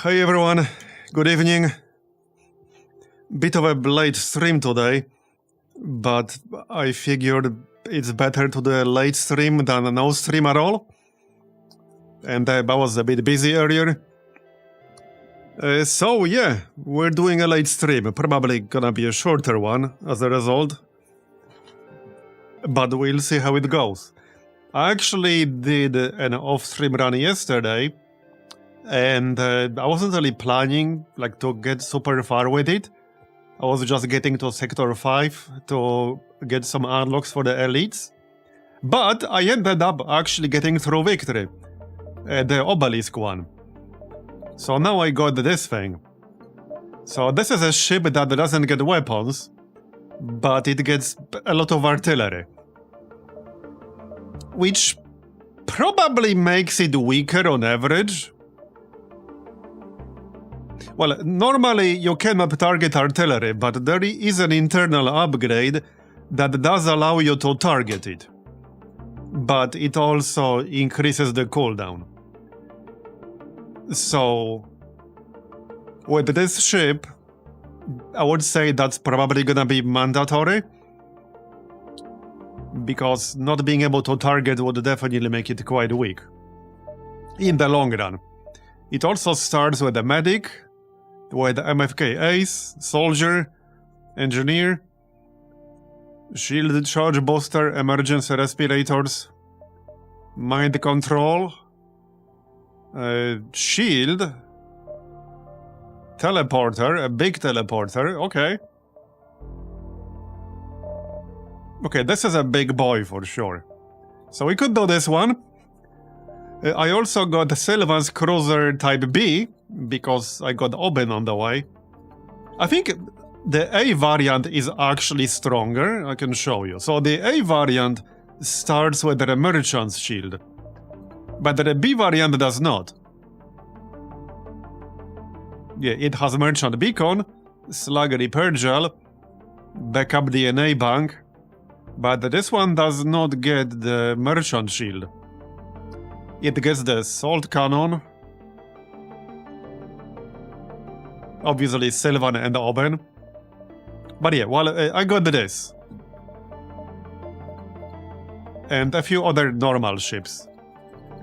Hey everyone, good evening. Bit of a late stream today, but I figured it's better to do a late stream than no stream at all. And I was a bit busy earlier. So yeah, we're doing a late stream, probably gonna be a shorter one as a result. But we'll see how it goes. I actually did an off-stream run yesterday, and I wasn't really planning to get super far with it. I was just getting to Sector 5 to get some unlocks for the elites. But I ended up actually getting through victory, the obelisk one. So now I got this thing. So this is a ship that doesn't get weapons, but it gets a lot of artillery, which probably makes it weaker on average. Well, normally you cannot target artillery, but there is an internal upgrade that does allow you to target it. But it also increases the cooldown. So, with this ship, I would say that's probably gonna be mandatory, because not being able to target would definitely make it quite weak in the long run. It also starts with a medic, with MFK Ace, Soldier, Engineer, Shield Charge Booster, Emergency Respirators, Mind Control, Shield, Teleporter, a big Teleporter, okay. Okay, this is a big boy for sure. So we could do this one. I also got Sylvan's Cruiser Type B, because I got Oben on the way. I think the A variant is actually stronger, I can show you. So the A variant starts with the Merchant's Shield, but the B variant does not. Yeah, it has Merchant Beacon, Slug Repair Gel, Backup DNA Bank, but this one does not get the Merchant Shield. It gets the Salt Cannon, obviously Sylvan and Oben. But yeah, well, I got this. And a few other normal ships.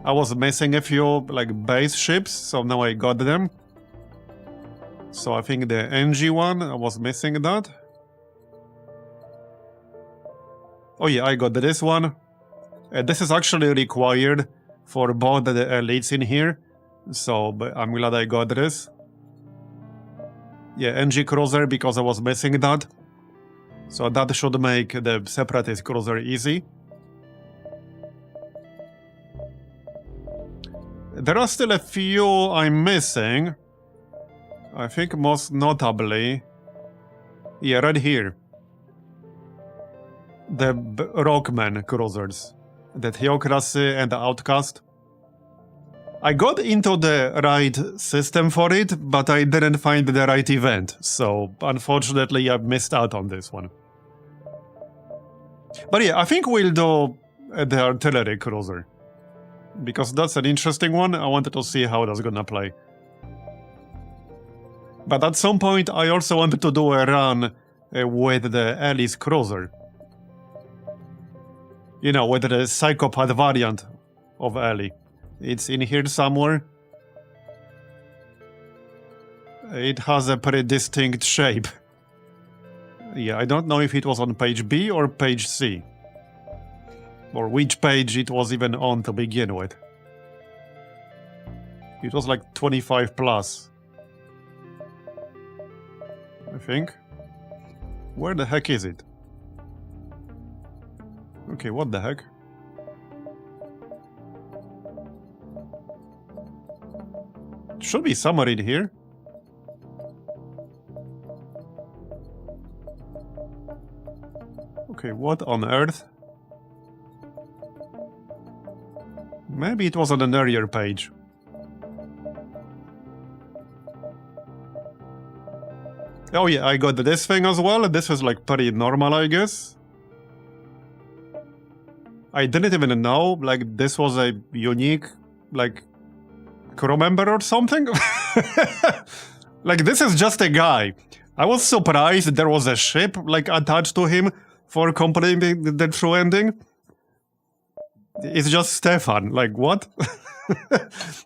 I was missing a few, base ships, so now I got them. So I think the NG one, I was missing that. Oh yeah, I got this one. This is actually required for both the elites in here, so I'm glad I got this. Yeah, NG Cruiser, because I was missing that. So that should make the Separatist Cruiser easy. There are still a few I'm missing. I think most notably, yeah, right here, the Rockman Cruisers, the Theocracy and the Outcast. I got into the right system for it, but I didn't find the right event, so unfortunately I missed out on this one. But yeah, I think we'll do the Artillery Cruiser, because that's an interesting one. I wanted to see how that's gonna play. But at some point I also wanted to do a run with the Alice Cruiser. You know, with the Psychopath variant of Ellie. It's in here somewhere. It has a pretty distinct shape. Yeah, I don't know if it was on page B or page C. Or which page it was even on to begin with. It was like 25 plus. I think. Where the heck is it? Okay, what the heck? Should be somewhere in here. Okay, what on earth? Maybe it was on an earlier page. Oh yeah, I got this thing as well. This is pretty normal, I guess. I didn't even know, this was a unique, crew member or something? Like, this is just a guy. I was surprised there was a ship, like, attached to him for completing the true ending. It's just Stefan. Like, what?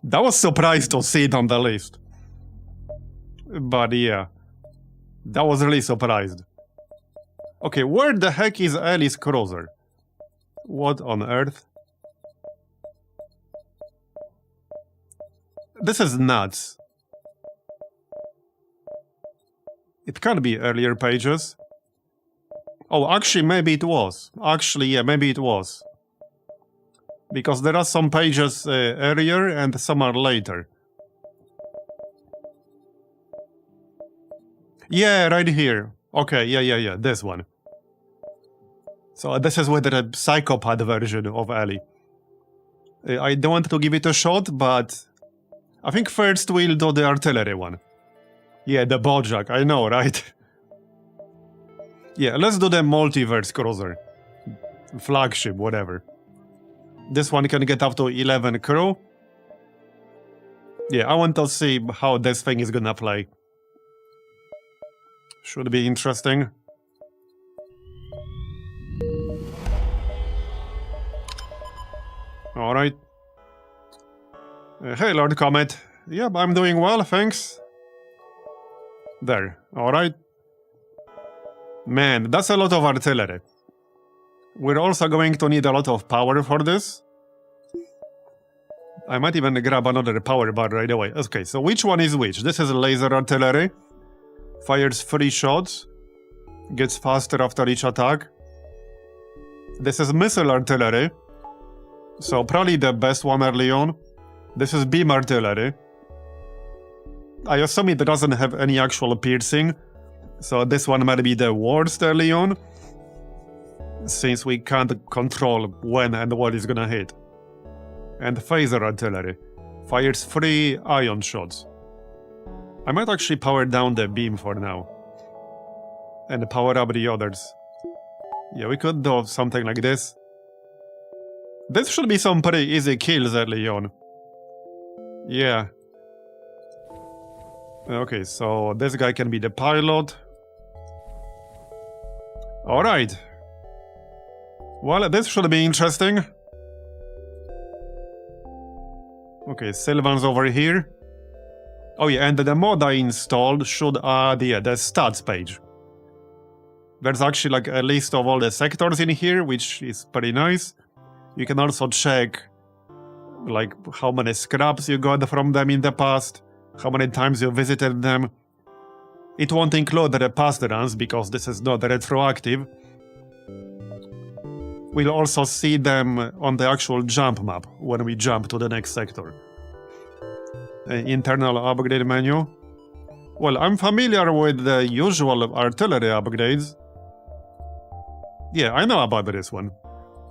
That was surprised to see it on the list. But yeah, that was really surprised. Okay, where the heck is Ellie's cruiser? What on earth? This is nuts. It can't be earlier pages. Oh, actually, maybe it was. Actually, yeah, maybe it was. Because there are some pages earlier and some are later. Yeah, right here. Okay, yeah, this one. So this is with the psychopath version of Ellie. I don't want to give it a shot, but I think first we'll do the artillery one. Yeah, the Bojack, I know, right? Yeah, let's do the multiverse cruiser. Flagship, whatever. This one can get up to 11 crew. Yeah, I want to see how this thing is gonna play. Should be interesting. Alright. Hey, Lord Comet. Yep, I'm doing well, thanks. There, alright. Man, that's a lot of artillery. We're also going to need a lot of power for this. I might even grab another power bar right away. Okay, so which one is which? This is laser artillery. Fires 3 shots. Gets faster after each attack. This is missile artillery. So probably the best one early on. This is beam artillery. I assume it doesn't have any actual piercing. So this one might be the worst early on. Since we can't control when and what is gonna hit. And phaser artillery. Fires 3 ion shots. I might actually power down the beam for now. And power up the others. Yeah, we could do something like this. This should be some pretty easy kills early on. Yeah. Okay, so this guy can be the pilot. Alright. Well, this should be interesting. Okay, Sylvan's over here. Oh yeah, and the mod I installed should add the stats page. There's actually like a list of all the sectors in here, which is pretty nice. You can also check like how many scraps you got from them in the past, how many times you visited them. It won't include the past runs because this is not retroactive. We'll also see them on the actual jump map when we jump to the next sector. Internal upgrade menu. Well, I'm familiar with the usual artillery upgrades. Yeah, I know about this one.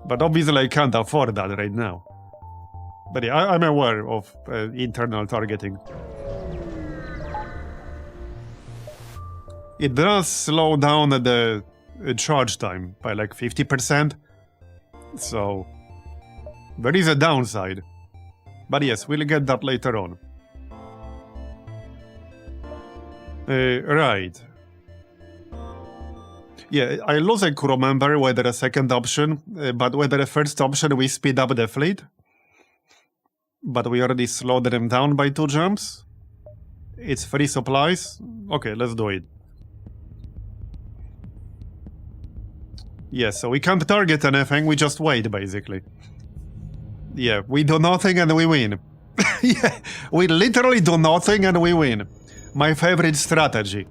But obviously I can't afford that right now. But yeah, I'm aware of internal targeting. It does slow down the charge time by like 50%. So there is a downside. But yes, we'll get that later on. Right. Yeah, I lose a crew member with the second option, but with the first option we speed up the fleet. But we already slowed them down by 2 jumps. It's free supplies. Okay, let's do it. Yeah, so we can't target anything, we just wait, basically. Yeah, we do nothing and we win. Yeah, we literally do nothing and we win. My favorite strategy.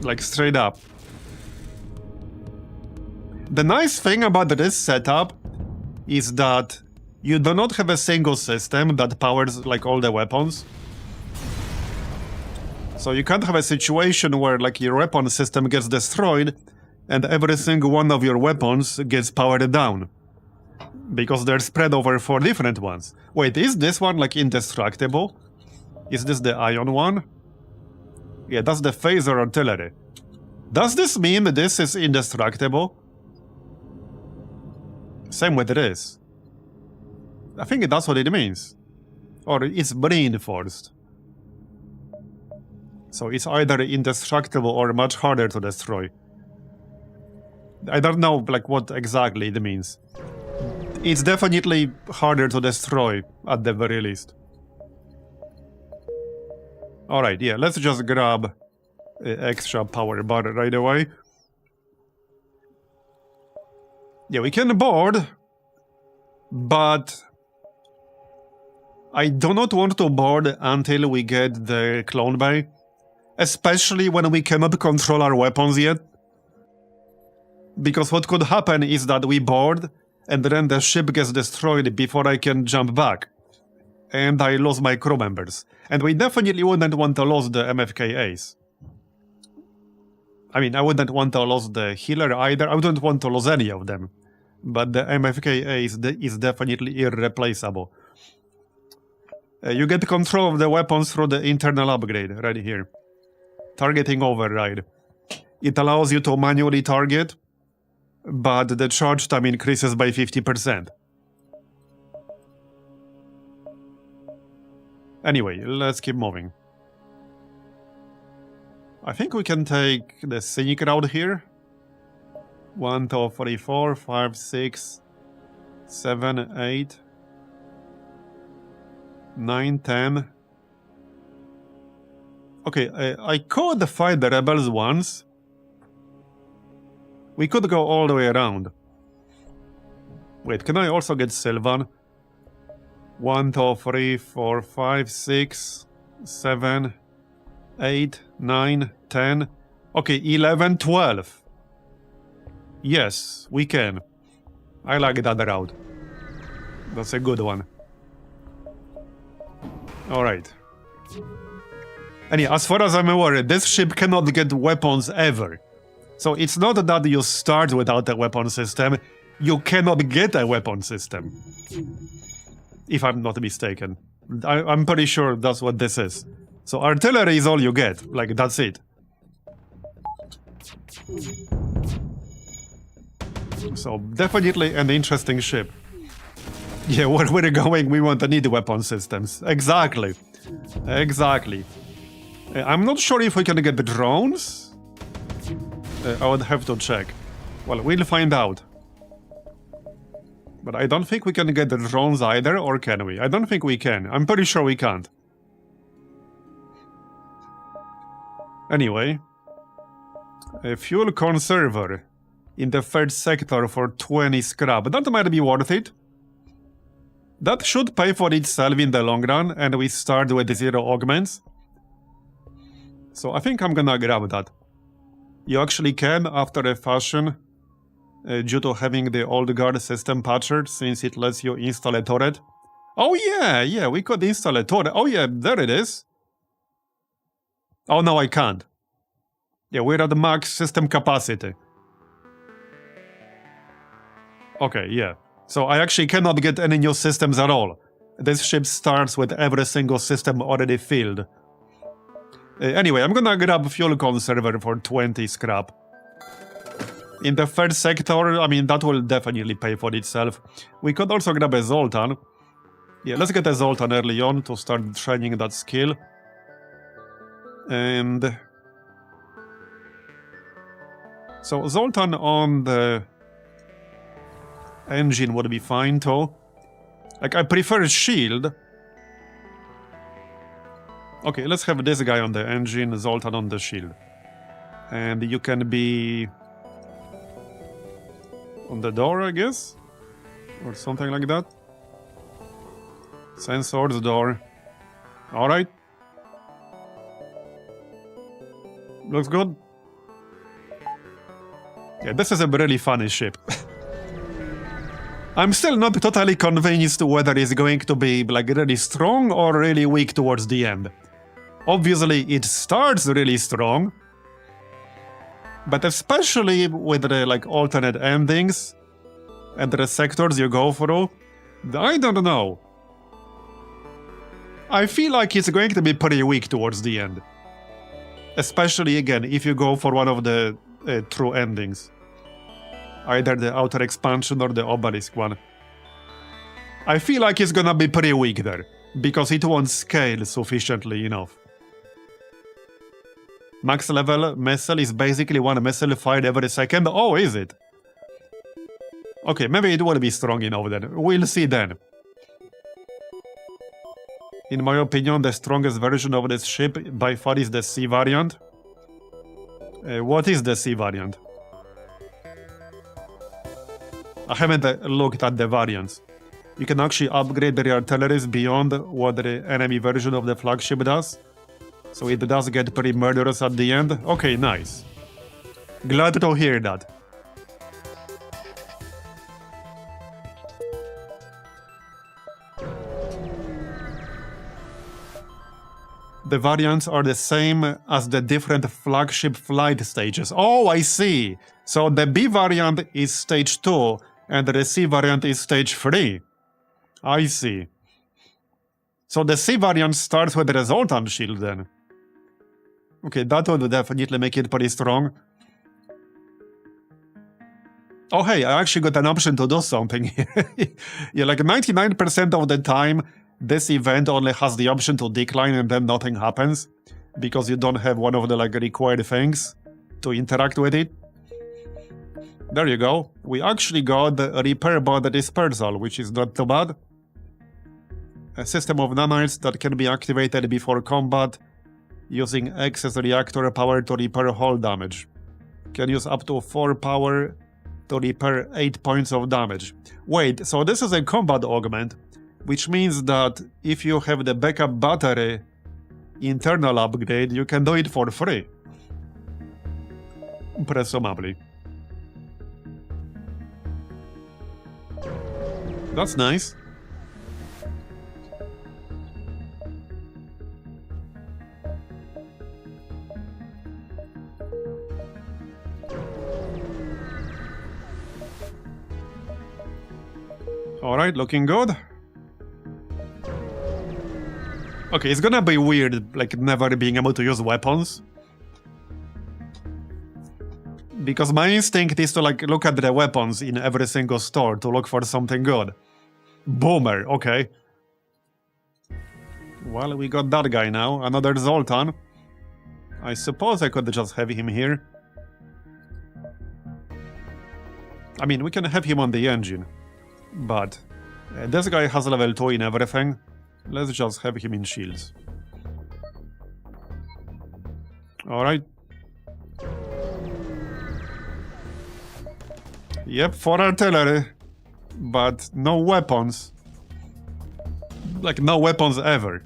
Like, straight up. The nice thing about this setup is that you do not have a single system that powers, like, all the weapons. So you can't have a situation where, like, your weapon system gets destroyed and every single one of your weapons gets powered down. Because they're spread over 4 different ones. Wait, is this one, like, indestructible? Is this the ion one? Yeah, that's the phaser artillery. Does this mean this is indestructible? Same with this. I think that's what it means. Or it's reinforced. So it's either indestructible or much harder to destroy. I don't know like what exactly it means. It's definitely harder to destroy at the very least. Alright, yeah, let's just grab extra power bar right away. Yeah, we can board, but I do not want to board until we get the clone bay, especially when we cannot control our weapons yet. Because what could happen is that we board, and then the ship gets destroyed before I can jump back. And I lose my crew members. And we definitely wouldn't want to lose the MFKAs. I mean, I wouldn't want to lose the healer either. I wouldn't want to lose any of them. But the MFKA is definitely irreplaceable. You get control of the weapons through the internal upgrade, right here. Targeting override. It allows you to manually target, but the charge time increases by 50%. Anyway, let's keep moving. I think we can take the scenic route here. 1, 2, 3, 4, 5, 6, 7, 8, 9, 10. Okay, I could fight the rebels once. We could go all the way around. Wait, can I also get Sylvan? 1, 2, 3, 4, 5, 6, 7, 8, 9, 10. Okay, 11, 12. Yes, we can. I like that route. That's a good one. Alright. And yeah, as far as I'm aware, this ship cannot get weapons ever. So it's not that you start without a weapon system, you cannot get a weapon system. If I'm not mistaken. I'm pretty sure that's what this is. So artillery is all you get, like that's it. So definitely an interesting ship. Yeah, where we're going, we want to need weapon systems. Exactly. Exactly. I'm not sure if we can get the drones. I would have to check. Well, we'll find out. But I don't think we can get the drones either, or can we? I don't think we can. I'm pretty sure we can't. Anyway. A fuel conserver in the third sector for 20 scrap. That might be worth it. That should pay for itself in the long run, and we start with 0 augments. So I think I'm gonna grab that. You actually can, after a fashion, due to having the old guard system patched, since it lets you install a turret. Oh yeah, we could install a turret. Oh yeah, there it is. Oh no, I can't. Yeah, we're at max system capacity. Okay, yeah. So I actually cannot get any new systems at all. This ship starts with every single system already filled. Anyway, I'm gonna grab fuel conserver for 20 scrap. In the third sector, I mean, that will definitely pay for itself. We could also grab a Zoltan. Yeah, let's get a Zoltan early on to start training that skill. And... so Zoltan on the engine would be fine too. Like, I prefer shield. Okay, let's have this guy on the engine, Zoltan on the shield. And you can be... on the door, I guess? Or something like that. Sensors, door. Alright. Looks good. Yeah, this is a really funny ship. I'm still not totally convinced whether it's going to be like really strong or really weak towards the end. Obviously, it starts really strong, but especially with the like alternate endings and the sectors you go through, I don't know. I feel like it's going to be pretty weak towards the end. Especially again, if you go for one of the true endings. Either the outer expansion or the obelisk one. I feel like it's gonna be pretty weak there. because it won't scale sufficiently enough. Max level missile is basically one missile fired every second. Oh, is it? Okay, maybe it will be strong enough then. We'll see then. In my opinion, the strongest version of this ship by far is the C variant. What is the C variant? I haven't looked at the variants. You can actually upgrade the artilleries beyond what the enemy version of the flagship does. So it does get pretty murderous at the end. Okay, nice. Glad to hear that. The variants are the same as the different flagship flight stages. Oh, I see. So the B variant is stage 2 and the C variant is stage 3. I see. So the C variant starts with the resultant shield then. Okay, that would definitely make it pretty strong. Oh hey, I actually got an option to do something here. Yeah, like 99% of the time, this event only has the option to decline and then nothing happens. Because you don't have one of the required things to interact with it. There you go. We actually got the repair bot dispersal, which is not too bad. A system of nanites that can be activated before combat using excess reactor power to repair hull damage. Can use up to 4 power to repair 8 points of damage. Wait, so this is a combat augment, which means that if you have the backup battery internal upgrade, you can do it for free. Presumably. That's nice. Alright, looking good. Okay, it's gonna be weird, like, never being able to use weapons. Because my instinct is to, like, look at the weapons in every single store to look for something good. Boomer, okay. Well, we got that guy now, another Zoltan. I suppose I could just have him here. I mean, we can have him on the engine. But this guy has level 2 in everything. Let's just have him in shields. Alright. Yep, 4 artillery. But no weapons. Like, no weapons ever.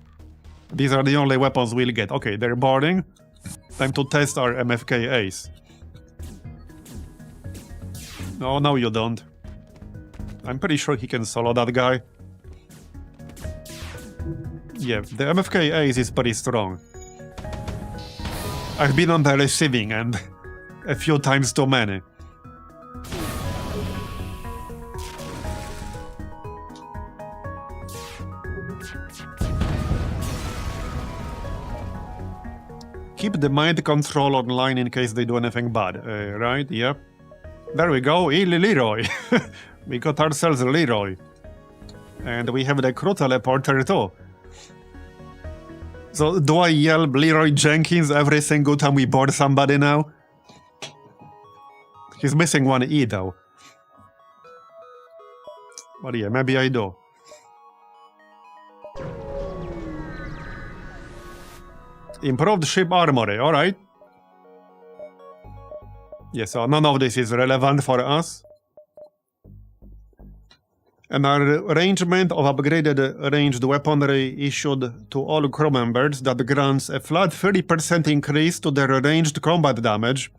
These are the only weapons we'll get. Okay, they're boarding. Time to test our MFK ace. Oh, no you don't. I'm pretty sure he can solo that guy. Yeah, the MFK ace is pretty strong. I've been on the receiving end a few times too many. Keep the mind control online in case they do anything bad, right? Yep. There we go, Leroy. We got ourselves Leroy. And we have the crew teleporter too. So, do I yell Leroy Jenkins every single time we board somebody now? He's missing one E though. But yeah, maybe I do. Improved ship armory, alright. Yeah, so none of this is relevant for us. An arrangement of upgraded ranged weaponry issued to all crew members that grants a flat 30% increase to their ranged combat damage,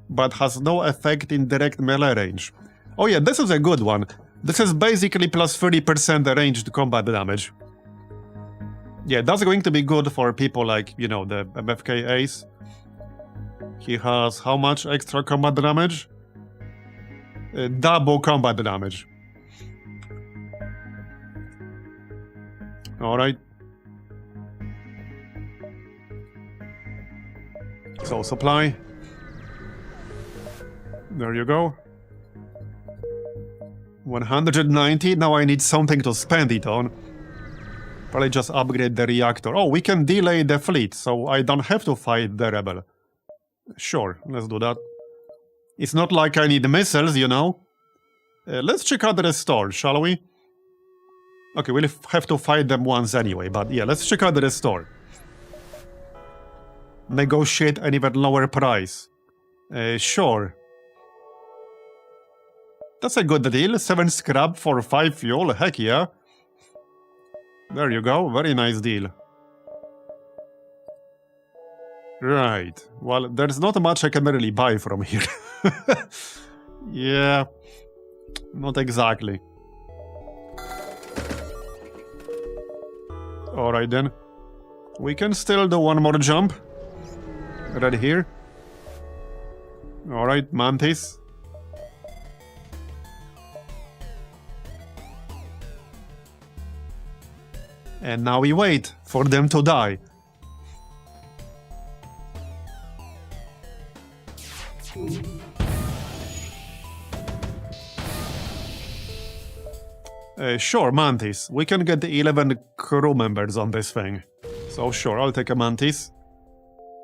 but has no effect in direct melee range. Oh yeah, this is a good one. This is basically plus 30% ranged combat damage. Yeah, that's going to be good for people like, you know, the MFK ace. He has how much extra combat damage? Double combat damage. Alright. So, supply. There you go. 190, now I need something to spend it on. Probably just upgrade the reactor. Oh, we can delay the fleet, so I don't have to fight the rebel. Sure, let's do that. It's not like I need missiles, you know. Let's check out the restore, shall we? Okay, we'll have to fight them once anyway, but yeah, let's check out the restore. Negotiate an even lower price. Sure. That's a good deal. 7 scrap for 5 fuel, heck yeah. There you go, very nice deal. Right, well, there's not much I can really buy from here. Yeah, not exactly. Alright then. We can still do one more jump. Right here. Alright, Mantis. And now we wait for them to die. Sure, Mantis. We can get 11 crew members on this thing. So sure, I'll take a Mantis.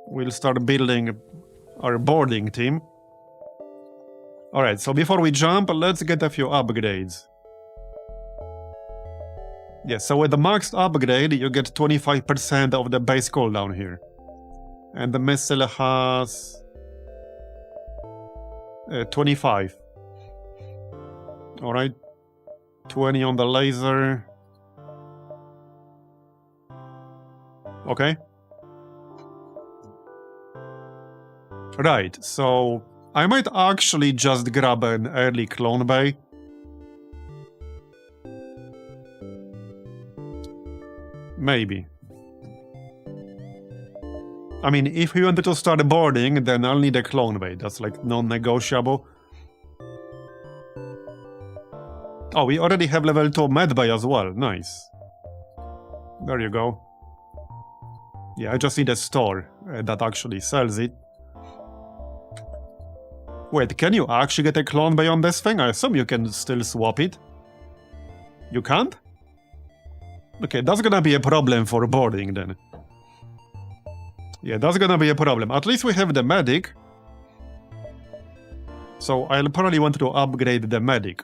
We'll start building our boarding team. Alright, so before we jump, let's get a few upgrades. Yeah, so with the maxed upgrade, you get 25% of the base cooldown here. And the missile has 25. Alright. 20 on the laser. Okay. Right, so I might actually just grab an early clone bay. Maybe. I mean, if we wanted to start boarding, then I'll need a clone bay. That's like non-negotiable. Oh, we already have level 2 medbay as well. Nice. There you go. Yeah, I just need a store that actually sells it. Wait, can you actually get a clone bay on this thing? I assume you can still swap it. You can't? Okay, that's gonna be a problem for boarding then. Yeah, that's gonna be a problem. At least we have the medic. So I'll probably want to upgrade the medic.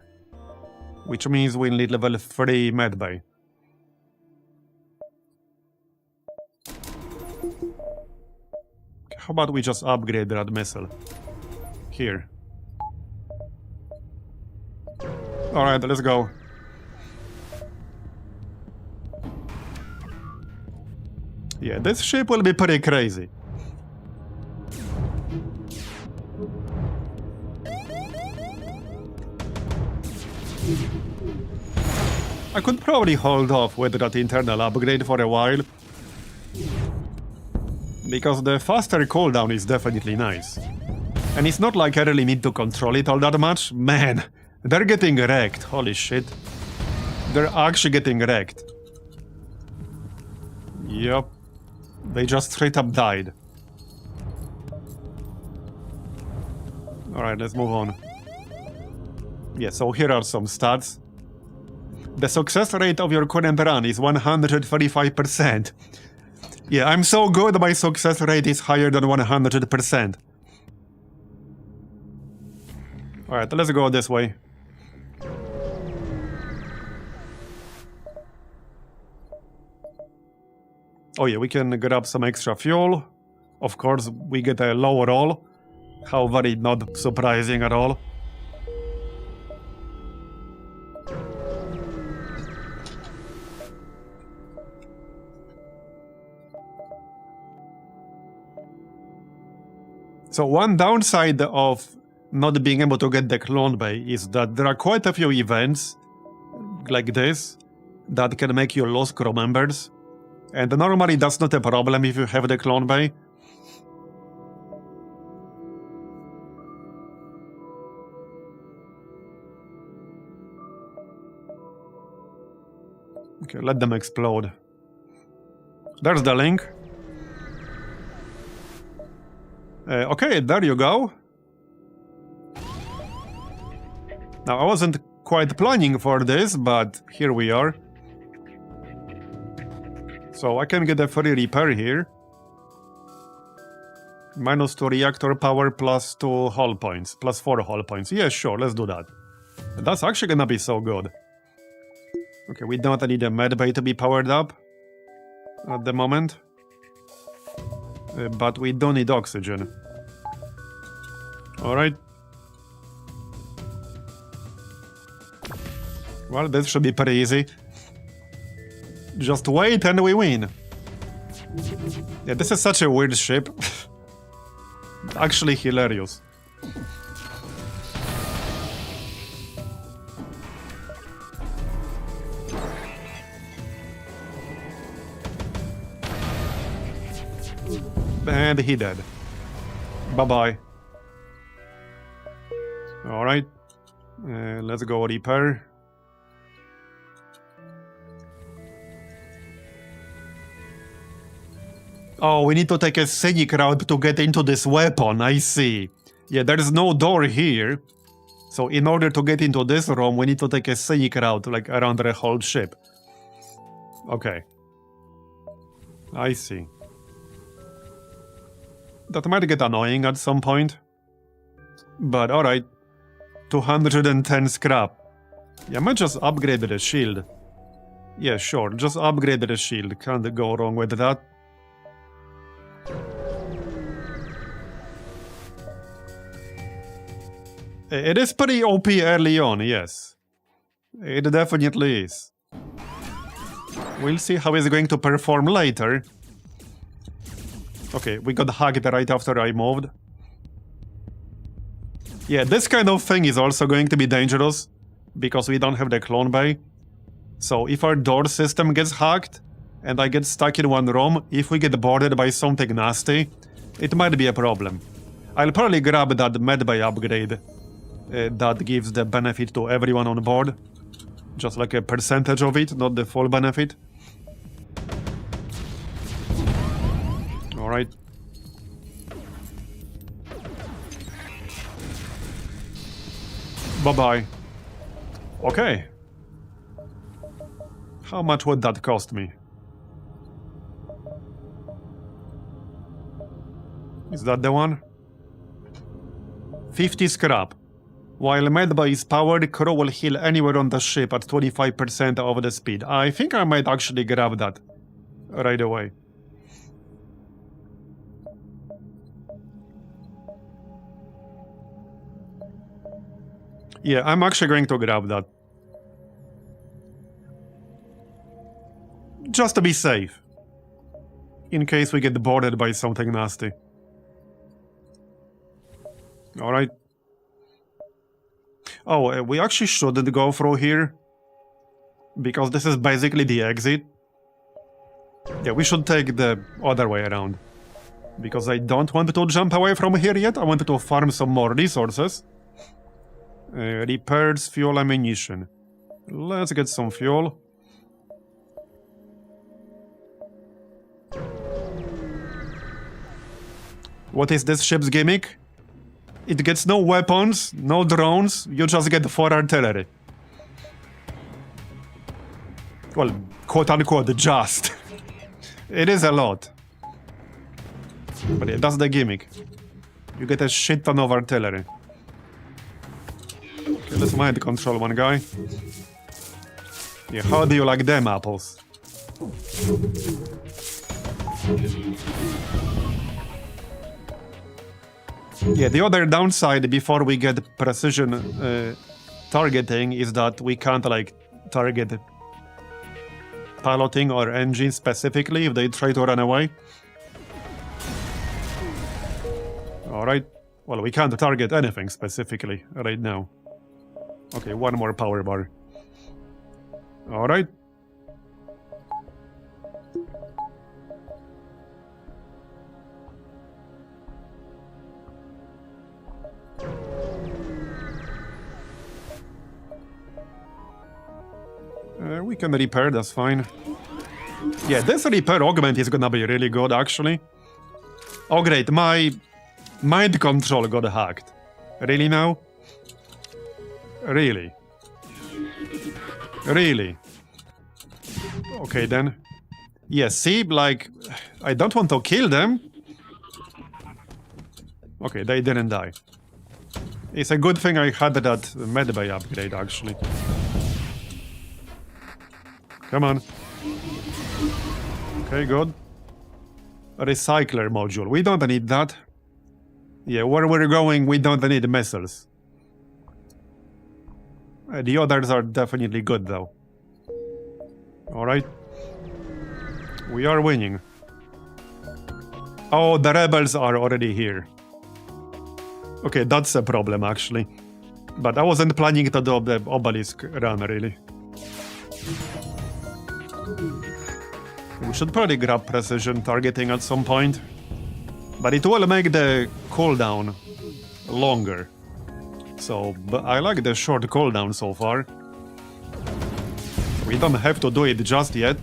Which means we'll need level 3 medbay. How about we just upgrade that missile? Here. Alright, let's go. Yeah, this ship will be pretty crazy. I could probably hold off with that internal upgrade for a while. Because the faster cooldown is definitely nice. And it's not like I really need to control it all that much. Man, they're getting wrecked. Holy shit. They're actually getting wrecked. Yup. They just straight up died. Alright, let's move on. Yeah, so here are some stats. The success rate of your current run is 135%. Yeah, I'm so good, my success rate is higher than 100%. Alright, let's go this way. Oh yeah, we can grab some extra fuel. Of course, we get a low roll. How very not surprising at all. So one downside of not being able to get the clone bay is that there are quite a few events like this that can make you lose crew members. And normally that's not a problem if you have the clone bay. Okay, let them explode. There's the link. Okay, there you go. Now, I wasn't quite planning for this, but here we are. So I can get a free repair here. -2 reactor power, +2 hull points, +4 hull points. Yeah, sure, let's do that. That's actually gonna be so good. Okay, we don't need a medbay to be powered up at the moment. But we don't need oxygen. Alright. Well, this should be pretty easy. Just wait and we win. Yeah, this is such a weird ship. Actually hilarious. And he dead. Bye-bye. Alright. Let's go repair. Oh, we need to take a scenic route to get into this weapon, I see. Yeah, there is no door here. So in order to get into this room, we need to take a scenic route, like around the whole ship. Okay. I see. That might get annoying at some point. But alright. 210 scrap. Yeah, I might just upgrade the shield. Yeah, sure, just upgrade the shield. Can't go wrong with that. It is pretty OP early on, yes. It definitely is. We'll see how it's going to perform later. Okay, we got hacked right after I moved. Yeah, this kind of thing is also going to be dangerous, because we don't have the clone bay. So if our door system gets hacked, and I get stuck in one room, if we get boarded by something nasty, it might be a problem. I'll probably grab that medbay upgrade. That gives the benefit to everyone on board. Just like a percentage of it, not the full benefit. Alright. Bye-bye. Okay. How much would that cost me? Is that the one? 50 scrap. While medbay is powered, crew will heal anywhere on the ship at 25% of the speed. I think I might actually grab that right away. Yeah, I'm actually going to grab that. Just to be safe. In case we get boarded by something nasty. Alright. Oh, we actually shouldn't go through here. Because this is basically the exit. Yeah, we should take the other way around. Because I don't want to jump away from here yet. I wanted to farm some more resources. Repairs, fuel, ammunition. Let's get some fuel. What is this ship's gimmick? It gets no weapons, no drones, you just get 4 artillery. Well, quote-unquote, just. It is a lot. But yeah, that's the gimmick. You get a shit ton of artillery. Okay, let's mind control one guy. Yeah, how do you like them apples? Yeah, the other downside before we get precision targeting is that we can't like target piloting or engines specifically if they try to run away. Alright, well we can't target anything specifically right now. Okay, one more power bar. Alright. We can repair, that's fine. Yeah, this repair augment is gonna be really good, actually. Oh great, my mind control got hacked. Really now? Really? Really? Okay then. Yeah, see, like, I don't want to kill them. Okay, they didn't die. It's a good thing I had that medbay upgrade, actually. Come on. Okay, good. A recycler module. We don't need that. Yeah, where we're going, we don't need missiles. The others are definitely good, though. Alright. We are winning. Oh, the rebels are already here. Okay, that's a problem, actually. But I wasn't planning to do the obelisk run, really. We should probably grab precision targeting at some point. But it will make the cooldown longer. So, but I like the short cooldown so far. We don't have to do it just yet.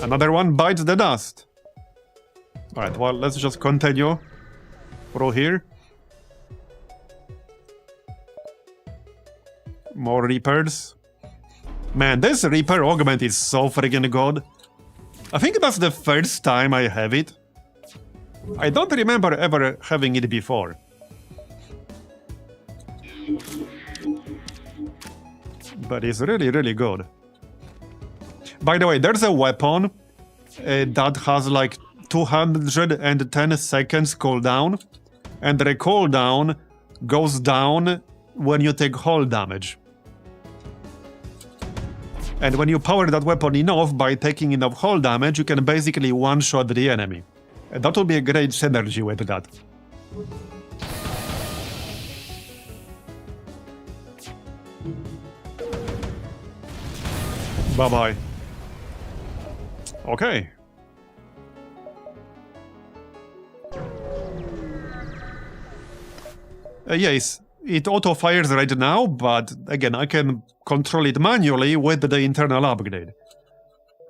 Another one bites the dust. Alright, well, let's just continue through here. More Reapers. Man, this Reaper augment is so freaking good. I think that's the first time I have it. I don't remember ever having it before. But it's really, really good. By the way, there's a weapon that has like 210 seconds cooldown, and the cooldown goes down when you take hull damage. And when you power that weapon enough by taking enough hull damage, you can basically one-shot the enemy. And that will be a great synergy with that. Bye-bye. Okay. Yes, it auto-fires right now, but again, I can control it manually with the internal upgrade.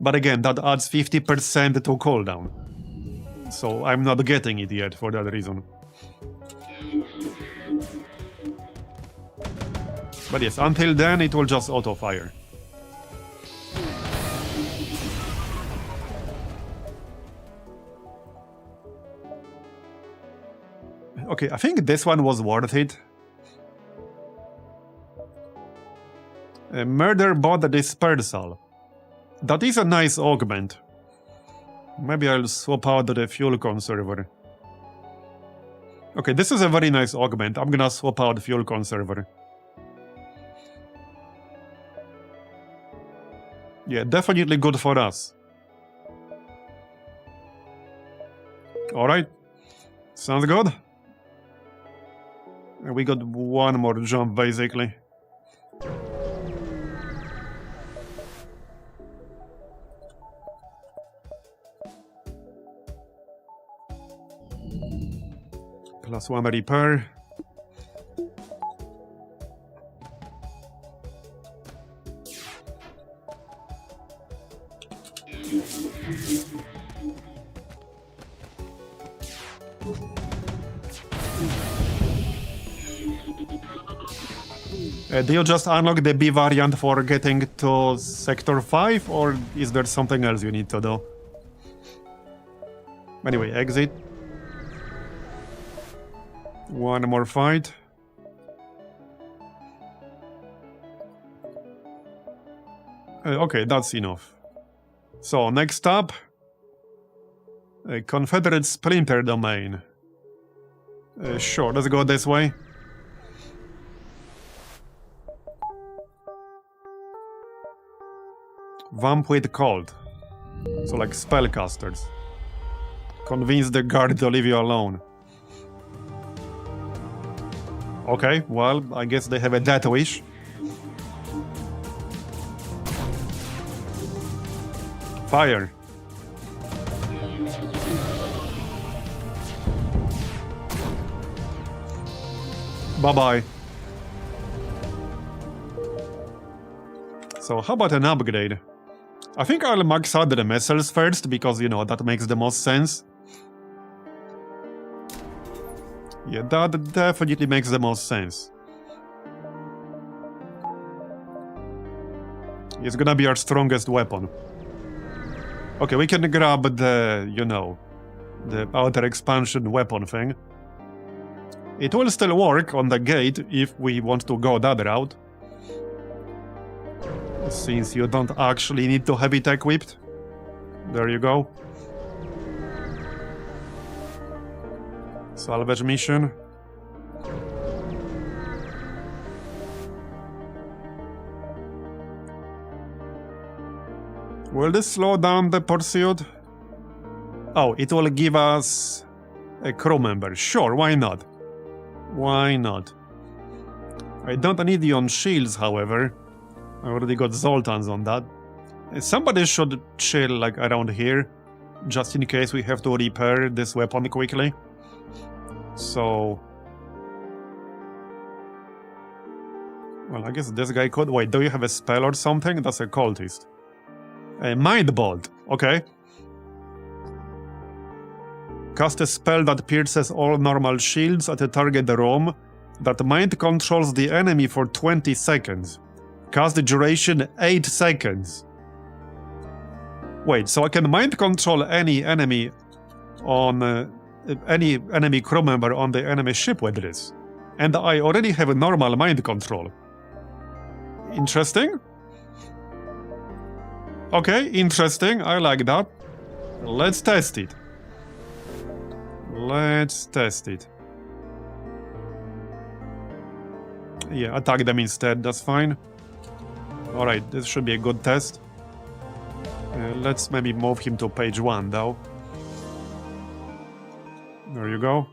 But again, that adds 50% to cooldown. So I'm not getting it yet for that reason. But yes, until then, it will just auto-fire. Okay, I think this one was worth it. Murder bot dispersal. That is a nice augment. Maybe I'll swap out the fuel conserver. Okay, this is a very nice augment. I'm gonna swap out the fuel conserver. Yeah, definitely good for us. Alright. Sounds good. We got one more jump, basically. Plus one repair. Do you just unlock the B variant for getting to Sector 5, or is there something else you need to do? Anyway, exit. One more fight. Okay, that's enough. So, next up... Confederate Splinter Domain. Sure, let's go this way. Vamp with cold. So like spellcasters. Convince the guard to leave you alone. Okay, well, I guess they have a death wish. Fire. Bye-bye. So how about an upgrade? I think I'll max out the missiles first, because, you know, that makes the most sense. Yeah, that definitely makes the most sense. It's gonna be our strongest weapon. Okay, we can grab the, you know, the outer expansion weapon thing. It will still work on the gate if we want to go that route. Since you don't actually need to have it equipped. There you go. Salvage mission. Will this slow down the pursuit? Oh, it will give us a crew member. Sure, why not? Why not? I don't need you on shields, however. I already got Zoltans on that. Somebody should chill like around here, just in case we have to repair this weapon quickly. So... well, I guess this guy could... wait, do you have a spell or something? That's a cultist. A Mind Bolt, okay. Cast a spell that pierces all normal shields at a target room that mind controls the enemy for 20 seconds. Cast duration 8 seconds. Wait, so I can mind control any enemy on... any enemy crew member on the enemy ship with this. And I already have a normal mind control. Interesting. Okay, interesting. I like that. Let's test it. Let's test it. Yeah, attack them instead. That's fine. Alright, this should be a good test. Let's maybe move him to page 1, though. There you go.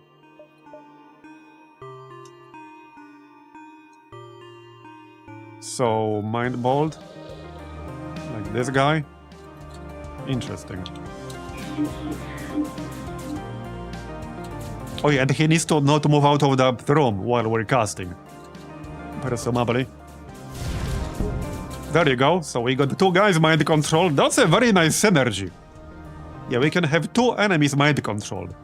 So, Mind Bolt. Like this guy. Interesting. Oh yeah, and he needs to not move out of the room while we're casting. Presumably. There you go. So we got 2 guys mind controlled. That's a very nice synergy. Yeah, we can have 2 enemies mind controlled.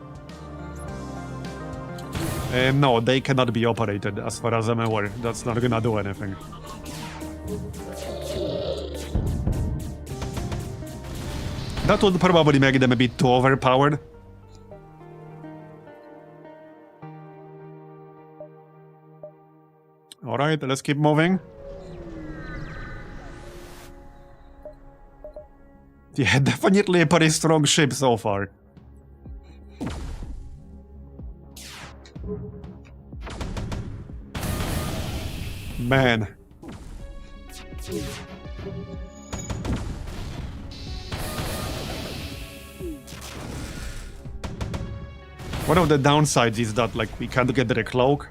No, they cannot be operated as far as I'm aware. That's not gonna do anything. That would probably make them a bit too overpowered. Alright, let's keep moving. Yeah, definitely a pretty strong ship so far. Man. One of the downsides is that, like, we can't get the cloak.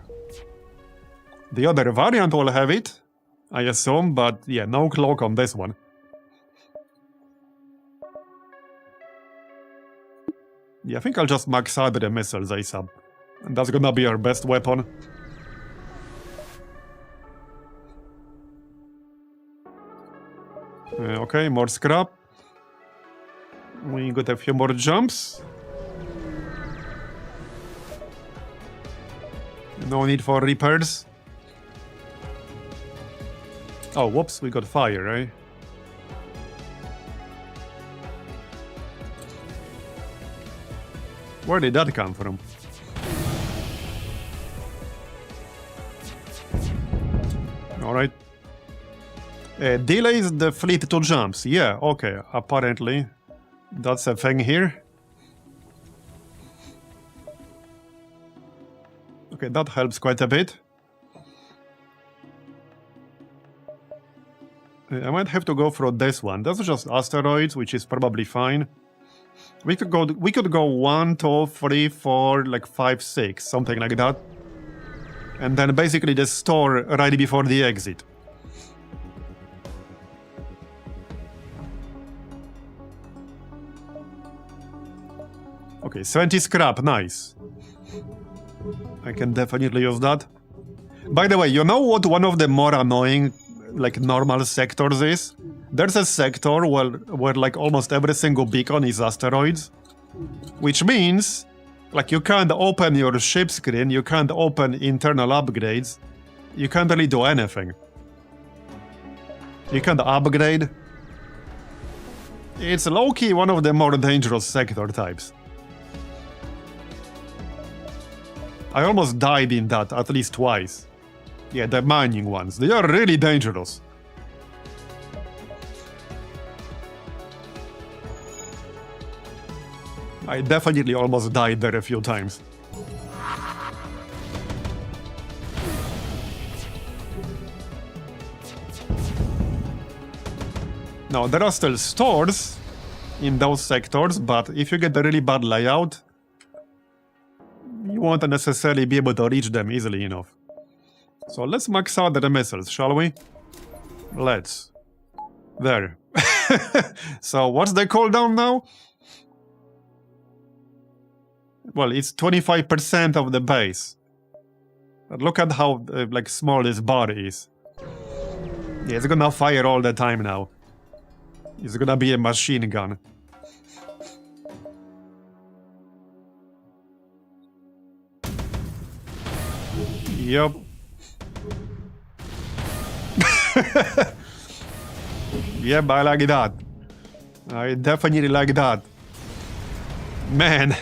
The other variant will have it, I assume, but yeah, no cloak on this one. Yeah, I think I'll just max out the missiles ASAP. And that's gonna be our best weapon. Okay, more scrap. We got a few more jumps. No need for repairs. Oh, whoops, we got fire, right? Where did that come from? Alright. Delays the fleet to jumps. Yeah, okay, apparently. That's a thing here. Okay, that helps quite a bit. I might have to go for this one. That's just asteroids, which is probably fine. We could go 1, 2, 3, 4, like 5, 6, something like that. And then basically the store right before the exit. Okay, 70 scrap, nice. I can definitely use that. By the way, you know what one of the more annoying, like, normal sectors is? There's a sector where like almost every single beacon is asteroids. Which means, like, you can't open your ship screen, you can't open internal upgrades, you can't really do anything. You can upgrade. It's low-key one of the more dangerous sector types. I almost died in that at least twice. Yeah, the mining ones. They are really dangerous. I definitely almost died there a few times. Now, there are still stores in those sectors, but if you get a really bad layout, you won't necessarily be able to reach them easily enough. So let's max out the missiles, shall we? Let's. There. So what's the cooldown now? Well, it's 25% of the base. But look at how like small this bar is. Yeah, it's gonna fire all the time now. It's gonna be a machine gun. Yup. Yep, I like that. I definitely like that. Man.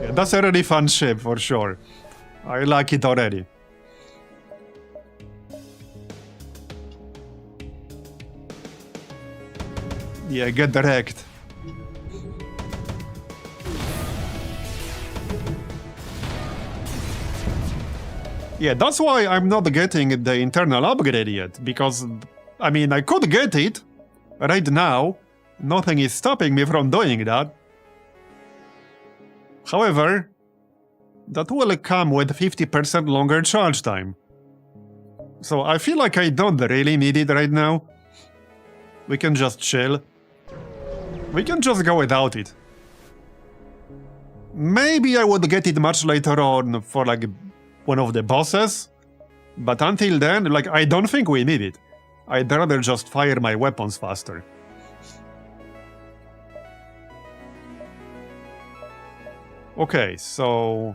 Yeah, that's a really fun ship for sure. I like it already. Yeah, get wrecked. Yeah, that's why I'm not getting the internal upgrade yet, because, I mean, I could get it right now. Nothing is stopping me from doing that. However, that will come with 50% longer charge time. So I feel like I don't really need it right now. We can just chill. We can just go without it. Maybe I would get it much later on for like one of the bosses. But until then, like, I don't think we need it. I'd rather just fire my weapons faster. Okay, so...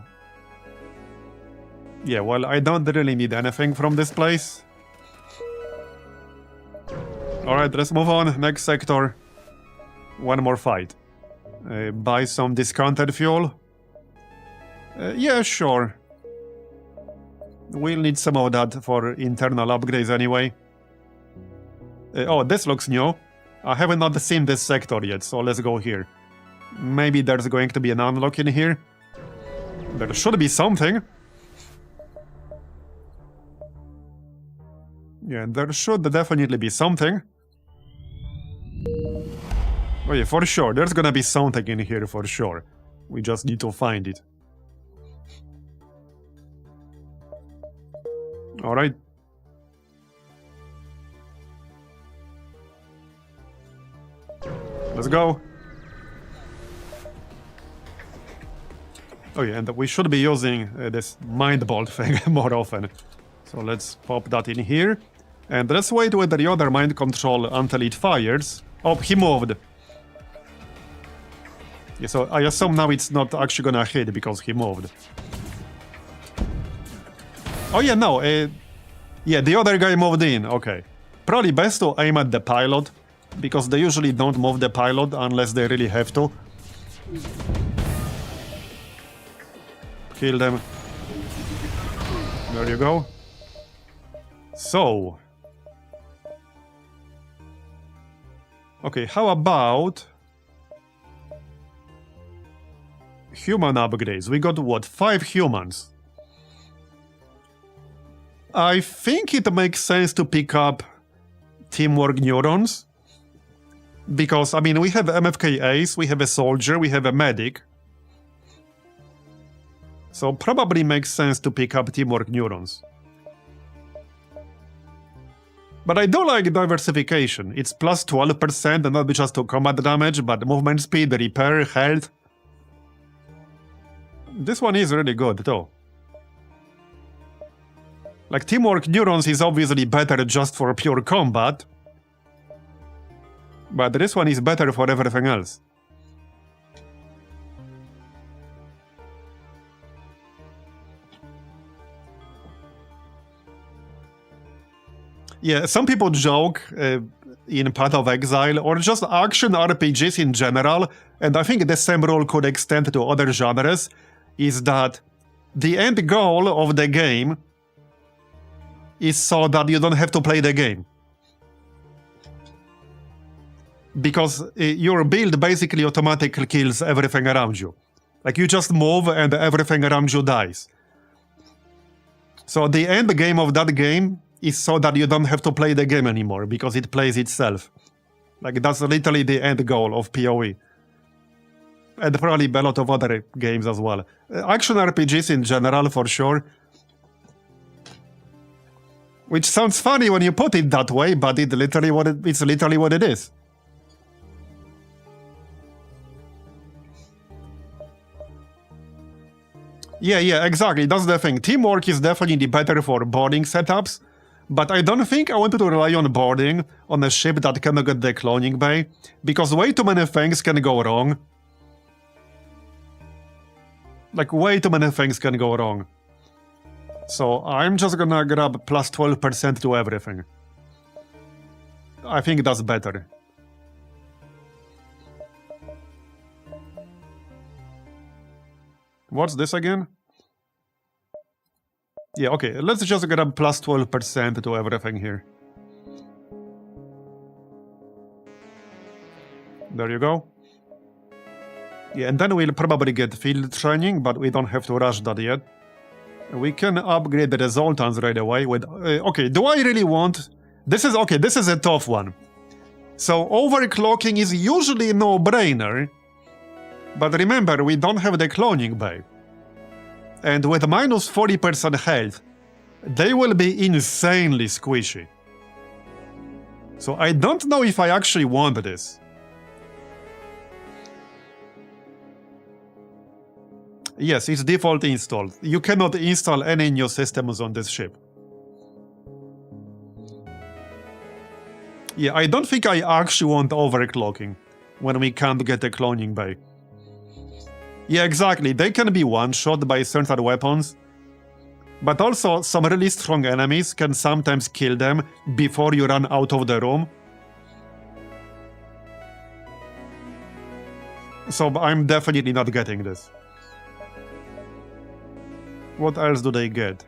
yeah, well, I don't really need anything from this place. Alright, let's move on. Next sector. One more fight. Buy some discounted fuel. Yeah, sure. We'll need some of that for internal upgrades anyway. Oh, this looks new. I haven't not seen this sector yet, so let's go here. Maybe there's going to be an unlock in here. There should be something. Yeah, there should definitely be something. Oh yeah, for sure. There's gonna be something in here for sure. We just need to find it. Alright. Let's go. Oh yeah, and we should be using this mind bolt thing more often. So let's pop that in here. And let's wait with the other mind control until it fires. Oh, he moved. Yeah, so I assume now it's not actually gonna hit because he moved. Oh yeah, no, yeah, the other guy moved in, okay. Probably best to aim at the pilot, because they usually don't move the pilot unless they really have to. Kill them. There you go. So... okay, how about... human upgrades? We got, what, 5 humans? I think it makes sense to pick up teamwork neurons. Because, I mean, we have MFK Ace, we have a soldier, we have a medic. So probably makes sense to pick up teamwork neurons. But I do like diversification. It's plus 12% and not just to combat damage, but movement speed, repair, health. This one is really good, though. Like, teamwork neurons is obviously better just for pure combat. But this one is better for everything else. Yeah, some people joke in Path of Exile or just action RPGs in general, and I think the same rule could extend to other genres, is that the end goal of the game is so that you don't have to play the game. Because your build basically automatically kills everything around you. Like, you just move and everything around you dies. So the end game of that game is so that you don't have to play the game anymore, because it plays itself. Like, that's literally the end goal of PoE. And probably a lot of other games as well. Action RPGs in general, for sure. Which sounds funny when you put it that way, but it's literally what it is. Yeah, exactly. That's the thing. Teamwork is definitely better for boarding setups, but I don't think I wanted to rely on boarding on a ship that cannot get the cloning bay, because way too many things can go wrong. Like, way too many things can go wrong. So I'm just gonna grab plus 12% to everything. I think that's better. What's this again? Yeah, okay, let's just grab plus 12% to everything here. There you go. Yeah, and then we'll probably get field training, but we don't have to rush that yet. We can upgrade the resultants right away with... okay, do I really want... This is a tough one. So overclocking is usually a no-brainer. But remember, we don't have the cloning bay. And with minus 40% health, they will be insanely squishy. So I don't know if I actually want this. Yes, it's default installed. You cannot install any new systems on this ship. Yeah, I don't think I actually want overclocking when we can't get a cloning bay. Yeah, exactly. They can be one-shot by certain weapons, but also some really strong enemies can sometimes kill them before you run out of the room. So I'm definitely not getting this. What else do they get?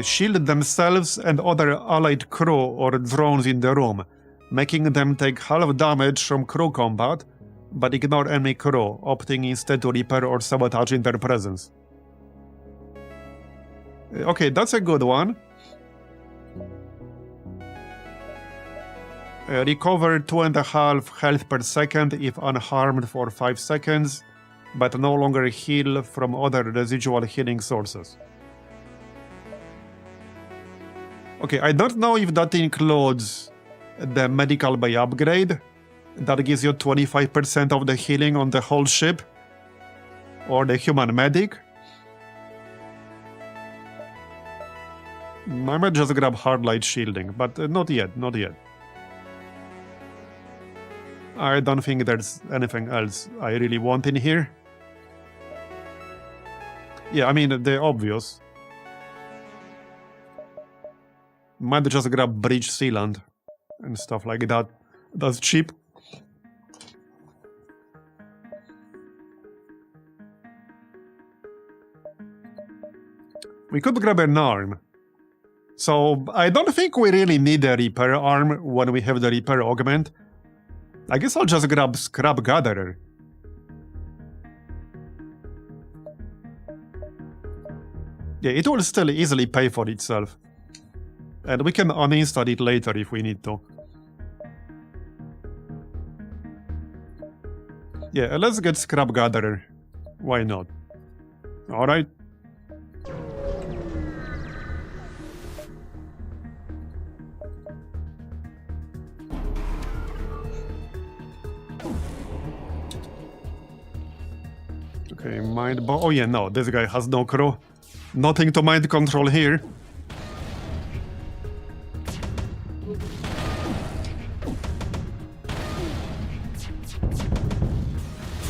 Shield themselves and other allied crew or drones in the room, making them take half damage from crew combat, but ignore enemy crew, opting instead to repair or sabotage in their presence. Okay, that's a good one. Recover 2.5 health per second if unharmed for 5 seconds, but no longer heal from other residual healing sources. Okay, I don't know if that includes the medical bay upgrade. That gives you 25% of the healing on the whole ship, or the human medic. I might just grab hard light shielding, but not yet, not yet. I don't think there's anything else I really want in here. Yeah, I mean, the obvious. Might just grab bridge sealant and stuff like that. That's cheap. We could grab an arm. So I don't think we really need a repair arm when we have the repair augment. I guess I'll just grab Scrap Gatherer. Yeah, it will still easily pay for itself. And we can uninstall it later if we need to. Yeah, let's get Scrap Gatherer. Why not? Alright. Okay, oh yeah, no, this guy has no crew. Nothing to mind control here.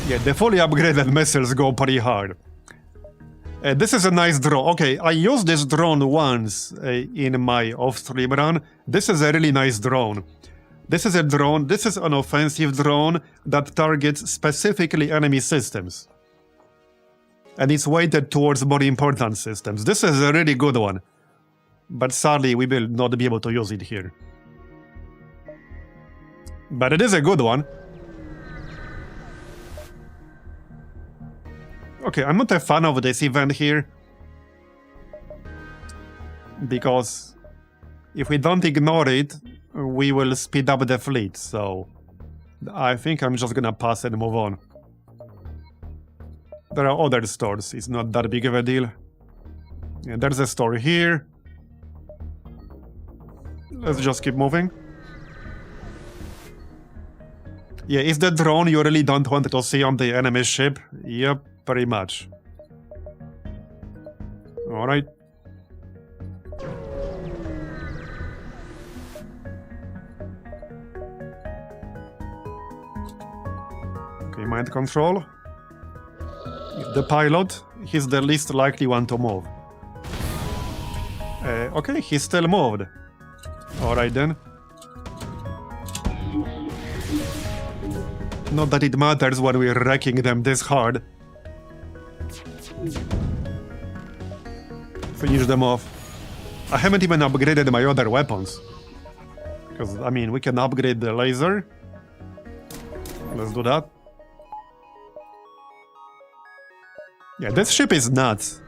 Yeah, the fully upgraded missiles go pretty hard. This is a nice drone. Okay, I used this drone once in my off-stream run. This is a really nice drone. This is a drone, this is an offensive drone that targets specifically enemy systems. And it's weighted towards more important systems. This is a really good one. But sadly, we will not be able to use it here. But it is a good one. Okay, I'm not a fan of this event here. Because if we don't ignore it, we will speed up the fleet, so I think I'm just gonna pass and move on. There are other stores, it's not that big of a deal. Yeah, there's a store here. Let's just keep moving. Yeah, is the drone you really don't want to see on the enemy ship? Yep, pretty much. Alright. Okay, mind control. If the pilot, he's the least likely one to move. Okay, he still moved. Alright then. Not that it matters when we're wrecking them this hard. Finish them off. I haven't even upgraded my other weapons. Because, I mean, we can upgrade the laser. Let's do that. Yeah, this ship is nuts.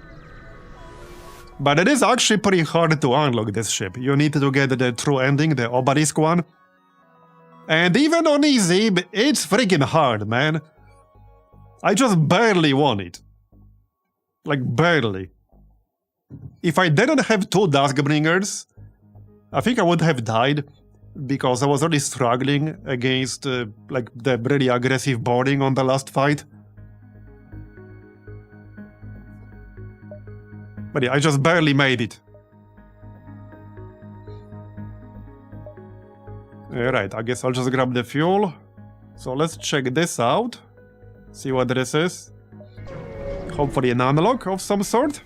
But it is actually pretty hard to unlock this ship. You need to get the true ending, the obelisk one. And even on easy, it's freaking hard, man. I just barely won it. Like, barely. If I didn't have two Duskbringers, I think I would have died. Because I was really struggling against, like, the really aggressive boarding on the last fight. But yeah, I just barely made it. Alright, I guess I'll just grab the fuel. So let's check this out. See what this is. Hopefully an unlock of some sort.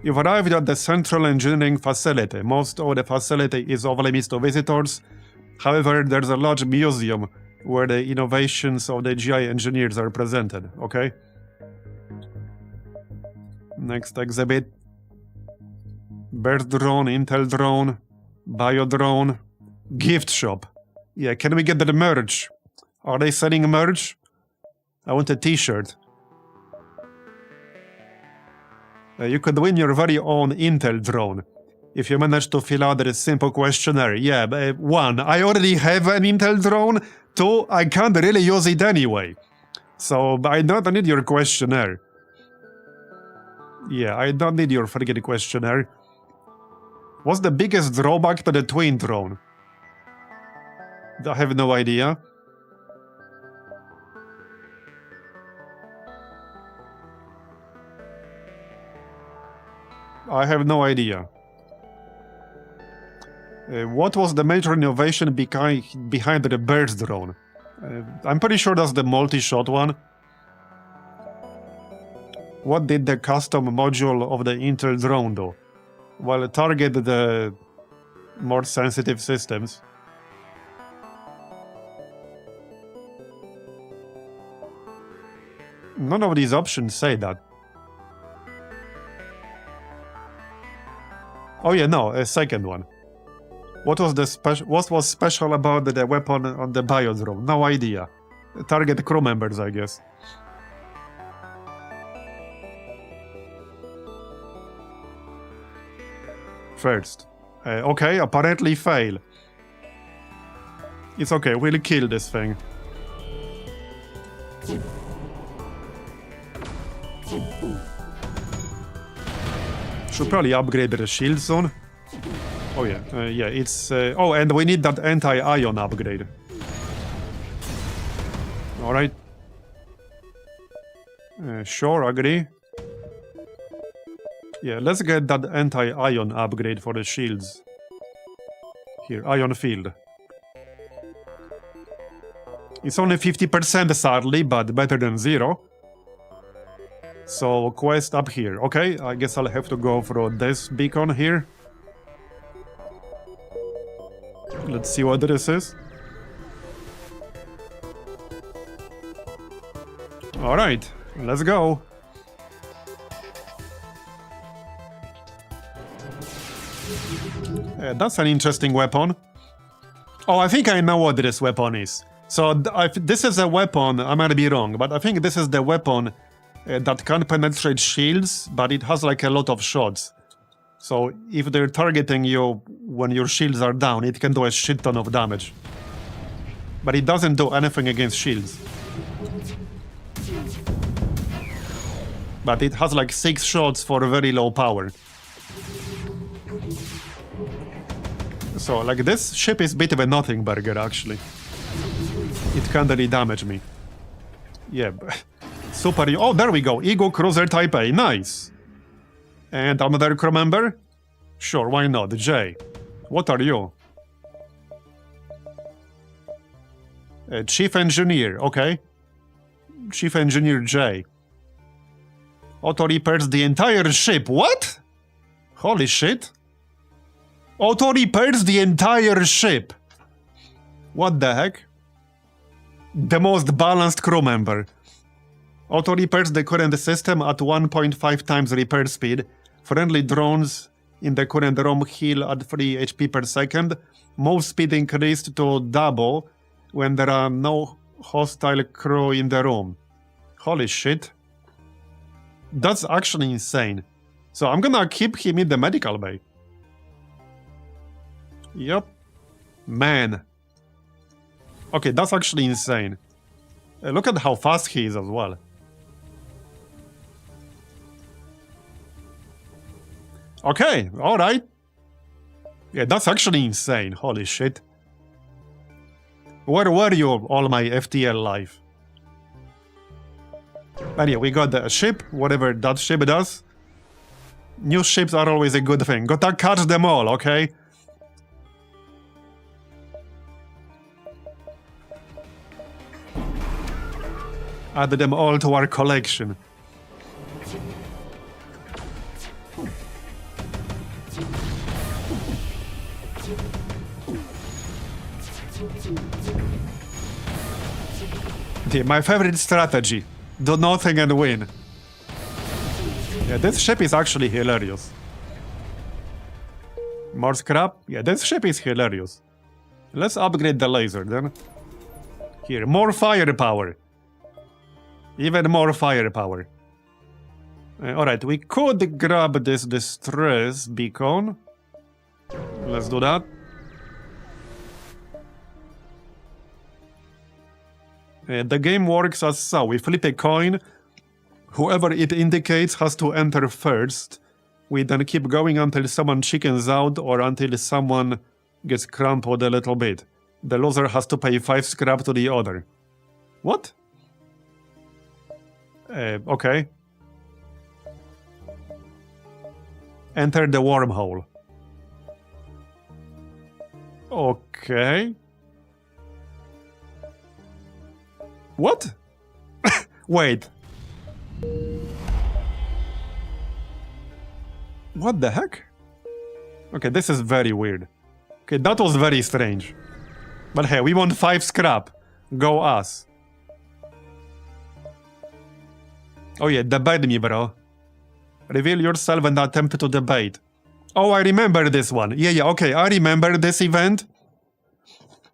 You've arrived at the Central Engineering Facility. Most of the facility is off limits to visitors. However, there's a large museum where the innovations of the GI engineers are presented, okay? Next exhibit. Bird drone, Intel drone, bio drone, gift shop. Yeah, can we get the merch? Are they selling merch? I want a t-shirt. You could win your very own Intel drone if you manage to fill out this simple questionnaire. Yeah, 1. I already have an Intel drone. 2. I can't really use it anyway. So I don't need your questionnaire. Yeah, I don't need your freaking questionnaire. What's the biggest drawback to the twin drone? I have no idea. I have no idea. What was the major innovation behind the Birds drone? I'm pretty sure that's the multi-shot one. What did the custom module of the Intel drone do? Well, it targeted the more sensitive systems. None of these options say that. Oh yeah, no, a second one. What was special about the weapon on the bio drone? No idea. Target crew members, I guess. First. Okay, apparently fail. It's okay, we'll kill this thing. Should probably upgrade the shield soon. Oh yeah, yeah, it's... oh, and we need that anti-ion upgrade. Alright. Sure, agree. Yeah, let's get that anti-ion upgrade for the shields. Here, ion field. It's only 50% sadly, but better than 0. So, quest up here. Okay, I guess I'll have to go through this beacon here. Let's see what this is. Alright, let's go. That's an interesting weapon. Oh, I think I know what this weapon is. So, this is a weapon, I might be wrong, but I think this is the weapon that can penetrate shields, but it has like a lot of shots. So if they're targeting you when your shields are down, it can do a shit ton of damage. But it doesn't do anything against shields. But it has like 6 shots for very low power. So like this ship is a bit of a nothing burger actually. It can't really damage me. Yeah, super. Oh, there we go. Eagle Cruiser Type A. Nice. And another crew member? Sure, why not? J. What are you? Chief Engineer. Okay. Chief Engineer J. Auto repairs the entire ship. What? Holy shit. Auto repairs the entire ship. What the heck? The most balanced crew member. Auto repairs the current system at 1.5 times repair speed. Friendly drones in the current room heal at 3 HP per second. Move speed increased to double when there are no hostile crew in the room. Holy shit. That's actually insane. So I'm gonna keep him in the medical bay. Yep. Man. Okay, that's actually insane. Look at how fast he is as well. Okay, alright. Yeah, that's actually insane. Holy shit. Where were you all my FTL life? Anyway, we got the ship, whatever that ship does. New ships are always a good thing. Gotta catch them all, okay? Add them all to our collection. Yeah, my favorite strategy. Do nothing and win. Yeah, this ship is actually hilarious. More scrap? Yeah, this ship is hilarious. Let's upgrade the laser then. Here, more firepower. Even more firepower. Alright, we could grab this distress beacon. Let's do that. The game works as so. We flip a coin. Whoever it indicates has to enter first. We then keep going until someone chickens out or until someone gets crumpled a little bit. The loser has to pay 5 scrap to the other. What? Okay. Enter the wormhole. Okay. What? Wait. What the heck? Okay, this is very weird. Okay, that was very strange. But hey, we want 5 scrap. Go us. Oh yeah, debate me, bro. Reveal yourself and attempt to debate. Oh, I remember this one. Yeah, okay, I remember this event.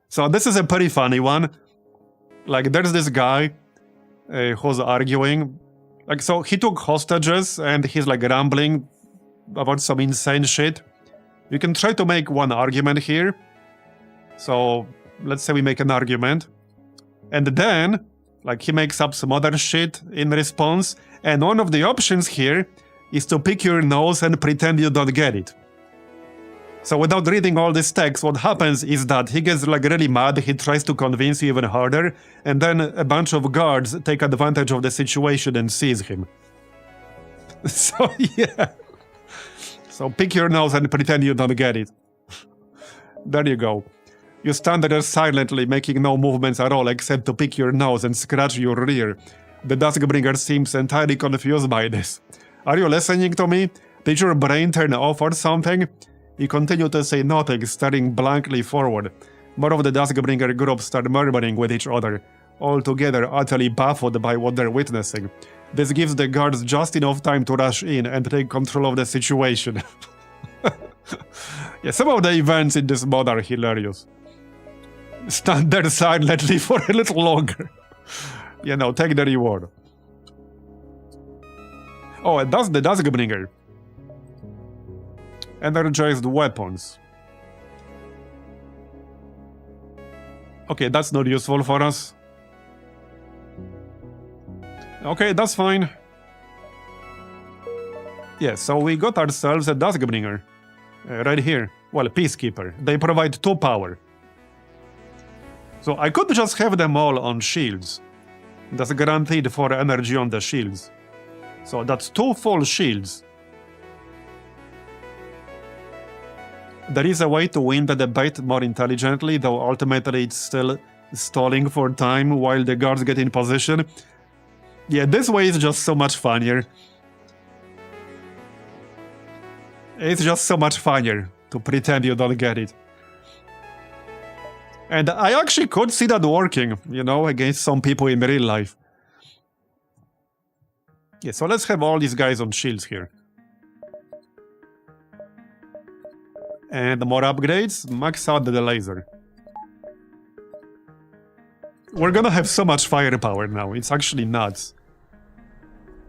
So this is a pretty funny one. Like, there's this guy who's arguing. Like, so he took hostages and he's like rambling about some insane shit. You can try to make one argument here. So, let's say we make an argument. And then, like, he makes up some other shit in response. And one of the options here is to pick your nose and pretend you don't get it. So without reading all this text, what happens is that he gets like really mad, he tries to convince you even harder, and then a bunch of guards take advantage of the situation and seize him. So yeah. So pick your nose and pretend you don't get it. There you go. You stand there silently, making no movements at all except to pick your nose and scratch your rear. The Duskbringer seems entirely confused by this. Are you listening to me? Did your brain turn off or something? He continued to say nothing, staring blankly forward. More of the Duskbringer group start murmuring with each other, all together utterly baffled by what they're witnessing. This gives the guards just enough time to rush in and take control of the situation. Yeah, some of the events in this mod are hilarious. Stand there silently for a little longer. You know, take the reward. Oh, and that's the Duskbringer. Energized weapons. Okay, that's not useful for us. Okay, that's fine. Yeah, so we got ourselves a Duskbringer. Right here. Well, Peacekeeper. They provide 2 power. So I could just have them all on shields. That's guaranteed for energy on the shields. So that's 2 full shields. There is a way to win the debate more intelligently, though ultimately it's still stalling for time while the guards get in position. Yeah, this way is just so much funnier. It's just so much funnier to pretend you don't get it. And I actually could see that working, you know, against some people in real life. Yeah, so let's have all these guys on shields here. And more upgrades, max out the laser. We're gonna have so much firepower now, it's actually nuts.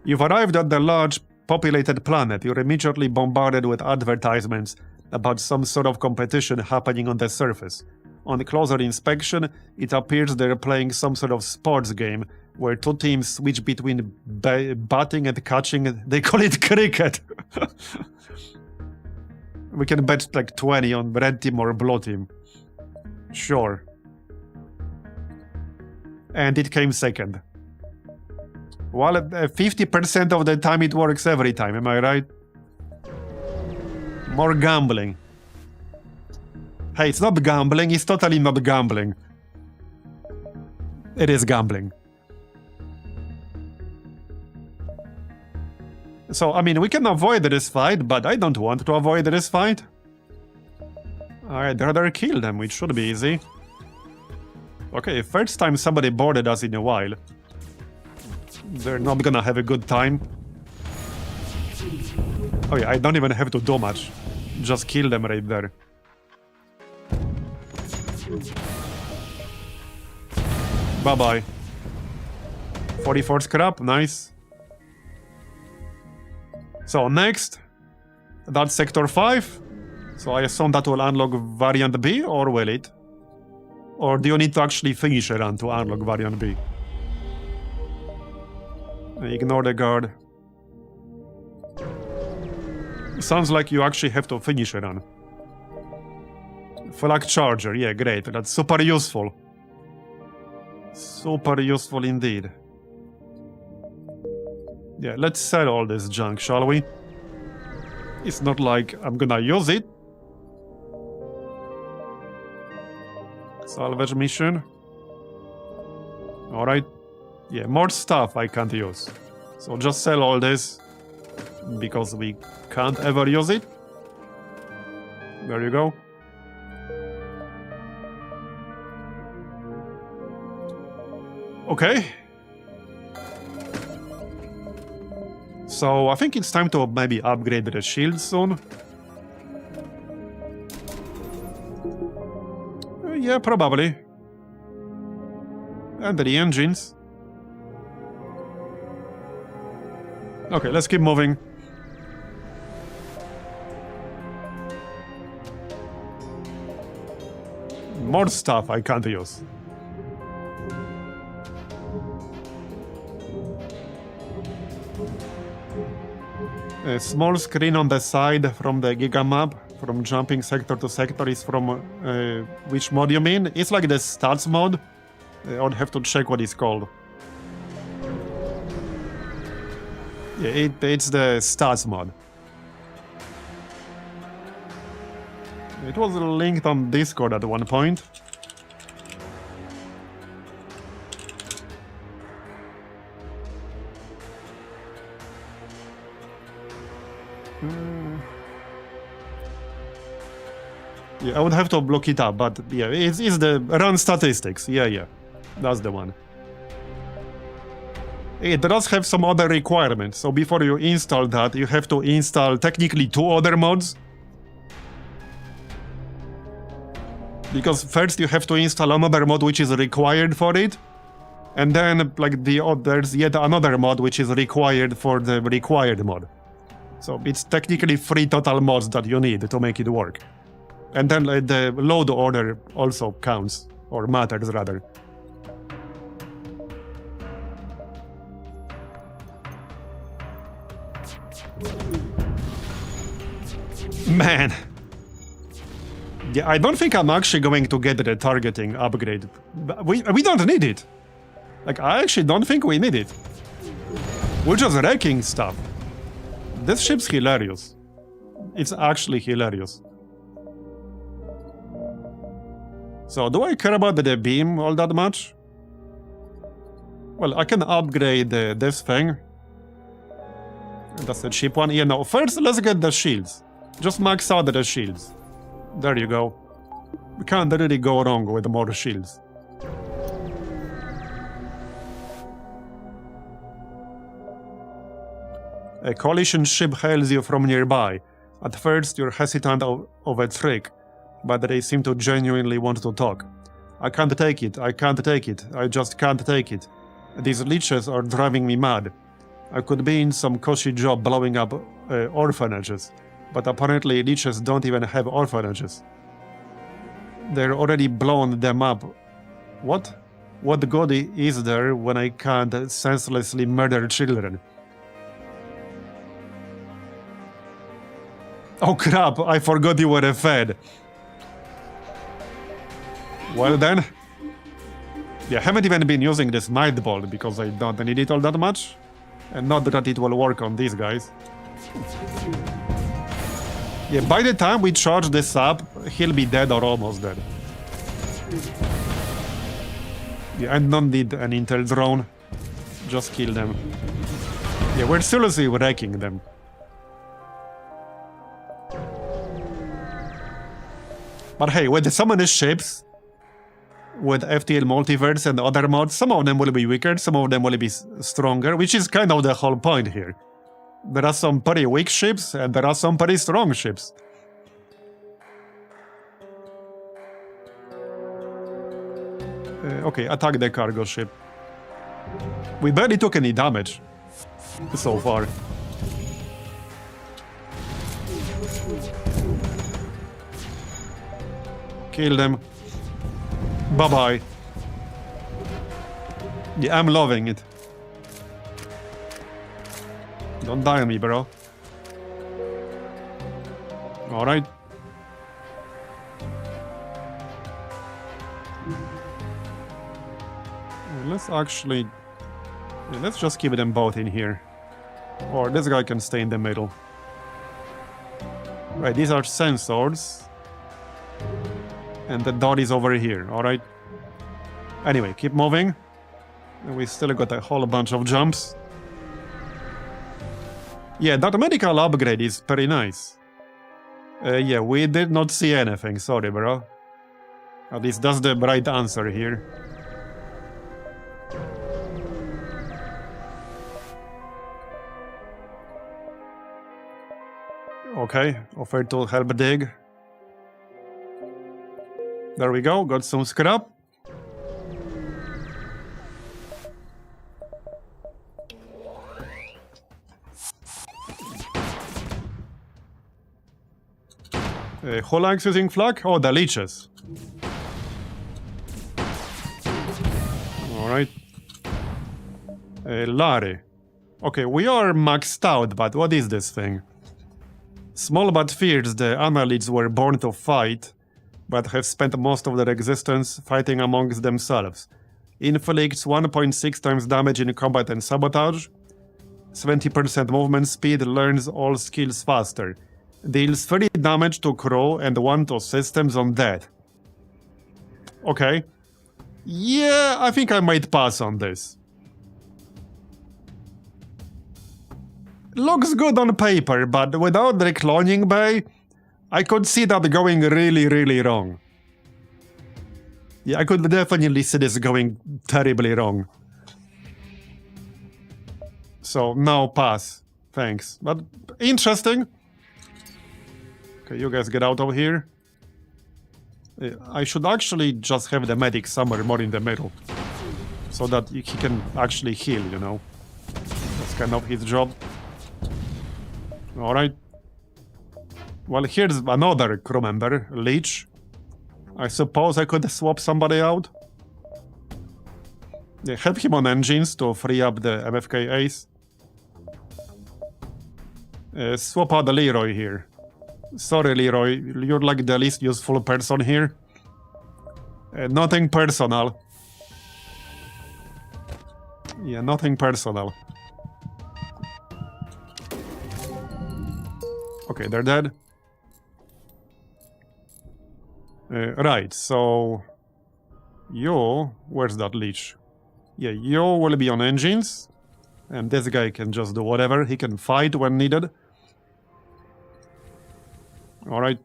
You've arrived at the large populated planet. You're immediately bombarded with advertisements about some sort of competition happening on the surface. On closer inspection, it appears they're playing some sort of sports game where 2 teams switch between batting and catching. They call it cricket. We can bet like 20 on red team or blue team. Sure. And it came second. Well, 50% of the time it works every time, am I right? More gambling. Hey, it's not gambling, it's totally not gambling. It is gambling. So, I mean, we can avoid this fight, but I don't want to avoid this fight. I'd rather kill them, which should be easy. Okay, first time somebody boarded us in a while. They're not gonna have a good time. Oh yeah, I don't even have to do much. Just kill them right there. Bye-bye. 44 scrap, nice. So next, that's Sector 5. So I assume that will unlock Variant B, or will it? Or do you need to actually finish a run to unlock Variant B? Ignore the guard. Sounds like you actually have to finish a run. Flag charger, yeah, great. That's super useful. Super useful indeed. Yeah, let's sell all this junk, shall we? It's not like I'm gonna use it. Salvage mission. Alright. Yeah, more stuff I can't use. So just sell all this, because we can't ever use it. There you go. Okay. So I think it's time to maybe upgrade the shield soon. Yeah, probably. And the engines. Okay, let's keep moving. More stuff I can't use. A small screen on the side from the Giga map, from jumping sector to sector, is from which mod you mean? It's like the stats mod. I would have to check what it's called. Yeah, it's the stats mod. It was linked on Discord at one point. Yeah, I would have to look it up, but yeah, it's the run statistics. Yeah, that's the one. It does have some other requirements, so before you install that, you have to install technically 2 other mods. Because first you have to install another mod which is required for it, and then like there's yet another mod which is required for the required mod. So it's technically 3 total mods that you need to make it work. And then the load order also counts, or matters rather. Man. Yeah, I don't think I'm actually going to get the targeting upgrade. We don't need it. Like, I actually don't think we need it. We're just wrecking stuff. This ship's hilarious. It's actually hilarious. So, do I care about the beam all that much? Well, I can upgrade this thing. That's a cheap one. Yeah, no, first let's get the shields. Just max out the shields. There you go. We can't really go wrong with more shields. A coalition ship hails you from nearby. At first, you're hesitant of a trick, but they seem to genuinely want to talk. I can't take it, I can't take it, I just can't take it. These leeches are driving me mad. I could be in some cushy job blowing up orphanages, but apparently leeches don't even have orphanages. They're already blown them up. What? What good is there when I can't senselessly murder children? Oh crap, I forgot you were a Fed. Well then. Yeah, I haven't even been using this might ball because I don't need it all that much. And not that it will work on these guys. Yeah, by the time we charge this up, he'll be dead or almost dead. Yeah, I don't need an intel drone. Just kill them. Yeah, we're seriously wrecking them. But hey, with so many ships, with FTL Multiverse and other mods, some of them will be weaker, some of them will be stronger, which is kind of the whole point here. There are some pretty weak ships, and there are some pretty strong ships. Okay, attack the cargo ship. We barely took any damage so far. Kill them. Bye-bye. Yeah, I'm loving it. Don't die on me, bro. Alright. Let's actually... let's just keep them both in here. Or this guy can stay in the middle. Right, these are sensors. And the dot is over here, alright? Anyway, keep moving. And we still got a whole bunch of jumps. Yeah, that medical upgrade is pretty nice. Yeah, we did not see anything, sorry bro. At least that's the right answer here. Okay, offer to help dig. There we go, got some scrap. Who likes using flak? Oh, the leeches. Alright. Larry. Okay, we are maxed out, but what is this thing? Small but fierce, the annelids were born to fight, but have spent most of their existence fighting amongst themselves. Inflicts 1.6 times damage in combat and sabotage, 70% movement speed, learns all skills faster, deals 3 damage to crew and 1 to systems on death. Okay. Yeah, I think I might pass on this. Looks good on paper, but without the cloning bay, I could see that going really, really wrong. Yeah, I could definitely see this going terribly wrong. So, no, pass. Thanks. But interesting. Okay, you guys get out of here. I should actually just have the medic somewhere more in the middle. So that he can actually heal, you know. That's kind of his job. Alright. Well, here's another crew member, Leech. I suppose I could swap somebody out. Yeah, have him on engines to free up the MFK ace. Swap out the Leroy here. Sorry, Leroy, you're like the least useful person here. Nothing personal. Yeah, nothing personal. Okay, they're dead. Right, so... You... Where's that leech? Yeah, you will be on engines. And this guy can just do whatever. He can fight when needed. Alright.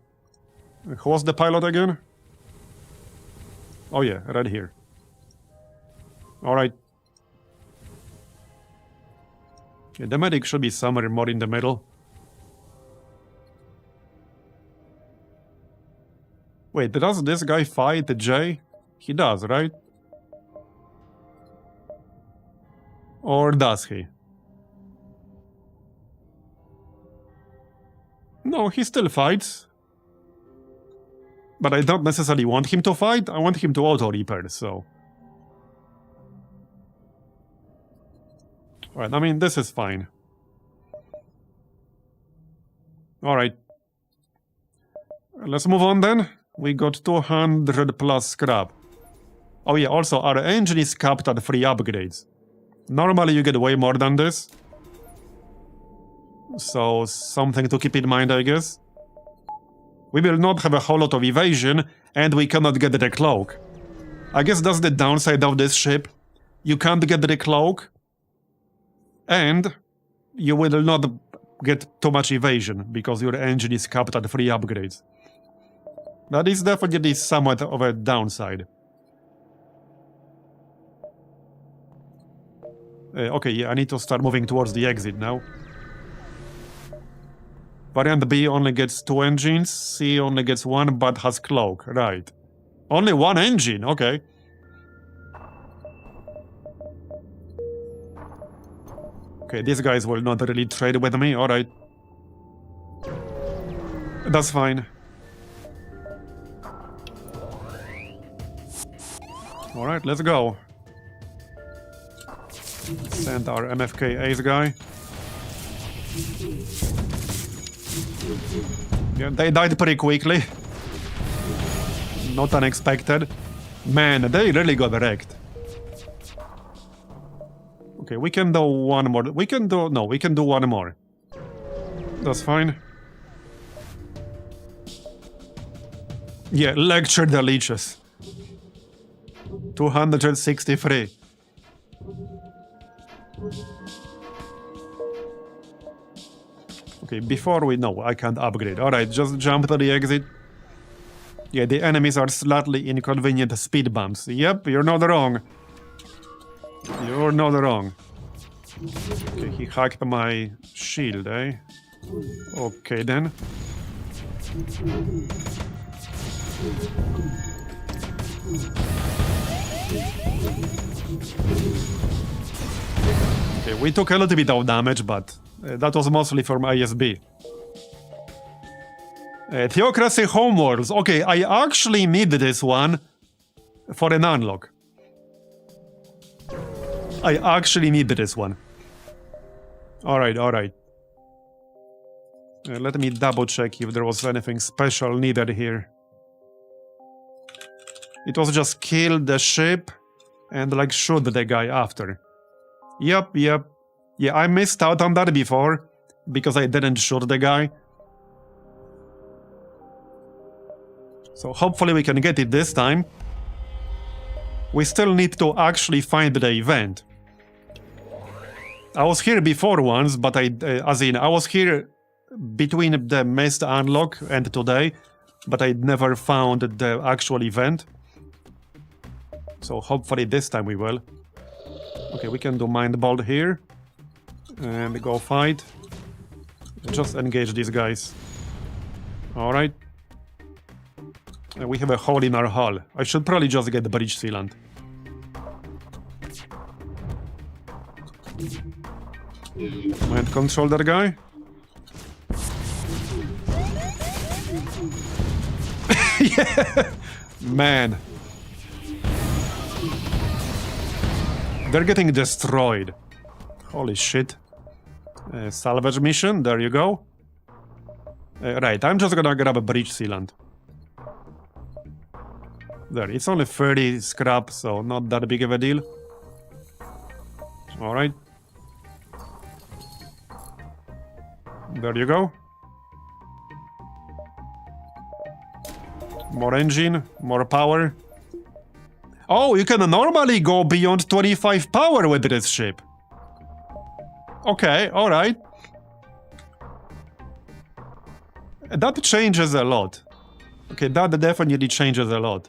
Who was the pilot again? Oh yeah, right here. Alright. Yeah, the medic should be somewhere more in the middle. Wait, does this guy fight the J? He does, right? Or does he? No, he still fights. But I don't necessarily want him to fight, I want him to auto-repair, so... Alright, I mean, this is fine. Alright. Let's move on then. We got 200 plus scrap. Oh yeah, also our engine is capped at 3 upgrades. Normally you get way more than this. So, something to keep in mind, I guess. We will not have a whole lot of evasion, and we cannot get the cloak. I guess that's the downside of this ship. You can't get the cloak, and you will not get too much evasion, because your engine is capped at 3 upgrades. That is definitely somewhat of a downside. Okay, yeah, I need to start moving towards the exit now. Variant B only gets 2 engines, C only gets 1 but has cloak, right. Only 1 engine, okay. Okay, these guys will not really trade with me, alright. That's fine. Alright, let's go. Send our MFK ace guy. Yeah, they died pretty quickly. Not unexpected. Man, they really got wrecked. Okay, we can do one more. We can do one more. That's fine. Yeah, lecture the leeches. 263. Okay, before we know, I can't upgrade. Alright, just jump to the exit. Yeah, the enemies are slightly inconvenient speed bumps. Yep, you're not wrong. You're not wrong. Okay, he hacked my shield, eh? Okay, then. Okay, we took a little bit of damage, but that was mostly from ISB. Theocracy Homeworlds. Okay, I actually need this one for an unlock. I actually need this one. Alright, alright. Let me double check if there was anything special needed here. It was just kill the ship and like shoot the guy after. Yep. Yeah, I missed out on that before because I didn't shoot the guy. So hopefully we can get it this time. We still need to actually find the event. I was here before once, but I was here between the missed unlock and today, but I never found the actual event. So hopefully this time we will. Okay, we can do Mind Bolt here. And go fight. Just engage these guys. Alright. We have a hole in our hull. I should probably just get the bridge sealant. Mind control that guy. Yeah! Man. They're getting destroyed. Holy shit. Salvage mission, there you go. Right, I'm just gonna grab a bridge sealant. There, it's only 30 scrap, so not that big of a deal. Alright. There you go. More engine, more power. Oh, you can normally go beyond 25 power with this ship. Okay, alright. That changes a lot. Okay, that definitely changes a lot.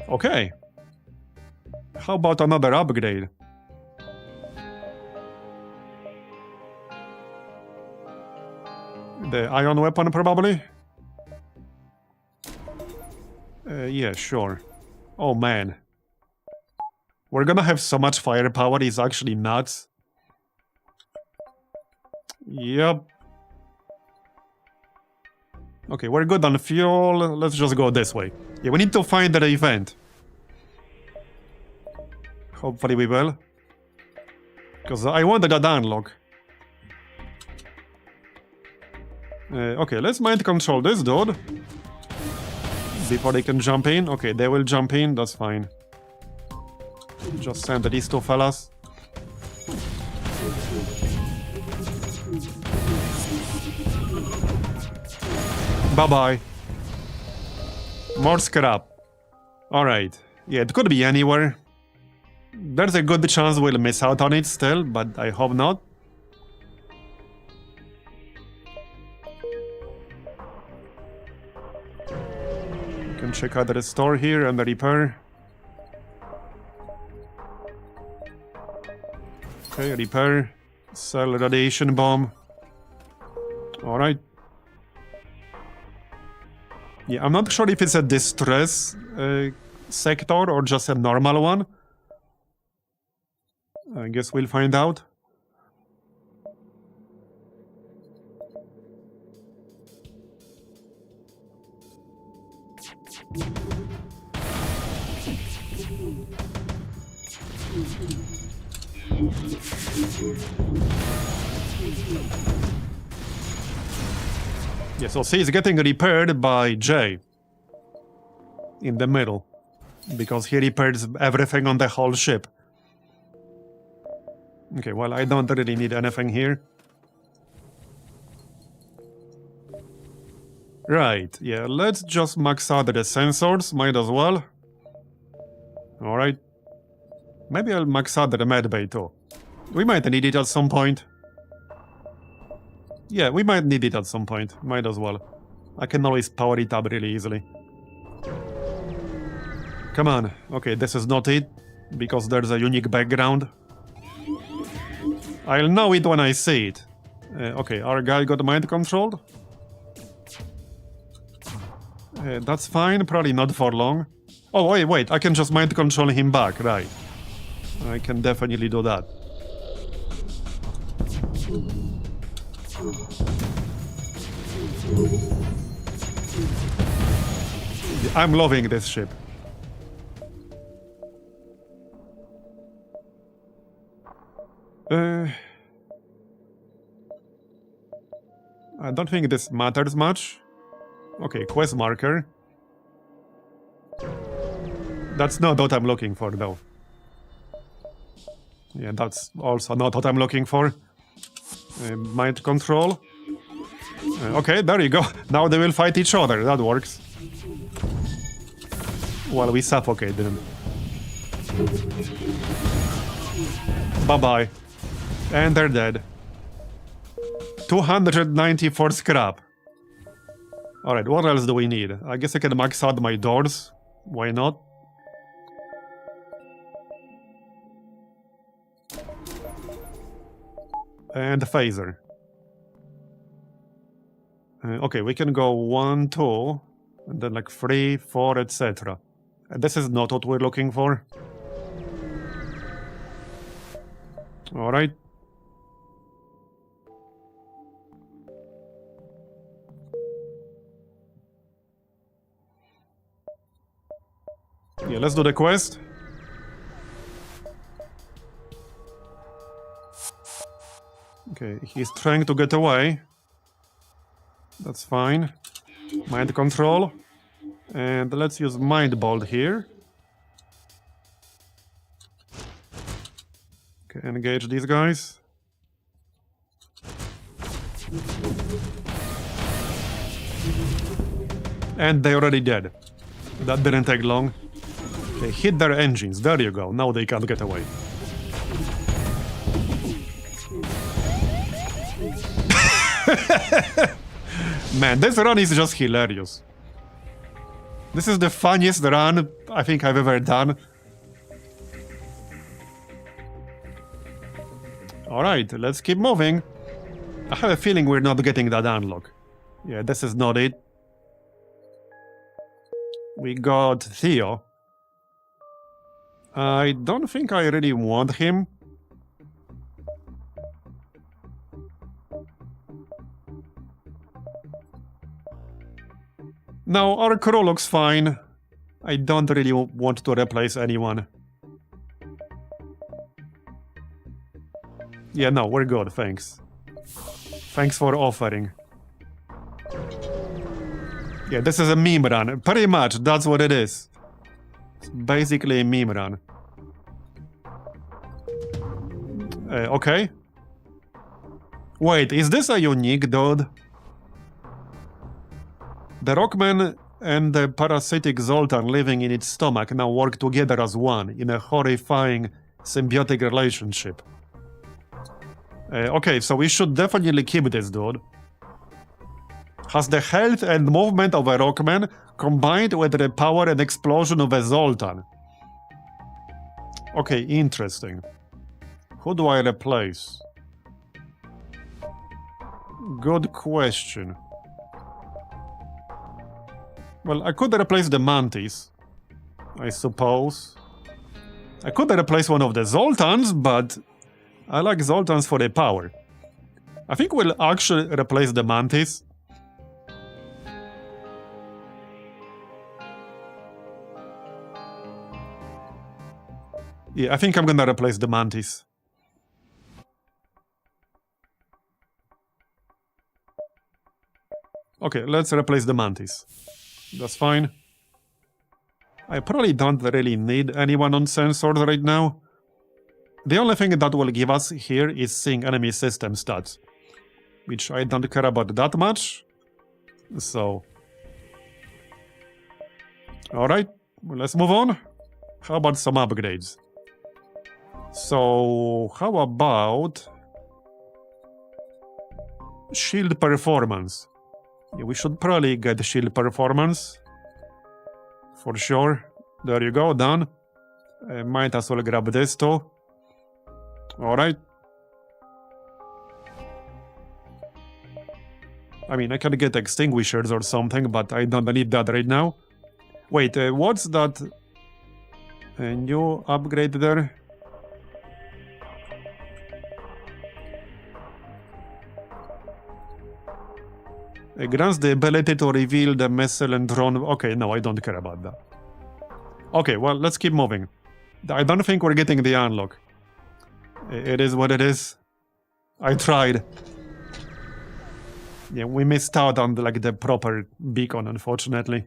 Okay. How about another upgrade? The ion weapon, probably? Yeah, sure. Oh, man. We're gonna have so much firepower, it's actually nuts. Yep. Okay, we're good on fuel. Let's just go this way. Yeah, we need to find the event. Hopefully we will. Because I wanted that unlock. Okay, let's mind control this dude. Before they can jump in. Okay, they will jump in, that's fine. Just send these two fellas. Bye-bye. More scrap. Alright. Yeah, it could be anywhere. There's a good chance we'll miss out on it still, but I hope not. You can check out the restore here and the repair. Okay, repair. Sell radiation bomb. Alright. Yeah, I'm not sure if it's a distress sector or just a normal one. I guess we'll find out. Yeah, so see, it's getting repaired by Jay. In the middle. Because he repairs everything on the whole ship. Okay, well, I don't really need anything here. Right, yeah, let's just max out the sensors, might as well. Alright. Maybe I'll max out the medbay too. We might need it at some point. Yeah, we might need it at some point. Might as well. I can always power it up really easily. Come on. Okay, this is not it. Because there's a unique background. I'll know it when I see it. Okay, our guy got mind controlled. That's fine. Probably not for long. Oh, wait. I can just mind control him back. Right. I can definitely do that. I'm loving this ship. I don't think this matters much. Okay, quest marker. That's not what I'm looking for, though. Yeah, that's also not what I'm looking for. Mind control. Okay, there you go. Now they will fight each other. That works. Well, we suffocate them. Bye-bye. And they're dead. 294 scrap. Alright, what else do we need? I guess I can max out my doors. Why not? And a phaser. Okay, we can go 1, 2, and then like 3, 4, etc. And this is not what we're looking for. Alright. Yeah, let's do the quest. Okay, he's trying to get away. That's fine. Mind control. And let's use Mind Bolt here. Okay, engage these guys. And they're already dead. That didn't take long. Okay, hit their engines. There you go. Now they can't get away. Man, this run is just hilarious. This is the funniest run I think I've ever done. Alright, let's keep moving. I have a feeling we're not getting that unlock. Yeah, this is not it. We got Theo. I don't think I really want him. No, our crew looks fine. I don't really want to replace anyone. Yeah, no, we're good, thanks. Thanks for offering. Yeah, this is a meme run. Pretty much, that's what it is. It's basically a meme run. Okay. Wait, is this a unique dude? The Rockman and the parasitic Zoltan living in its stomach now work together as one in a horrifying symbiotic relationship. Okay, so we should definitely keep this dude. Has the health and movement of a Rockman combined with the power and explosion of a Zoltan. Okay, interesting. Who do I replace? Good question. Well, I could replace the Mantis, I suppose. I could replace one of the Zoltans, but I like Zoltans for the power. I think we'll actually replace the Mantis. Yeah, I think I'm gonna replace the Mantis. Okay, let's replace the Mantis. That's fine. I probably don't really need anyone on sensors right now. The only thing that will give us here is seeing enemy system stats, which I don't care about that much. So, alright, let's move on. How about some upgrades? So, how about shield performance? Yeah, we should probably get shield performance. For sure. There you go, done. Might as well grab this too. Alright. I mean, I can get extinguishers or something, but I don't need that right now. Wait, what's that? A new upgrade there? It grants the ability to reveal the missile and drone. Okay, no, I don't care about that. Okay, well, let's keep moving. I don't think we're getting the unlock. It is what it is. I tried. Yeah, we missed out on the proper beacon, unfortunately.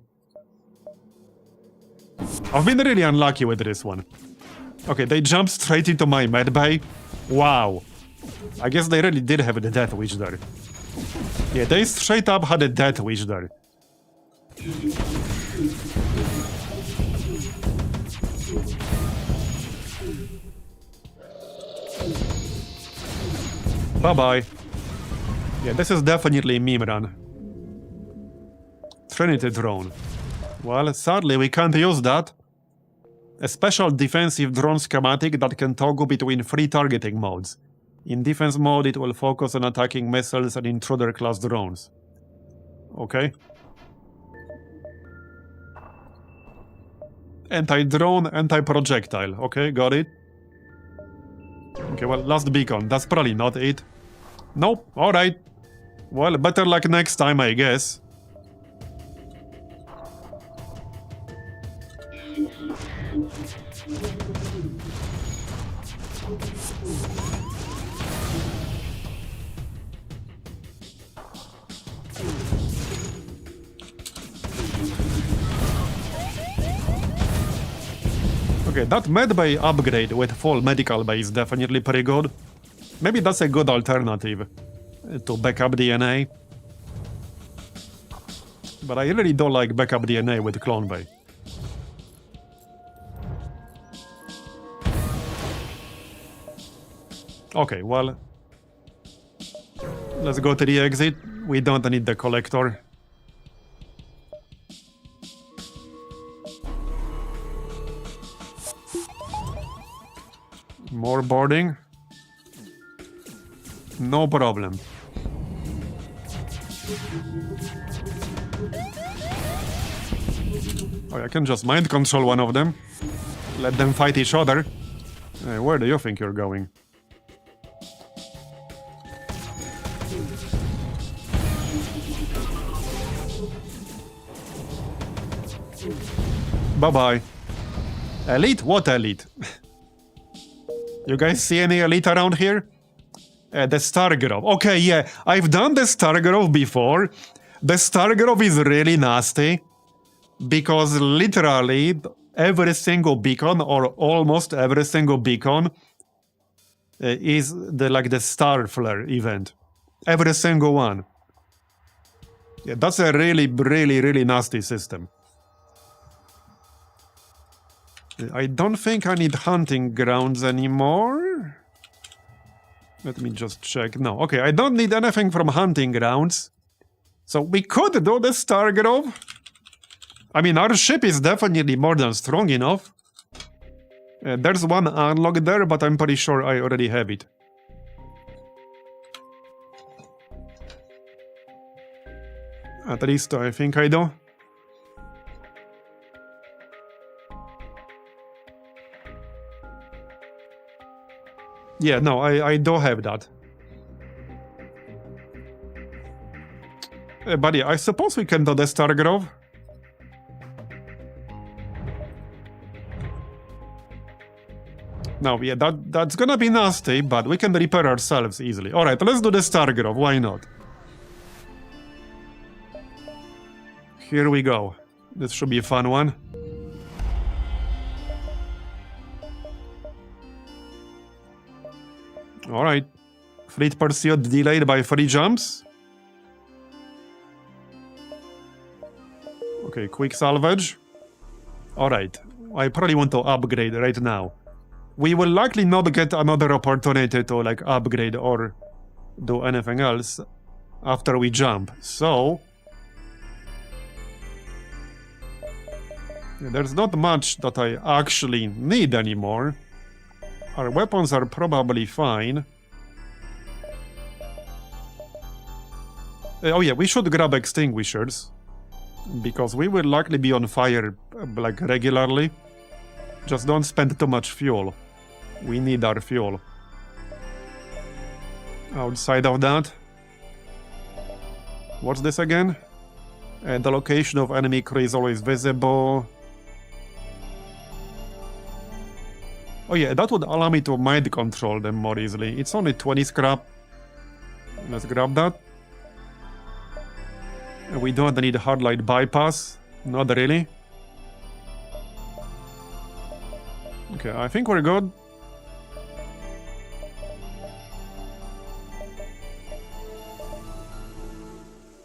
I've been really unlucky with this one. Okay, they jumped straight into my medbay. Wow. I guess they really did have the Death Wish there. Yeah, they straight up had a Death Wish there. Bye-bye. Yeah, this is definitely meme run. Trinity drone. Well, sadly, we can't use that. A special defensive drone schematic that can toggle between 3 targeting modes. In defense mode, it will focus on attacking missiles and intruder-class drones. Okay. Anti-drone, anti-projectile. Okay, got it. Okay, well, last beacon. That's probably not it. Nope, alright. Well, better luck next time, I guess. Okay, that medbay upgrade with full medical bay is definitely pretty good. Maybe that's a good alternative to backup DNA. But I really don't like backup DNA with clone bay. Okay, well, let's go to the exit. We don't need the collector. More boarding. No problem. Oh, I can just mind control one of them. Let them fight each other. Where do you think you're going? Bye-bye. Elite? What elite? You guys see any elite around here? The Star Grove. Okay, yeah, I've done the Star Grove before. The Star Grove is really nasty because literally every single beacon, or almost every single beacon, is the Star Flare event. Every single one. Yeah, that's a really nasty system. I don't think I need hunting grounds anymore. Let me just check. No, okay, I don't need anything from hunting grounds. So we could do the Star Grove. I mean, our ship is definitely more than strong enough. There's one unlock there, but I'm pretty sure I already have it. At least I think I do. Yeah, no, I do have that. But yeah, I suppose we can do the Star Grove. No, yeah, that's gonna be nasty, but we can repair ourselves easily. Alright, let's do the Star Grove, why not? Here we go. This should be a fun one. Alright. Fleet pursuit delayed by 3 jumps. Okay, quick salvage. Alright. I probably want to upgrade right now. We will likely not get another opportunity to upgrade or do anything else after we jump. So there's not much that I actually need anymore. Our weapons are probably fine. Oh yeah, we should grab extinguishers. Because we will likely be on fire, regularly. Just don't spend too much fuel. We need our fuel. Outside of that... What's this again? The location of enemy crew is always visible. Oh yeah, that would allow me to mind control them more easily. It's only 20 scrap. Let's grab that. We don't need hardlight bypass. Not really. Okay, I think we're good.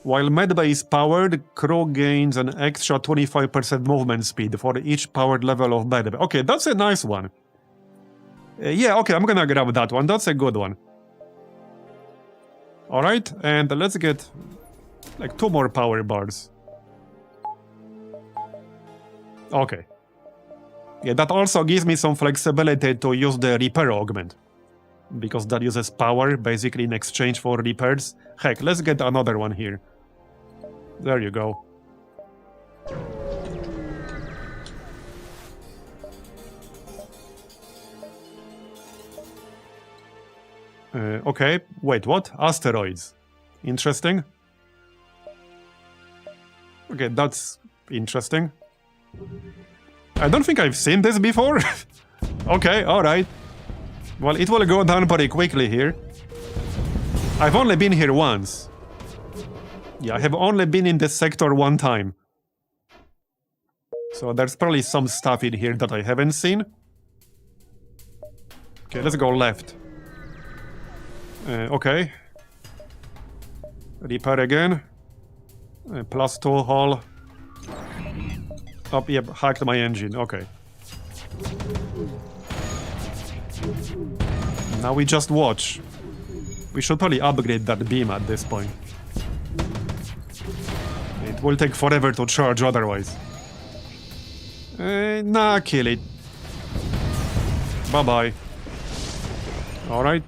While medbay is powered, crew gains an extra 25% movement speed for each powered level of medbay. Okay, that's a nice one. Yeah, okay, I'm gonna grab that one. That's a good one. Alright, and let's get like 2 more power bars. Okay. Yeah, that also gives me some flexibility to use the repair augment, because that uses power basically in exchange for repairs. Heck, let's get another one here. There you go. Okay, wait, what? Asteroids. Interesting. Okay, that's interesting. I don't think I've seen this before. Okay, alright. Well, it will go down pretty quickly here. I've only been here once. Yeah, I have only been in this sector one time. So there's probably some stuff in here that I haven't seen. Okay, let's go left. Okay. Repair again. +2 hull. Oh, yep, hacked my engine. Okay. Now we just watch. We should probably upgrade that beam at this point. It will take forever to charge otherwise. Nah, kill it. Bye-bye. Alright.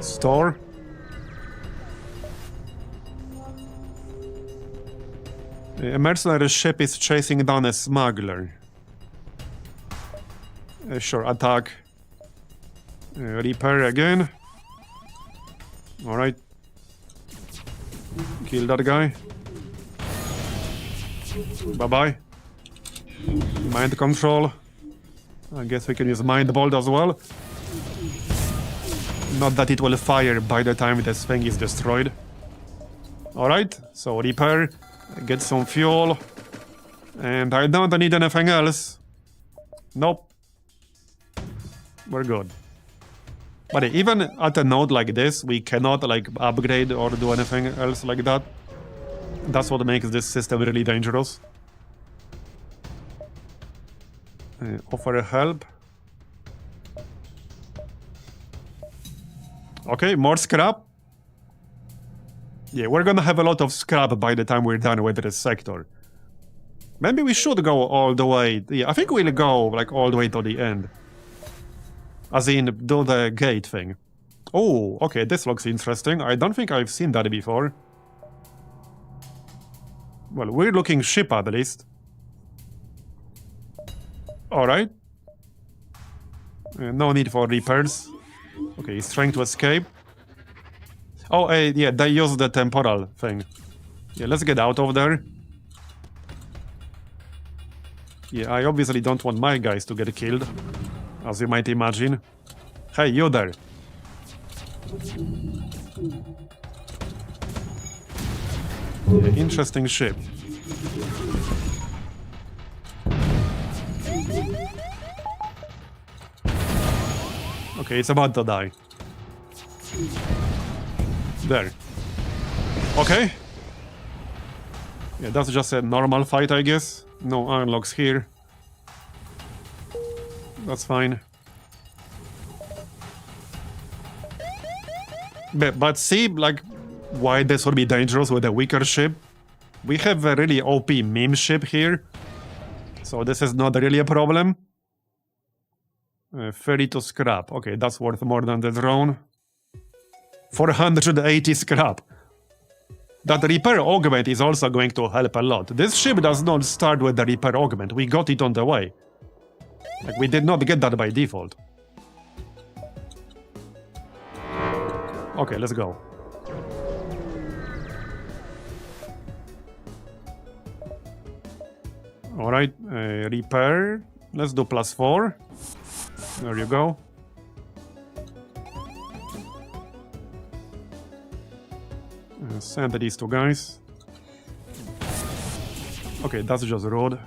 Store. A mercenary ship is chasing down a smuggler. Sure, attack. Repair again. Alright. Kill that guy. Bye-bye. Mind control. I guess we can use mind bolt as well. Not that it will fire by the time this thing is destroyed. Alright, so repair. Get some fuel. And I don't need anything else. Nope. We're good. But even at a node like this, we cannot like upgrade or do anything else like that. That's what makes this system really dangerous. Offer help. Okay, more scrap. Yeah, we're gonna have a lot of scrap by the time we're done with this sector. Maybe we should go all the way. Yeah, I think we'll go like all the way to the end. As in, do the gate thing. Oh, okay, this looks interesting. I don't think I've seen that before. Well, we're looking ship at least. Alright. No need for repairs. Okay, he's trying to escape. Oh, yeah, they use the temporal thing. Yeah, let's get out of there. Yeah, I obviously don't want my guys to get killed, as you might imagine. Hey, you there. Yeah, interesting ship. Okay, it's about to die. There. Okay. Yeah, that's just a normal fight, I guess. No unlocks here. That's fine. But see, like, why this would be dangerous with a weaker ship? We have a really OP meme ship here. So this is not really a problem. 32 scrap. Okay, that's worth more than the drone. 480 scrap. That repair augment is also going to help a lot. This ship does not start with the repair augment. We got it on the way. Like, we did not get that by default. Okay, let's go. Alright, repair. Let's do +4. There you go. Send these two guys. Okay, that's just a road.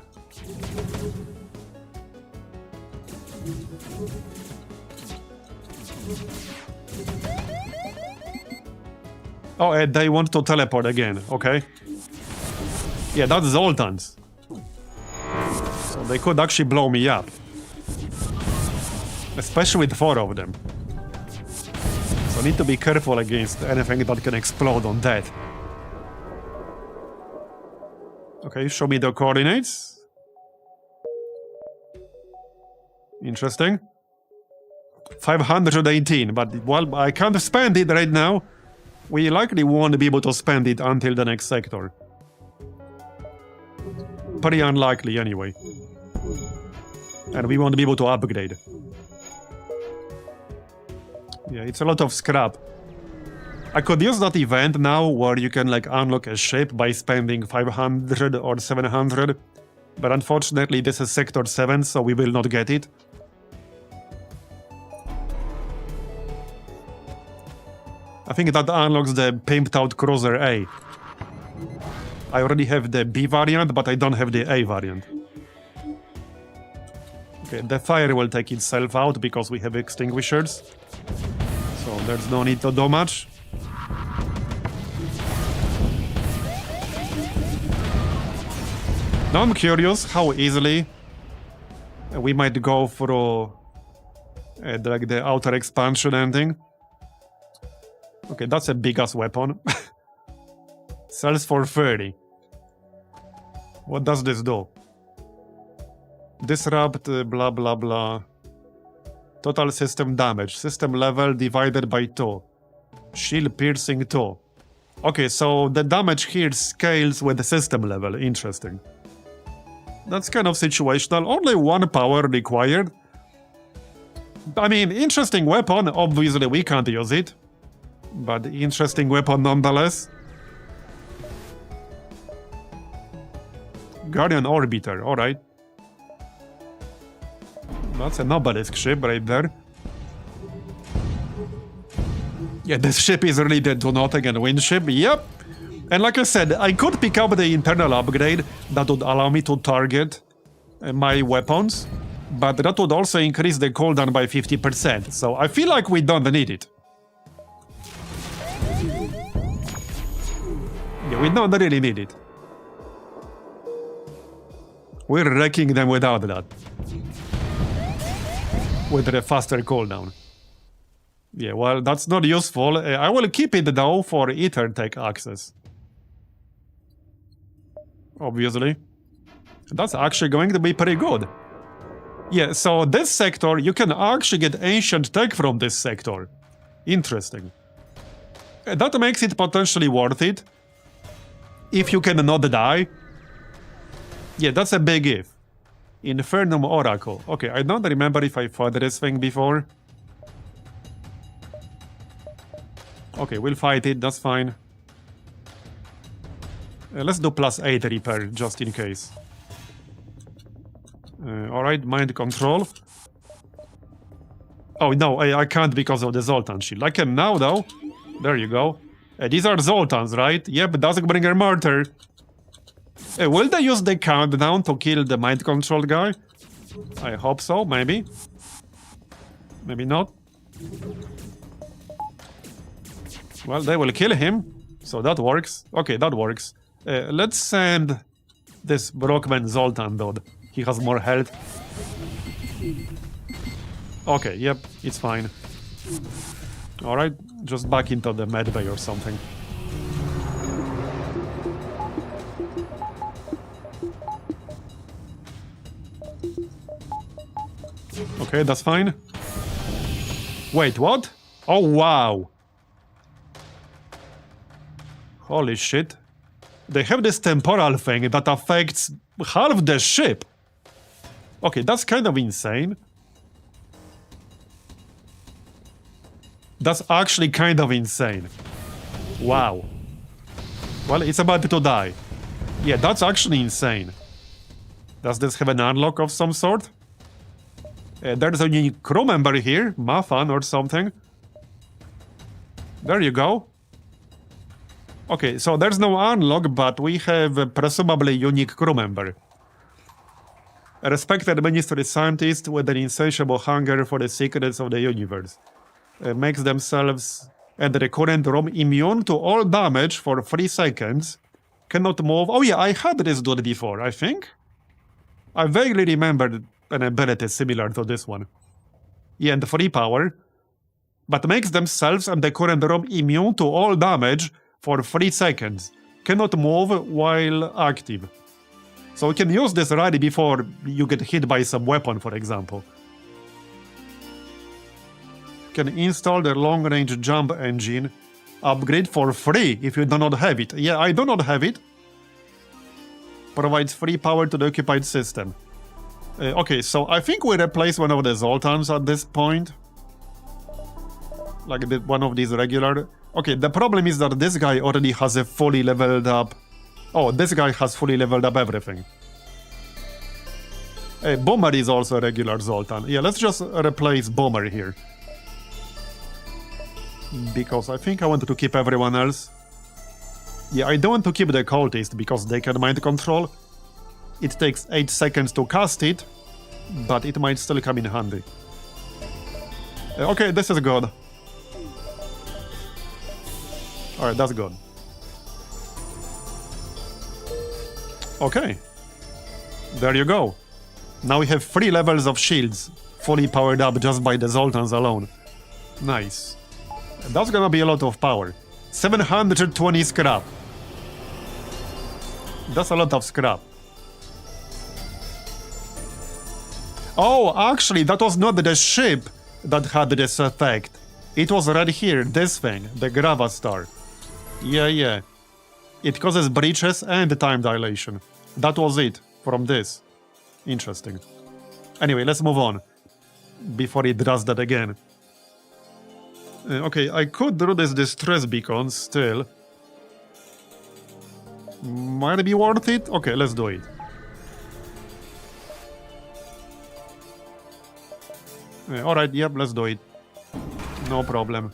Oh, they want to teleport again. Okay. Yeah, that's Zoltan's. So they could actually blow me up. Especially with 4 of them. need to be careful against anything that can explode on that. Okay, show me the coordinates. Interesting. 518, but well, I can't spend it right now. We likely won't be able to spend it until the next sector. Pretty unlikely anyway. And we won't be able to upgrade. Yeah, it's a lot of scrap. I could use that event now where you can like unlock a ship by spending 500 or 700. But unfortunately this is Sector 7, so we will not get it. I think that unlocks the pimped out Cruiser A. I already have the B variant, but I don't have the A variant. Okay, the fire will take itself out because we have extinguishers. So there's no need to do much. Now I'm curious how easily we might go through like the outer expansion ending. Okay, that's a big-ass weapon. Sells for 30. What does this do? Disrupt, blah blah blah. Total system damage. System level divided by 2. Shield piercing 2. Okay, so the damage here scales with the system level. Interesting. That's kind of situational. Only 1 power required. I mean, interesting weapon. Obviously, we can't use it. But interesting weapon nonetheless. Guardian Orbiter, alright. That's an obelisk ship right there. Yeah, this ship is really the do nothing and win ship, yep. And like I said, I could pick up the internal upgrade that would allow me to target my weapons, but that would also increase the cooldown by 50%, so I feel like we don't need it. Yeah, we don't really need it. We're wrecking them without that. With a faster cooldown. Yeah, well, that's not useful. I will keep it though for Ether Tech access. Obviously. That's actually going to be pretty good. Yeah, so this sector, you can actually get ancient tech from this sector. Interesting. That makes it potentially worth it. If you can not die. Yeah, that's a big if. Infernum Oracle. Okay, I don't remember if I fought this thing before. Okay, we'll fight it, that's fine. Let's do +8 repair, just in case. Alright, mind control. Oh no, I can't because of the Zoltan shield. I can now though. There you go. These are Zoltans, right? Yep, Duskbringer Martyr. Will they use the countdown to kill the mind control guy? I hope so, maybe. Maybe not. Well, they will kill him, so that works. Okay, that works. Let's send this Brockman Zoltan dude. He has more health. Okay, yep, it's fine. Alright, just back into the medbay or something. Okay, that's fine. Wait, what? Oh, wow. Holy shit. They have this temporal thing that affects half the ship. Okay, that's kind of insane. That's actually kind of insane. Wow. Well, it's about to die. Yeah, that's actually insane. Does this have an unlock of some sort? There's a unique crew member here, Mafan or something. There you go. Okay, so there's no unlock, but we have a presumably unique crew member. A respected ministry scientist with an insatiable hunger for the secrets of the universe. Makes themselves and the current room immune to all damage for 3 seconds. Cannot move. Oh yeah, I had this dude before, I think. I vaguely remembered an ability similar to this one. Yeah, and 3 power. but makes themselves and the current room immune to all damage for 3 seconds. Cannot move while active. So you can use this right before you get hit by some weapon, for example. Can install the long-range jump engine upgrade for free if you do not have it. Yeah, I do not have it. Provides free power to the occupied system. Okay, so I think we replace one of the Zoltans at this point. Like one of these regular... Okay, the problem is that this guy already has a fully leveled up... Oh, this guy has fully leveled up everything. Bomber is also a regular Zoltan. Yeah, let's just replace Bomber here. Because I think I wanted to keep everyone else. Yeah, I don't want to keep the cultist because they can mind control. It takes 8 seconds to cast it, but it might still come in handy. Okay, this is good. Alright, that's good. Okay. There you go. Now we have 3 levels of shields, fully powered up just by the Zoltans alone. Nice. That's gonna be a lot of power. 720 scrap. That's a lot of scrap. Oh, actually, that was not the ship that had this effect. It was right here, this thing, the Gravastar. Yeah. It causes breaches and time dilation. That was it, from this. Interesting. Anyway, let's move on. Before it does that again. Okay, I could do this distress beacon still. Might be worth it? Okay, let's do it. Alright, yep, let's do it. No problem.